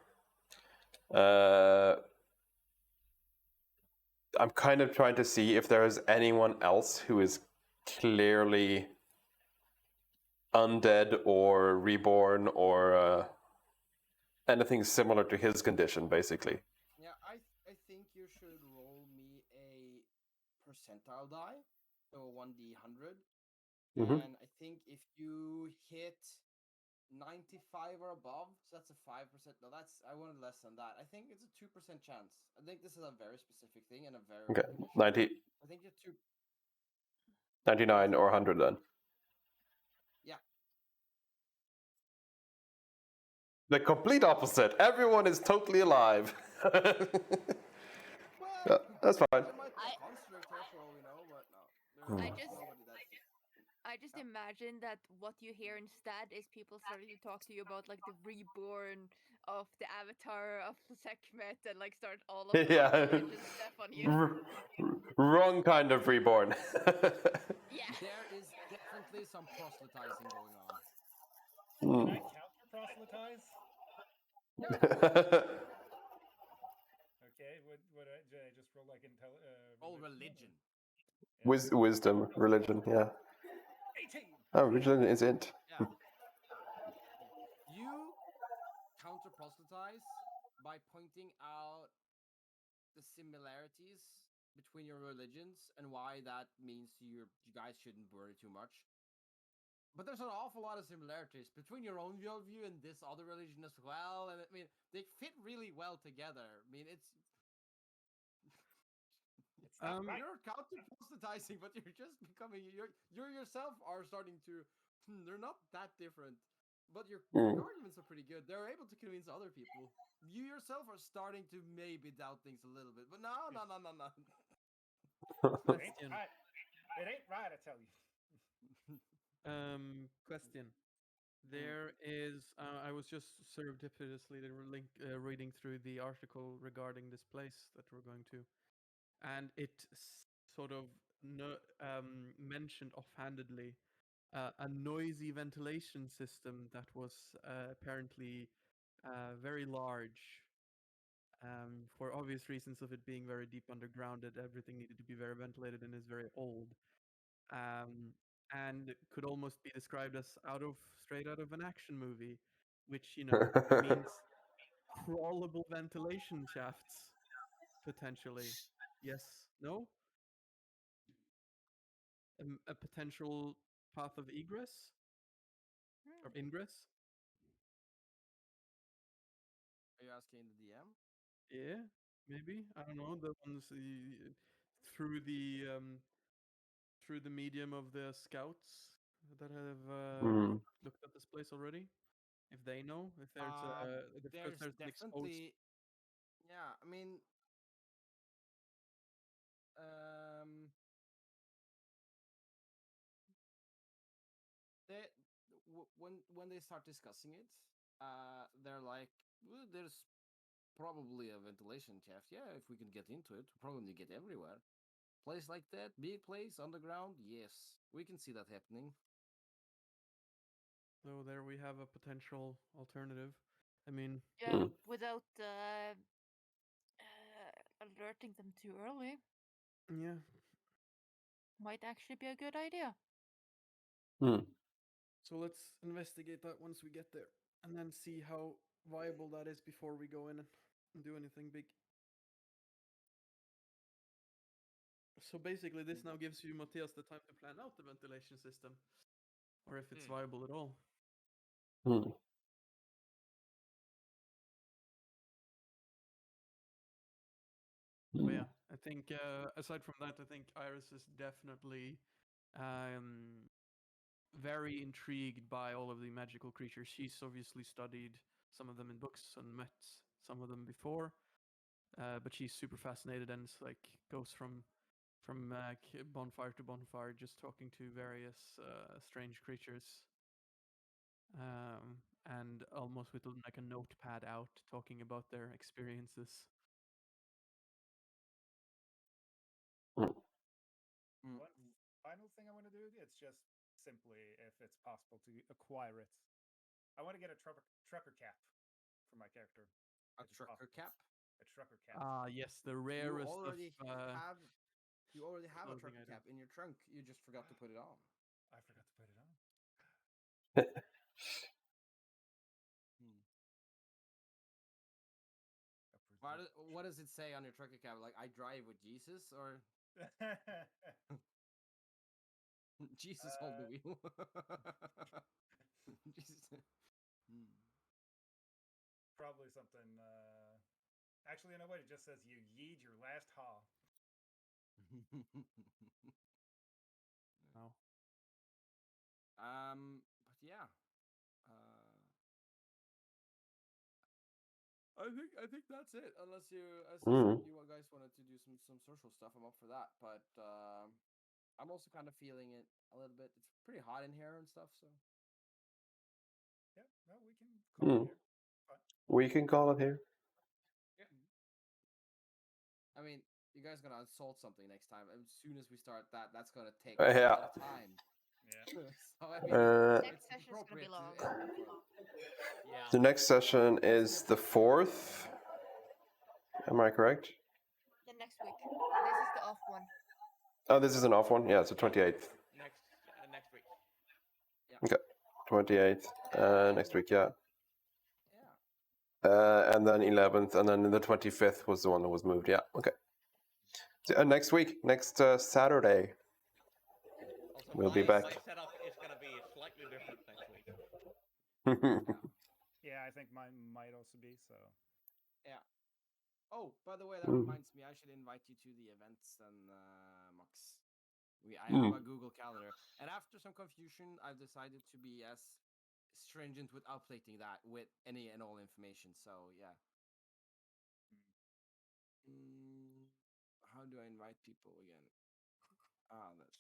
I'm kind of trying to see if there is anyone else who is clearly undead or reborn or anything similar to his condition, basically. Yeah, I think you should roll me a percentile die, so 1d100. And I think if you hit 95 or above, so that's a 5%. No, I wanted less than that. I think it's a 2% chance. I think this is a very specific thing and a very Okay, condition. 90. I think you're 99 or 100 then. Yeah. The complete opposite. Everyone is totally alive. Well, that's fine. there might be a construct here for all we know, but no. There's nobody that. I just imagine that what you hear instead is people starting to talk to you about like the reborn of the avatar of Sekhmet and like start all of the Yeah. religious stuff on you. Wrong kind of reborn. Yeah. There is definitely some proselytizing going on. Can I counter proselytize? Yeah, What did I just roll like Religion. Yeah. Wisdom, religion, yeah. 18. Oh, religion is it. Yeah. You counter proselytize by pointing out the similarities between your religions and why that means you guys shouldn't worry too much. But there's an awful lot of similarities between your own worldview and this other religion as well. And I mean, they fit really well together. I mean, it's not right. you're counter proselytizing, but you're just becoming you yourself are starting to. They're not that different, but your arguments are pretty good. They're able to convince other people. You yourself are starting to maybe doubt things a little bit, but no. It ain't Question. right. It ain't right, I tell you. Question. There is. I was just serendipitously reading through the article regarding this place that we're going to, and it sort of mentioned offhandedly a noisy ventilation system that was apparently very large. For obvious reasons of it being very deep underground, that everything needed to be very ventilated and is very old. And could almost be described as straight out of an action movie, which means crawlable ventilation shafts potentially. Yes, no, a potential path of egress or Hmm. ingress. Are you asking the DM? Yeah, maybe. I don't know. The ones through the through the medium of the scouts that have looked at this place already. If they know, if there's because There's there's an exposed. definitely, yeah. I mean, they when they start discussing it, they're like, well, there's probably a ventilation shaft. Yeah, if we can get into it, we'll probably get everywhere. Place like that, big place underground. Yes, we can see that happening. So there we have a potential alternative. I mean, Yeah, without alerting them too early, yeah. might actually be a good idea. So let's investigate that once we get there, and then see how viable that is before we go in and do anything big. So basically, this now gives you, Matthias, the time to plan out the ventilation system, or if it's viable at all. But yeah, I think aside from that, I think Iris is definitely very intrigued by all of the magical creatures. She's obviously studied some of them in books and met some of them before, but she's super fascinated and goes from bonfire to bonfire, just talking to various strange creatures, and almost with like a notepad out, talking about their experiences. One final thing I want to do, it's just simply, if it's possible, to acquire it. I want to get a trucker cap for my character. A trucker cap. A trucker cap. Ah, yes, the You rarest already of have. You already have a clothing trucker item. cap in your trunk. You just forgot to put it on. I forgot to put it on. What does it say on your trucker cap? Like, I drive with Jesus, or Jesus hold the wheel? Jesus. Probably something. Actually, you know what? It just says you yeed your last haw. No. But yeah. I think that's it. Unless you guys wanted to do some social stuff, I'm up for that. But I'm also kind of feeling it a little bit. It's pretty hot in here and stuff, so. Yeah, no, we can call it here. Fine. We can call it here. Yeah. I mean, you guys are gonna insult something next time. As soon as we start that's gonna take a lot of time. Yeah. So I mean, Next session's gonna be long. The next session is the 4th. Am I correct? next week. This is the off one. Oh, this is an off one. Yeah, so 28th. Next week. 28th next week. Yeah. Yeah. And then 11th, and then the 25th was the one that was moved. Yeah. Okay. So, next week, next Saturday. Also, We'll be back. My setup is gonna be slightly different next week. Yeah, I think mine might also be so. Yeah. Oh, by the way, that Mm. reminds me, I should invite you to the events then, Max. I have a Google Calendar, and after some confusion, I've decided to be as stringent with updating that with any and all information. So yeah. How do I invite people again? That's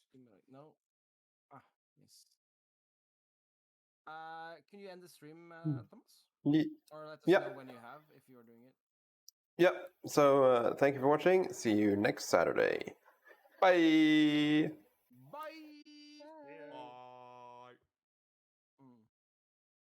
no. Yes. Can you end the stream, Thomas? Or let us know when you have, if you're doing it. Yep. So thank you for watching. See you next Saturday. Bye.